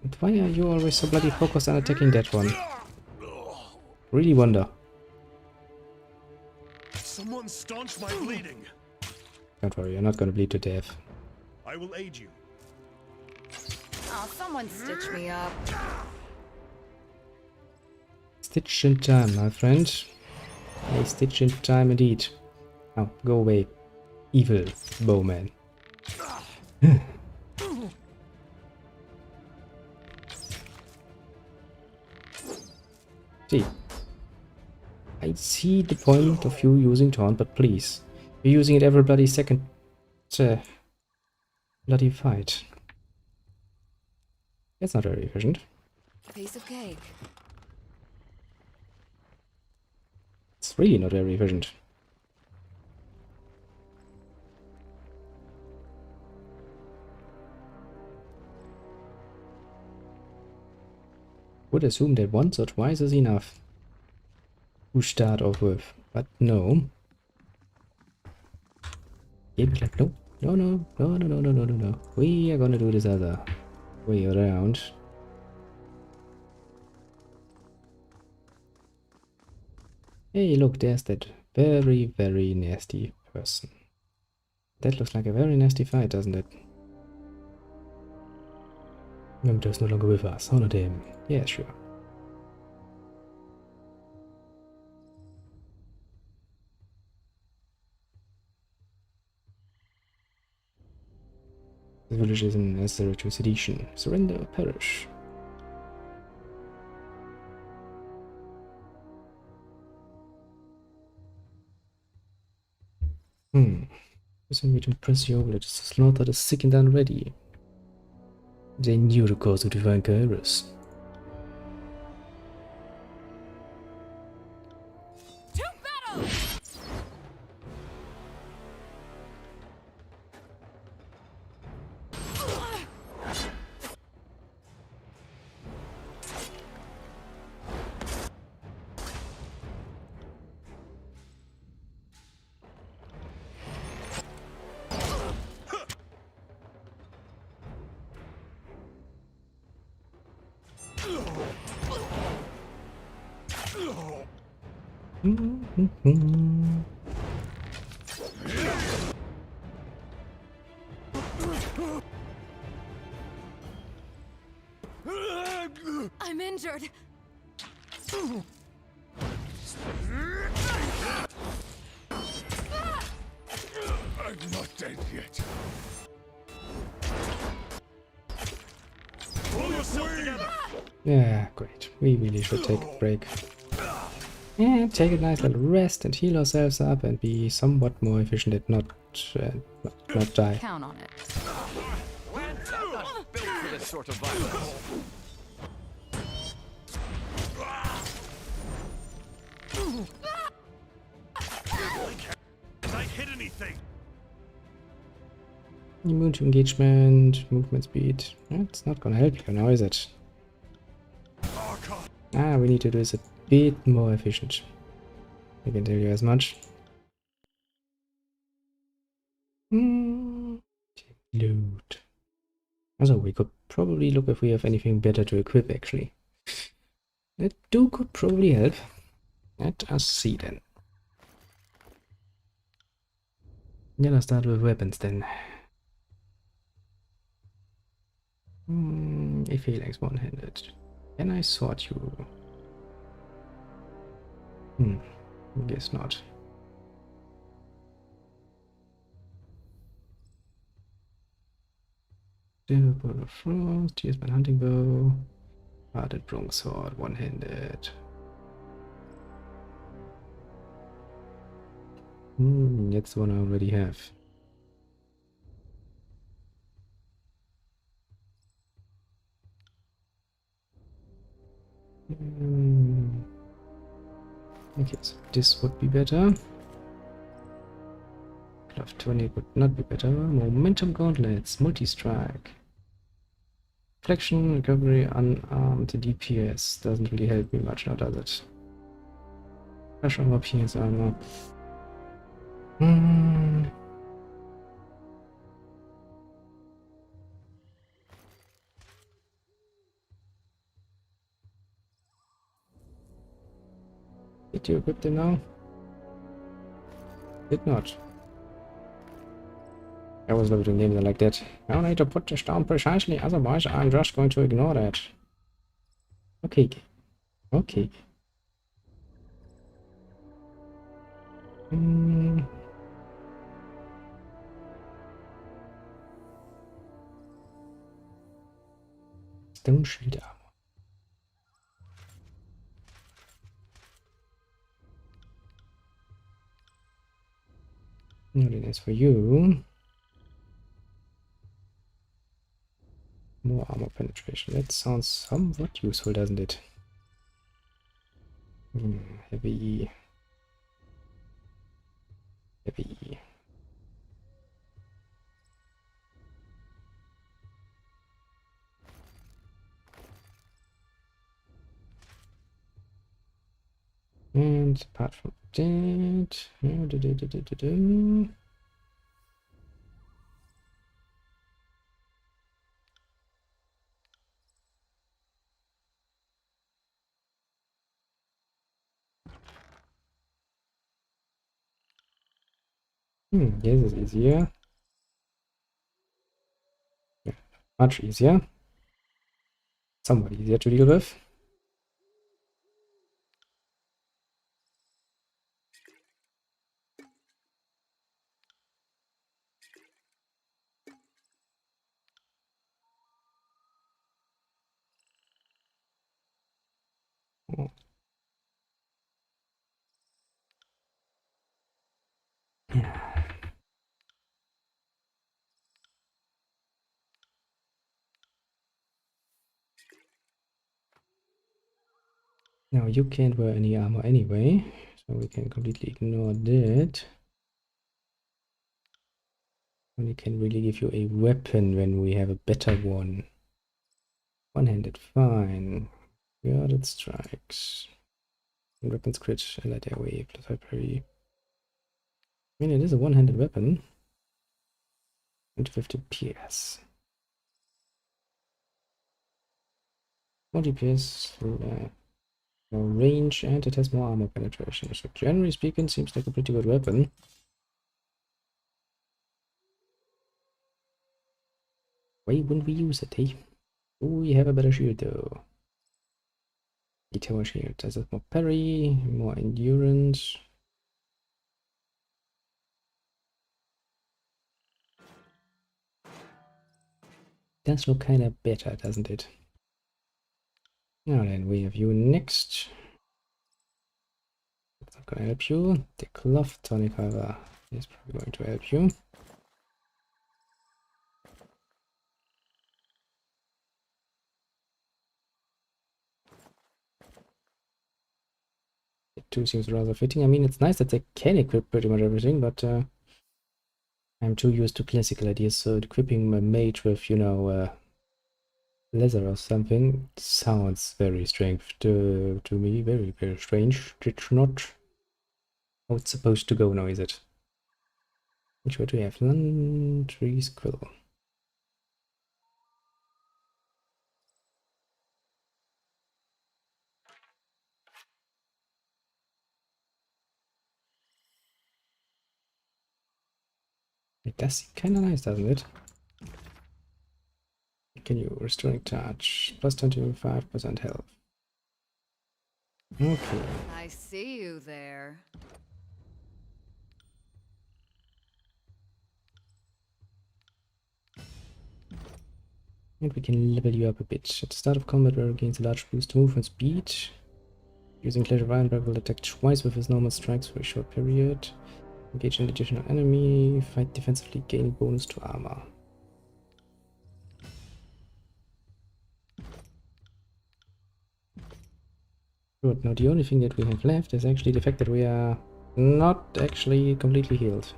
And why are you always so bloody focused on attacking that one? Really wonder. Someone staunch my bleeding. Don't worry, you're not gonna bleed to death. I will aid you. Oh, someone stitch me up. Stitch in time, my friend. A stitch in time indeed. Now, go away. Evil bowman. See. I see the point of you using taunt, but please. You're using it every bloody second bloody fight. That's not very efficient. Piece of cake. It's really not very efficient. Would assume that once or twice is enough to start off with, but no. Game is like, no, no, no, no, no, no, no, no, no, no. We are gonna do this other way around. Hey, look, there's that very, very nasty person. That looks like a very nasty fight, doesn't it? Memito's no longer with us. Honor him. Yeah, sure. The village is necessary to sedition. Surrender or perish. Using me to impress your village to slaughter the sick and unready. They knew the cause of divine Kairos. To battle! I'm injured. I'm not dead yet. Pull yourself together! Yeah, great. We really should take a break. And take a nice little rest and heal ourselves up and be somewhat more efficient and not die. Count on it. I'm not built for this sort of violence. Did I hit anything? Immune to engagement, movement speed. It's not gonna help you now, is it? Ah, we need to do this a bit more efficient. I can tell you as much. Loot. Also, we could probably look if we have anything better to equip, actually. That could probably help. Let us see then. Yeah, let's start with weapons then. If he likes one-handed. Can I sort you? Guess not. Silver Ball of Frost, here's my hunting bow. Hearted bronze sword, one-handed. That's the one I already have. Okay, so this would be better. Glove 20 would not be better. Momentum gauntlets, multi-strike. Flexion, recovery, unarmed, DPS. Doesn't really help me much now, does it? Crush armor, PS armor. Did you equip them now? Did not. I was never doing games like that. I need to put this down precisely, otherwise I'm just going to ignore that. Okay. Okay. Stone shield armor. No, that's for you. More armor penetration. That sounds somewhat useful, doesn't it? Heavy. Heavy. And apart from that, This is easier. Yeah, much easier. Somewhat easier to deal with. Now you can't wear any armor anyway, so we can completely ignore that. Only can really give you a weapon when we have a better one. One-handed, fine. Guarded strikes. Weapons crit, allied airway, plus high parry. I mean, it is a one-handed weapon. 150 PS. 40 PS, more range, and it has more armor penetration. So generally speaking, seems like a pretty good weapon. Why wouldn't we use it, eh? Oh, we have a better shield though. The tower shield. Does it more parry, more endurance? Does look kinda better, doesn't it? Now then, we have you next. That's not gonna help you. The cloth tonic, however, is probably going to help you. It too seems rather fitting. I mean, it's nice that they can equip pretty much everything, but I'm too used to classical ideas, so equipping my mage with, you know, leather or something sounds very strange to me. Very, very strange. It's not how it's supposed to go now, is it? Which way do we have? Landry's Quill. It does seem kind of nice, doesn't it? Can you restoring touch? Plus 25% health. Okay. I see you there. And we can level you up a bit. At the start of combat, where gains a large boost to movement speed. Using Clash of Ironbark will attack twice with his normal strikes for a short period. Engage an additional enemy. Fight defensively, gain bonus to armor. Good. Now the only thing that we have left is actually the fact that we are not actually completely healed.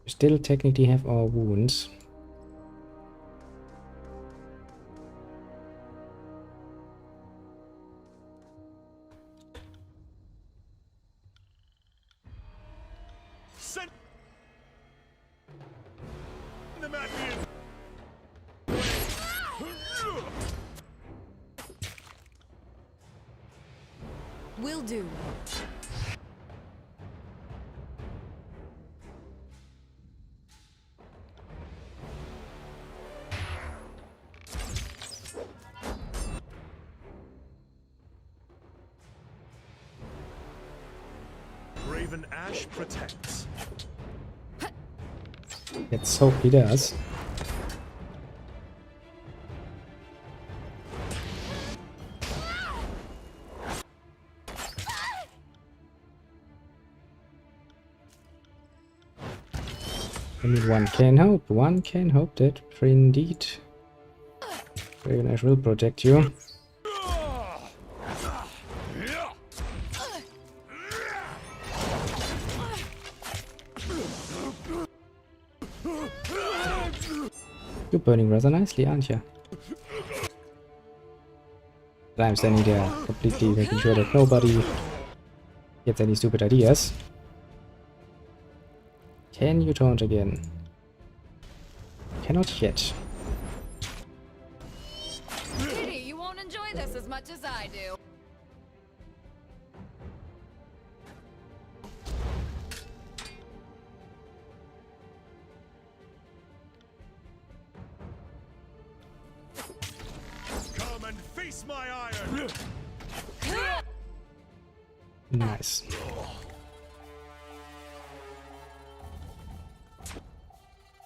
We still technically have our wounds. Send them at me. Will do. Raven Ash protects. Let's hope he does. I mean, one can hope that, for indeed, Raven Ash will protect you. You're burning rather nicely, aren't you? I'm standing there, completely making sure that nobody gets any stupid ideas. Can you taunt again? Cannot yet. enjoy this as much as I do. Come and face my iron! Nice.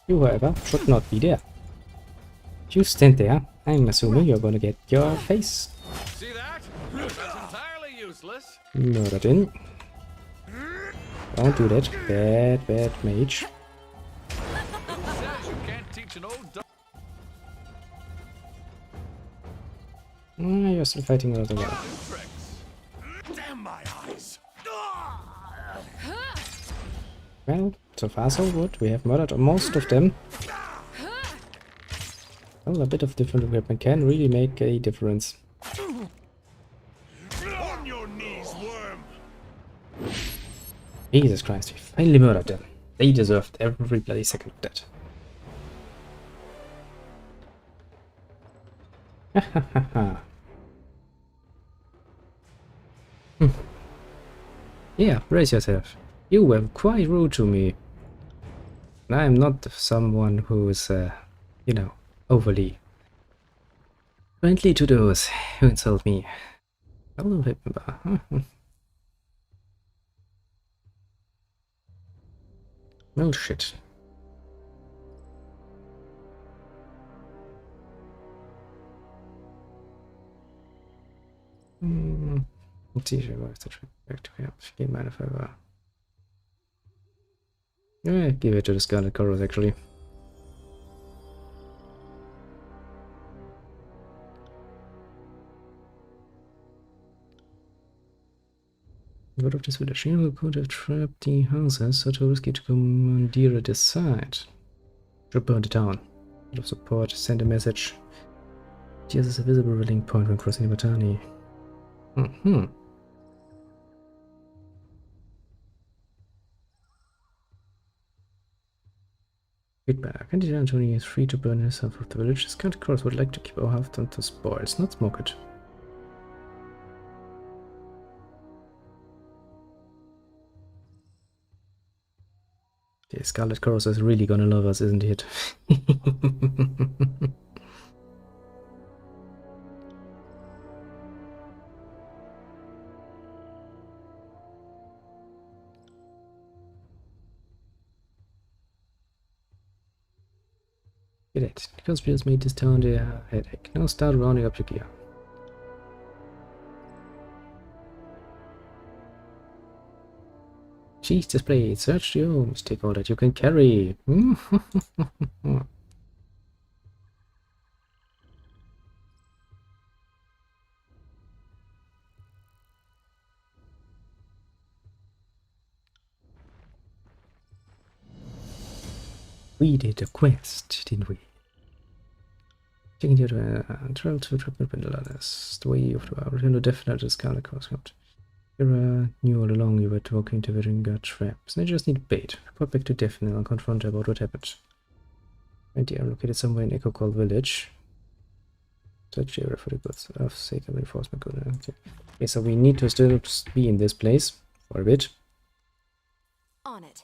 You, however, should not be there. If you stand there, I'm assuming you're gonna get your face See that? That's entirely useless. murdered in. Don't do that. Bad, bad mage. Says you can't teach an old dog. You're still fighting another guy. Tricks. Damn my eyes! Well, so far so good. We have murdered most of them. Well, a bit of different equipment can really make a difference. On your knees, worm! Jesus Christ, we finally murdered them. They deserved every bloody second of that. Yeah, brace yourself. You were quite rude to me. I'm not someone who's, you know, overly friendly to those who insult me. I don't remember. Well, shit. Let's see if I have to try back to help. Game mind if I yeah, give it to the Scarlet Chorus actually. What of this village? You could have trapped the houses, so too risky to commandeer this side. Should burn the town. Bit of support, send a message. Here's is a visible link point when crossing the Batani. Feedback. Candidate Anthony is free to burn himself of the village. This Scarlet Chorus would like to keep our half done to spoils, not smoke it. The Scarlet Chorus is really gonna love us, isn't it? Get it. The conspirators made this town their headache. Now start rounding up your gear. Cheese display. Search your homes. Take all that you can carry. We did a quest, didn't we? Taking you to travel to Trapper Pendularis. The way of the return to definite Scarlet Chorus. You knew all along you were talking to Viringa traps. They just need bait. Report back to Daphne and confront her about what happened. And they are located somewhere in Echo Call Village. Search the area for the goods of sake of reinforcement. Okay, so we need to still be in this place for a bit. On it.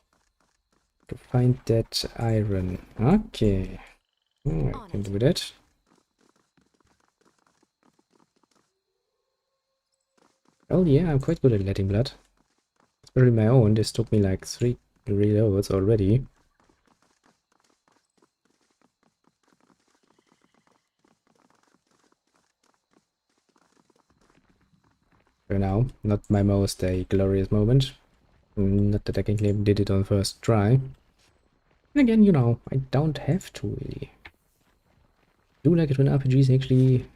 To find that iron. Okay. I can do that. Well, yeah, I'm quite good at letting blood. Especially my own. This took me like 3 reloads already. For now, not my most glorious moment. Not that I can claim did it on first try. And again, you know, I don't have to really. I do like it when RPGs actually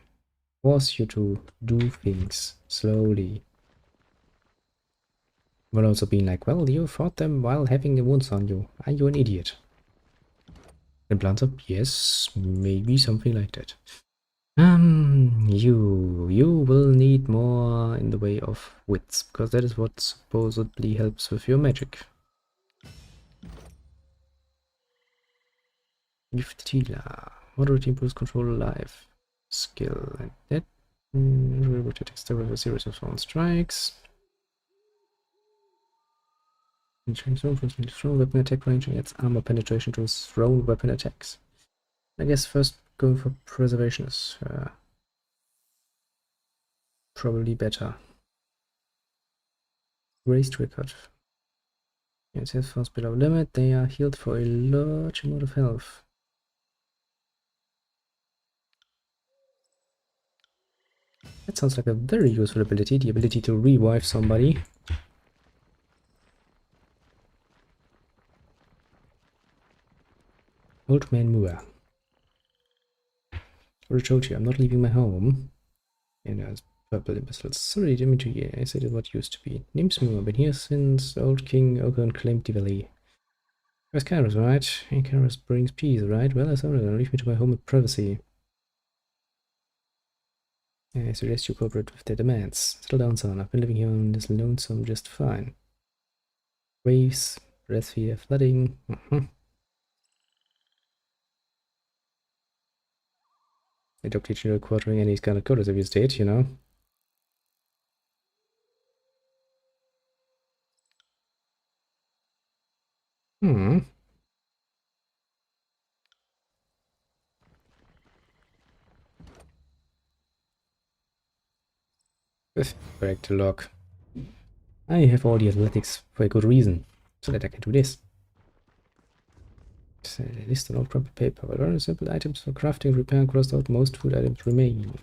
force you to do things slowly. But also being like, well, you fought them while having the wounds on you. Are you an idiot? And plants up, yes, maybe something like that. You will need more in the way of wits, because that is what supposedly helps with your magic. Gift healer, moderate impulse control life skill, and that Able to take with a series of thrown strikes. Change zone from thrown weapon attack range and adds armor penetration to his thrown weapon attacks. I guess first going for preservation is probably better. Raised record. Yes, health falls below limit. They are healed for a large amount of health. That sounds like a very useful ability, the ability to revive somebody. Old Man Moar. I told you, I'm not leaving my home. And there's purple imbeciles. Sorry, didn't mean to hear. I said it what used to be. Name's Moar, been here since old King Ogon claimed the valley. Where's Karos, right? And Karos brings peace, right? Well, I thought leave me to my home with privacy. I suggest you cooperate with their demands. Settle down, son. I've been living here on this lonesome just fine. Waves, breath here, flooding. I don't teach you quartering any kind of quotas of your state, you know. Break the lock. I have all the athletics for a good reason, so that I can do this. It's a list on all proper paper, but only simple items for crafting and repair crossed out, most food items remain.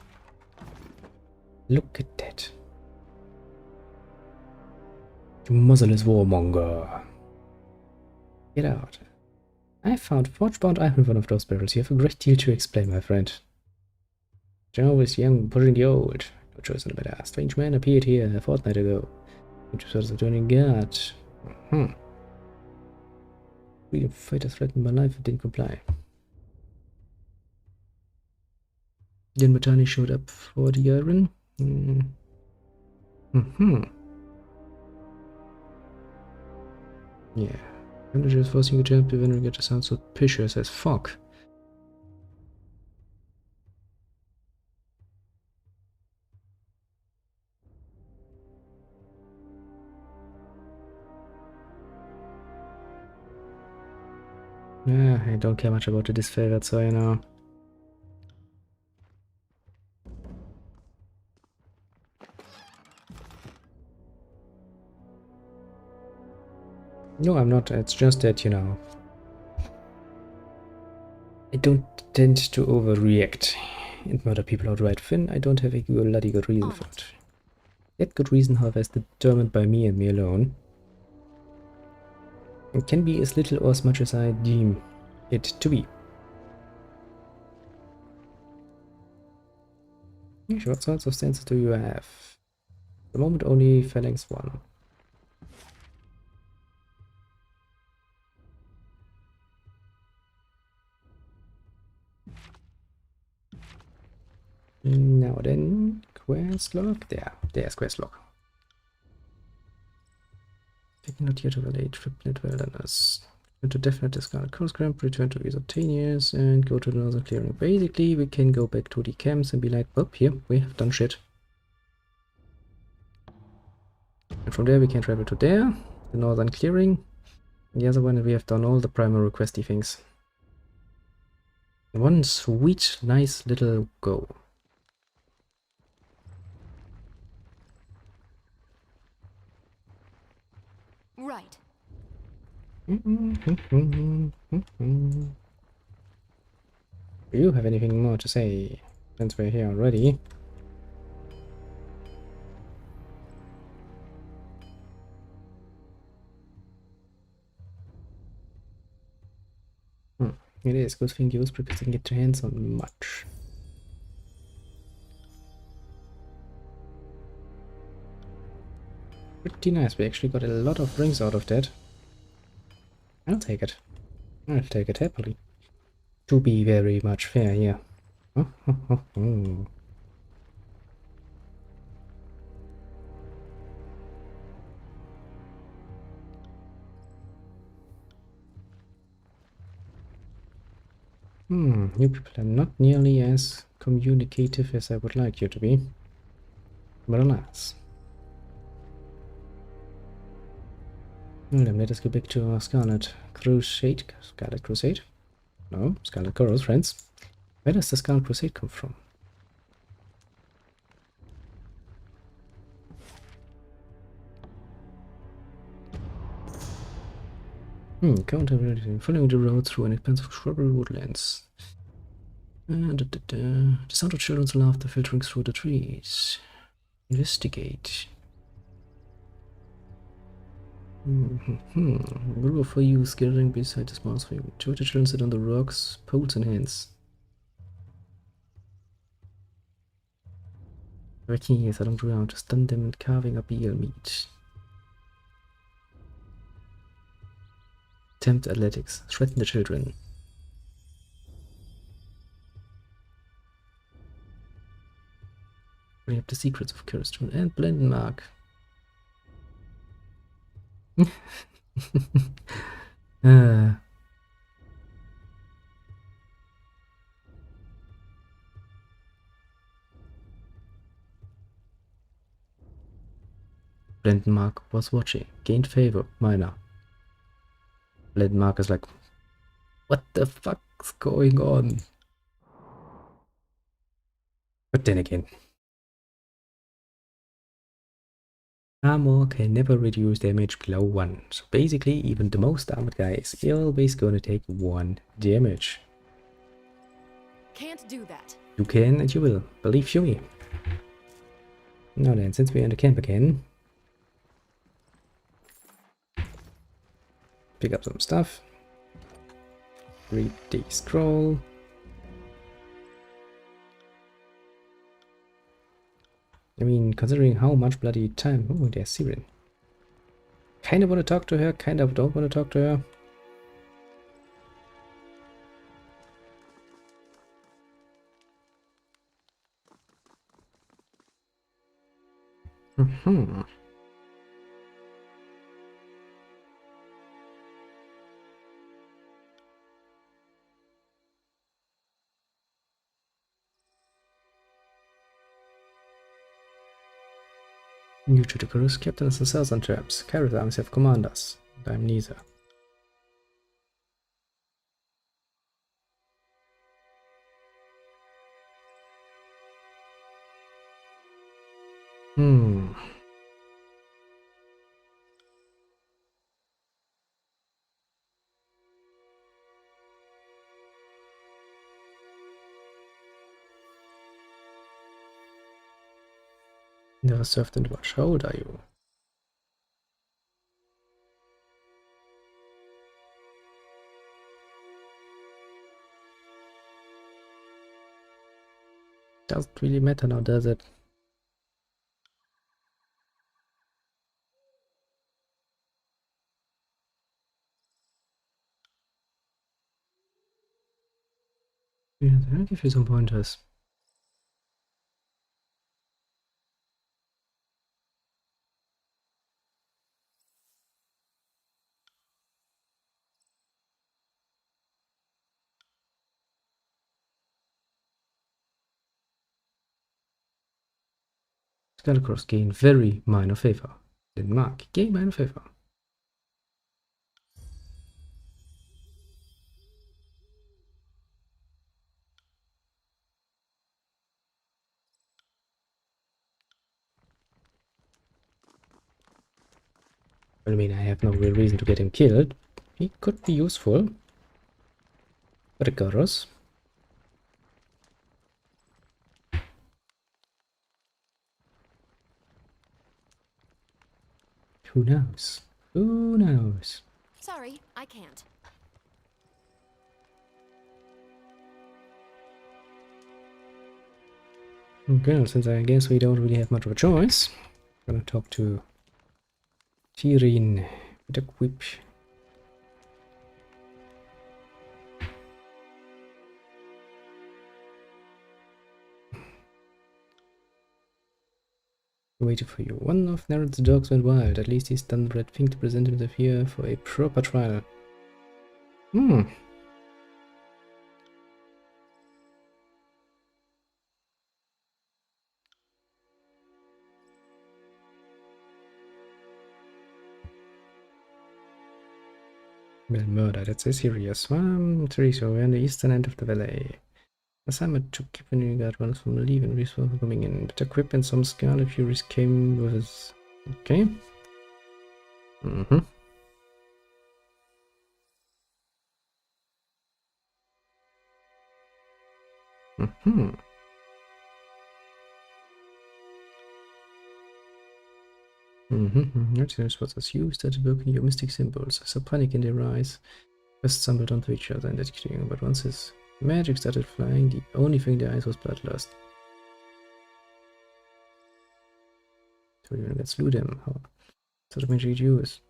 Look at that. You muzzleless warmonger. Get out. I found forge-bound iron in one of those barrels. You have a great deal to explain, my friend. Joe is young, pushing the old. No choice in the matter. A strange man appeared here a fortnight ago. Which was a turning guard. Freedom fighter threatened my life and didn't comply. Then Matani showed up for the iron. Yeah. I'm just forcing you to jump even when you get sound so picious as fuck. Yeah, I don't care much about the disfavored, so you know. No, I'm not. It's just that, you know, I don't tend to overreact and murder people outright. Finn, I don't have a bloody good reason for it. That good reason, however, is determined by me and me alone. It can be as little or as much as I deem it to be. What sorts of stances do you have? At the moment, only phalanx 1. Now then, quest log. There's quest log. Taking not yet to relate triplet wilderness. To definite discard coast cramp, return to Isotanius, and go to the northern clearing. Basically, we can go back to the camps and be like, well, here, we have done shit. And from there, we can travel to there, the northern clearing. And the other one, we have done all the primary questy things. One sweet, nice little go. Right. Do you have anything more to say, since we're here already? It is good thing you because you can get your hands on much. Pretty nice, we actually got a lot of rings out of that. I'll take it. I'll take it happily. To be very much fair here. You people are not nearly as communicative as I would like you to be. But alas. Well, then let us go back to our Scarlet Crusade. Scarlet Crusade? No, Scarlet Girls, friends. Where does the Scarlet Crusade come from? Following the road through an expansive shrubbery woodlands. The sound of children's laughter filtering through the trees. Investigate. A group of 4 youths gathering beside the small stream. 2 of the children sit on the rocks, poles in hands. Wrecking is along the ground to stun them and carving up eel meat. Tempt athletics. Threaten the children. Bring up the secrets of Kirsten and Blendenmark. Blendenmark was watching. Gained favor. Minor. Blendenmark is like, what the fuck's going on? But then again, armor can never reduce damage below 1. So basically, even the most armored guy is always gonna take 1 damage. Can't do that. You can and you will. Believe you me. Now then, since we're in the camp again, pick up some stuff. Read the scroll. I mean, considering how much bloody time... Oh, there's Siren. Kinda want to talk to her, kind of don't want to talk to her. New to the cruise, captains and southern terms. Carrot armies have commanders. And I'm neither. Never served in the watch. How old are you? Doesn't really matter now, does it? Yeah, I'll give you some pointers. Scarecrows gain very minor favor. Denmark gain minor favor. I mean, I have no real reason to get him killed. He could be useful. But it got us. Who knows? Who knows? Sorry, I can't. Okay, well, since I guess we don't really have much of a choice, I'm gonna talk to Tyranny with a whip. Waiting for you. One of Nerod's dogs went wild. At least he's done the right thing to present himself here for a proper trial. Well, murder, that's a serious one. Teresa, we're on the eastern end of the valley. Assignment to keep an guard runs from leaving, resources coming in. But equipment, some Scarlet Furies came with us. Okay. Mm-hmm. Mm-hmm. Mm-hmm. Notice what was used at evoking your mystic symbols. I saw panic in their eyes. Just stumbled onto each other and executing, but once his magic started flying, the only thing in their eyes was bloodlust. So you can slew them. How sort of magic you use?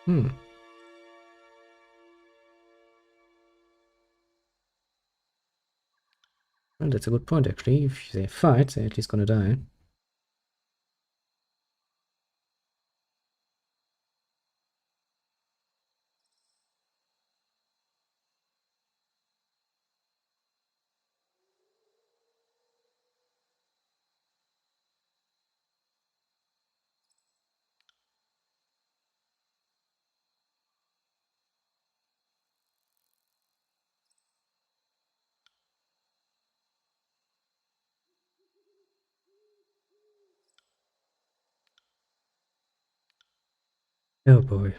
Hmm. Well, that's a good point actually. If they fight, they're at least gonna die. Oh boy.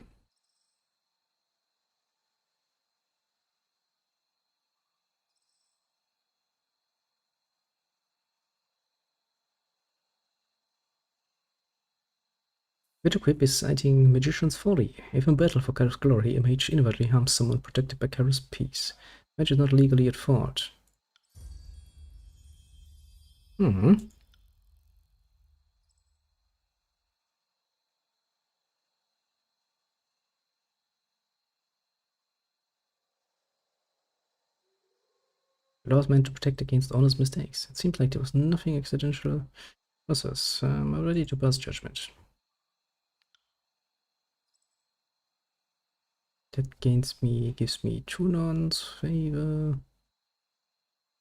Witch-equip is citing Magician's Folly. If in battle for Kairos glory, a mage inadvertently harms someone protected by Kairos peace. Mage is not legally at fault. Hmm. Law is meant to protect against honest mistakes. It seems like there was nothing accidental. Process. I'm ready to pass judgment. That gives me 2 nons favor.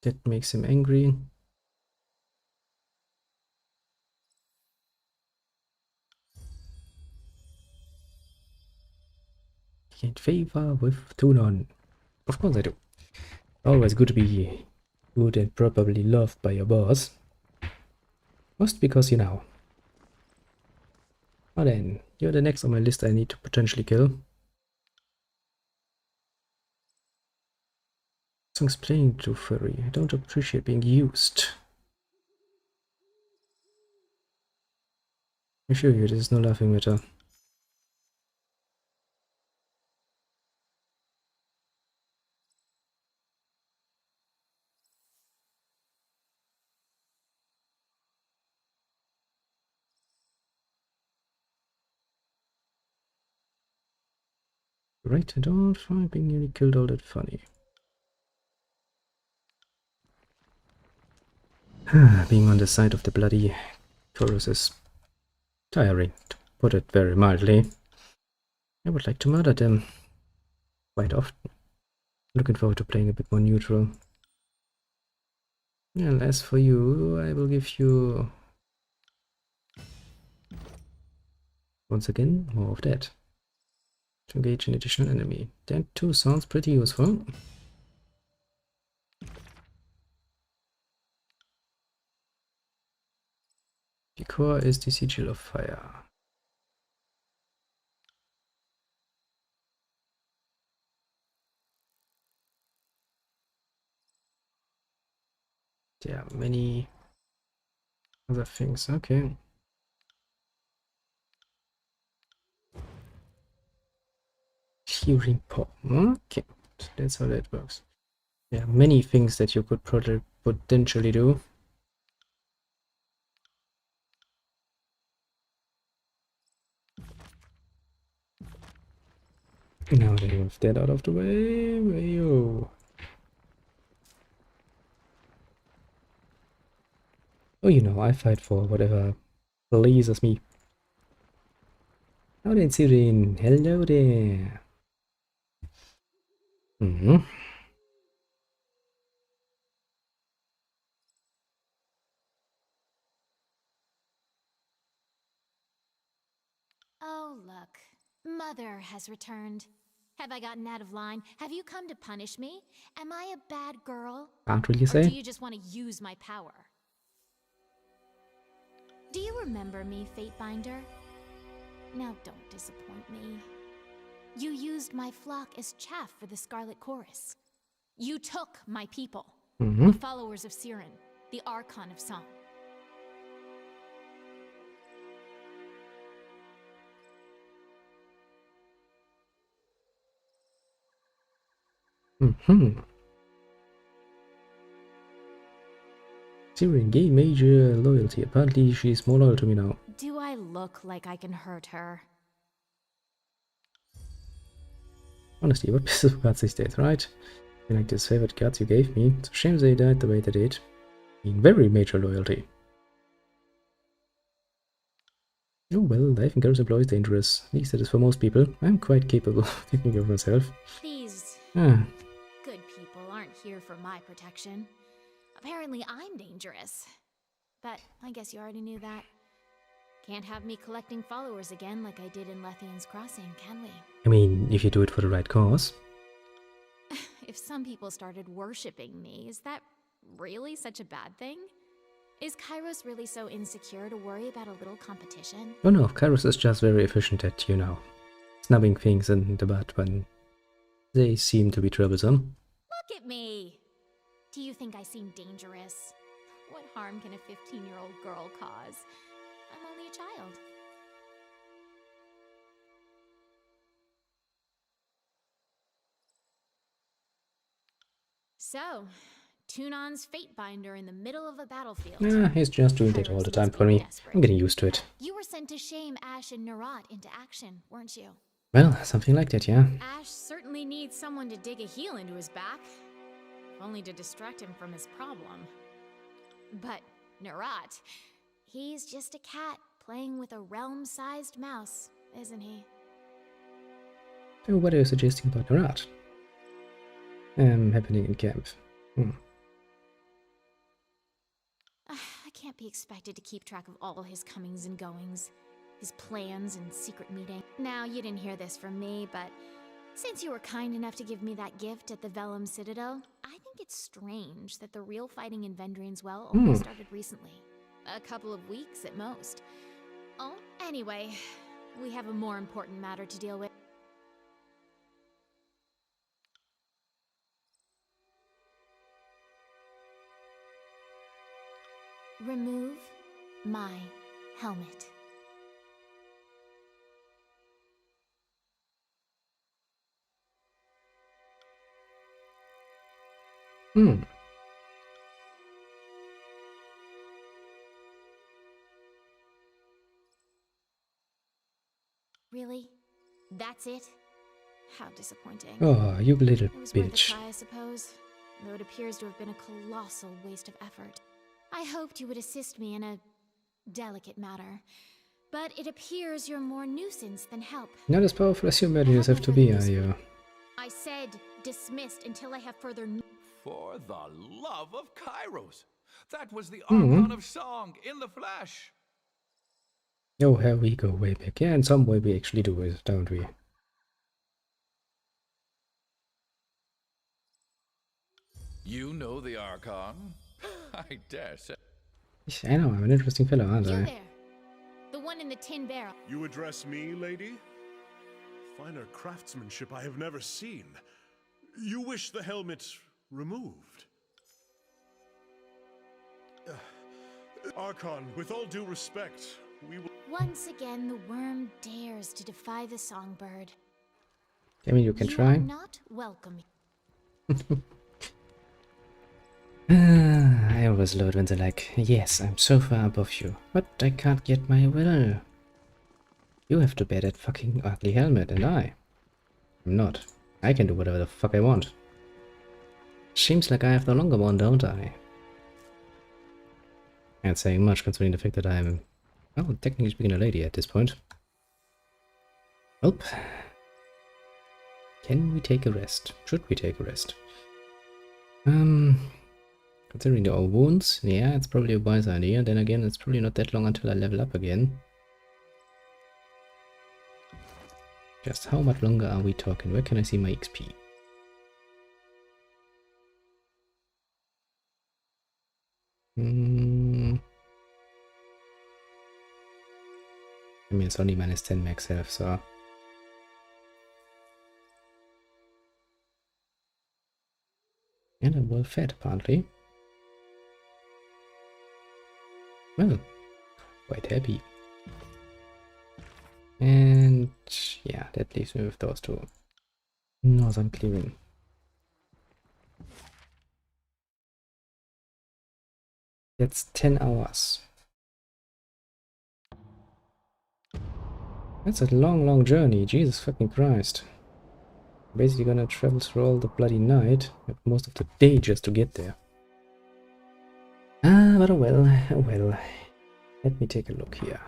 That makes him angry. Gain favor with 2 non. Of course I do. Always good to be good and properly loved by your boss. Most because you know. Well then, you're the next on my list I need to potentially kill. So explaining to Furry, I don't appreciate being used. I assure you, this is no laughing matter. Right, I don't find being nearly killed all that funny. Being on the side of the bloody chorus is tiring, to put it very mildly. I would like to murder them quite often. Looking forward to playing a bit more neutral. And as for you, I will give you once again more of that. To engage an additional enemy. That too sounds pretty useful. The core is the sigil of fire. There are many other things. Okay. Hearing pop. Okay. So that's how that works. There are many things that you could potentially do. Now that we have that out of the way, where you? Oh, you know, I fight for whatever pleases me. Now then, Sirin. Hello there. Oh, look. Mother has returned. Have I gotten out of line? Have you come to punish me? Am I a bad girl? Can't really Or do say. you just want to use my power? Do you remember me, Fatebinder? Now don't disappoint me. You used my flock as chaff for the Scarlet Chorus. You took my people, the followers of Siren, the Archon of Song. Tyranny gained major loyalty. Apparently she's more loyal to me now. Do I look like I can hurt her? Honestly, what piece of cards these days, right? You like these favorite cards you gave me. It's a shame they died the way they did. In very major loyalty. Oh well, life in Garrus Employee is dangerous. At least that is for most people. I'm quite capable of taking care of myself. These good people aren't here for my protection. Apparently I'm dangerous. But I guess you already knew that. Can't have me collecting followers again like I did in Lethian's Crossing, can we? I mean, if you do it for the right cause. If some people started worshipping me, is that really such a bad thing? Is Kairos really so insecure to worry about a little competition? Oh no, Kairos is just very efficient at, you know, snubbing things in the butt when they seem to be troublesome. Look at me! Do you think I seem dangerous? What harm can a 15-year-old girl cause? I'm only a child. So, Tunon's Fatebinder in the middle of a battlefield. Yeah, he's just doing that all the time for me. I'm getting used to it. You were sent to shame Ash and Nerat into action, weren't you? Well, something like that, yeah. Ash certainly needs someone to dig a heel into his back. If only to distract him from his problem. But Nerat, he's just a cat playing with a realm-sized mouse, isn't he? So what are you suggesting about Nerat? Happening in camp. I can't be expected to keep track of all his comings and goings, his plans and secret meetings. Now, you didn't hear this from me, but since you were kind enough to give me that gift at the Vellum Citadel, I think it's strange that the real fighting in Vendrian's Well only started recently. A couple of weeks at most. Oh, anyway, we have a more important matter to deal with. Remove my helmet. Really? That's it? How disappointing. Oh, you little It was worth a bitch. try, I suppose, though it appears to have been a colossal waste of effort. I hoped you would assist me in a delicate matter, but it appears you're more nuisance than help. Not as powerful as you imagine yourself to be, are you? I said dismissed until I have further For the love of Kairos! That was the Archon of Song in the flesh! Oh, here we go way back. Yeah, in some way we actually do it, don't we? You know the Archon? I dare say. I know, I'm an interesting fellow, aren't You I? there, the one in the tin barrel. You address me, lady? Finer craftsmanship I have never seen. You wish the helmet removed? Archon, with all due respect, we will... Once again, the worm dares to defy the songbird. I mean, you can You try. are not welcome. I always love it when they're like, yes, I'm so far above you, but I can't get my will. You have to bear that fucking ugly helmet, and I'm not. I can do whatever the fuck I want. Seems like I have the longer one, don't I? Ain't saying much considering the fact that I'm, well, technically speaking, a lady at this point. Well, can we take a rest? Should we take a rest? Considering our wounds, yeah, it's probably a wise idea. Then again, it's probably not that long until I level up again. Just how much longer are we talking? Where can I see my XP? I mean, it's only minus 10 max health, so... And I'm well fed, apparently. Well, quite happy. And yeah, that leaves me with those two. Northern clearing. That's 10 hours. That's a long journey, Jesus fucking Christ. Basically gonna travel through all the bloody night, most of the day just to get there. Ah, but oh well. Let me take a look here.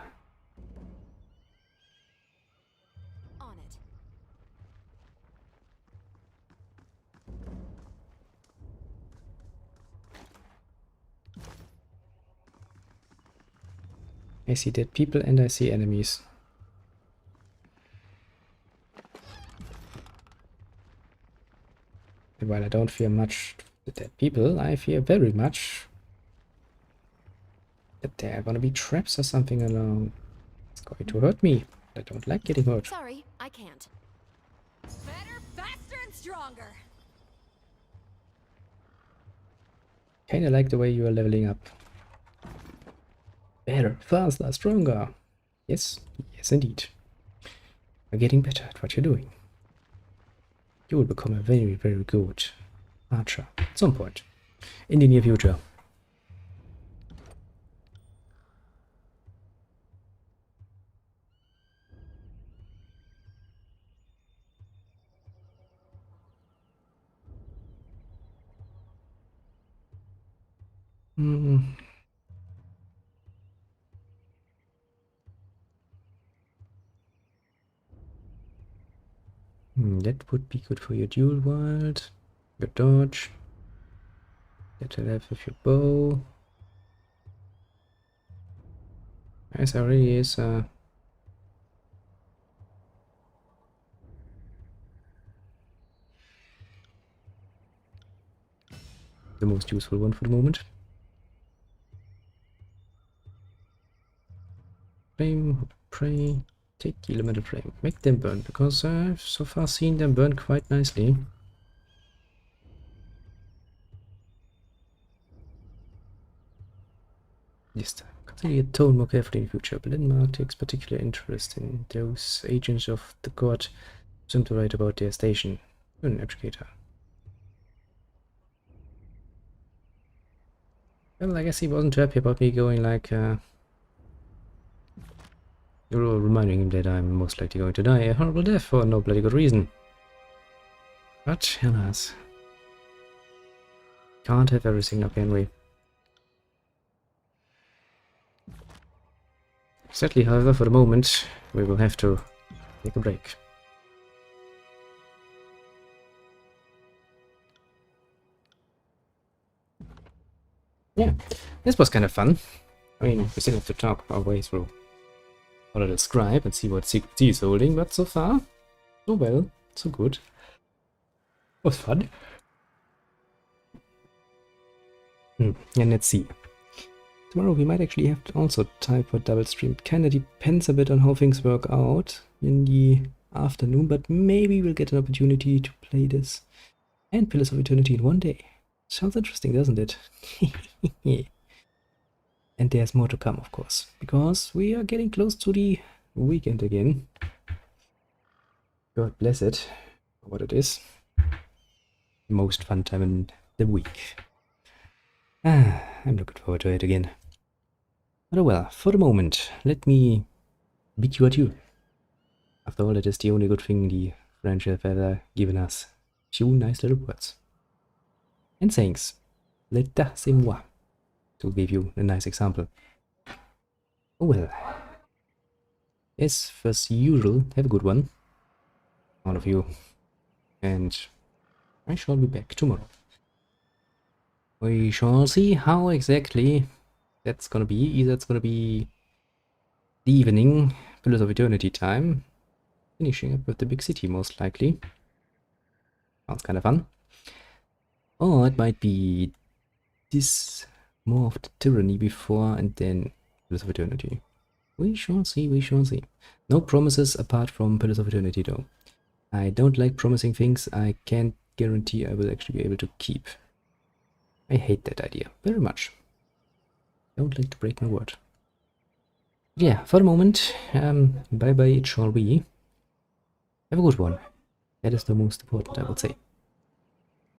On it. I see dead people and I see enemies. And while I don't fear much the dead people, I fear very much that there are gonna be traps or something along. It's going to hurt me. I don't like getting hurt. Sorry, I can't. Better, faster, and stronger. Kinda like the way you are leveling up. Better, faster, stronger. Yes, yes indeed. You're getting better at what you're doing. You will become a very good archer at some point in the near future. That would be good for your dual wild, your dodge, better life with your bow. Nice already is the most useful one for the moment. Flame, prey, take the elemental flame, make them burn, because I've so far seen them burn quite nicely. This time, consider your tone more carefully in future. Mark takes particular interest in those agents of the god presumed to write about their station. You're an educator. Well, I guess he wasn't too happy about me going like, you're all reminding him that I'm most likely going to die a horrible death for no bloody good reason. But, alas. Can't have everything now, can we? Sadly, however, for the moment, we will have to take a break. Yeah, this was kind of fun. I mean, we still have to talk our way through our little scribe and see what secret he is holding, but so far, so well, so good. Was fun. And let's see. Tomorrow we might actually have to also type for double stream. Kinda depends a bit on how things work out in the afternoon, but maybe we'll get an opportunity to play this and Pillars of Eternity in one day. Sounds interesting, doesn't it? And there's more to come, of course, because we are getting close to the weekend again. God bless it for what it is. Most fun time in the week. I'm looking forward to it again. But oh well, for the moment, let me bid you adieu. After all, it is the only good thing the French have ever given us. Few nice little words. And sayings. L'état c'est moi. To give you a nice example. Oh well. As usual, have a good one. All of you. And I shall be back tomorrow. We shall see how exactly that's gonna be. Either it's gonna be the evening, Pillars of Eternity time, finishing up with the big city, most likely. Sounds kind of fun. Or it might be this more of the Tyranny before, and then Pillars of Eternity. We shall see, we shall see. No promises apart from Pillars of Eternity, though. I don't like promising things I can't guarantee I will actually be able to keep. I hate that idea very much. Don't like to break my word. Yeah, for the moment, bye bye it shall be. Have a good one. That is the most important, I would say.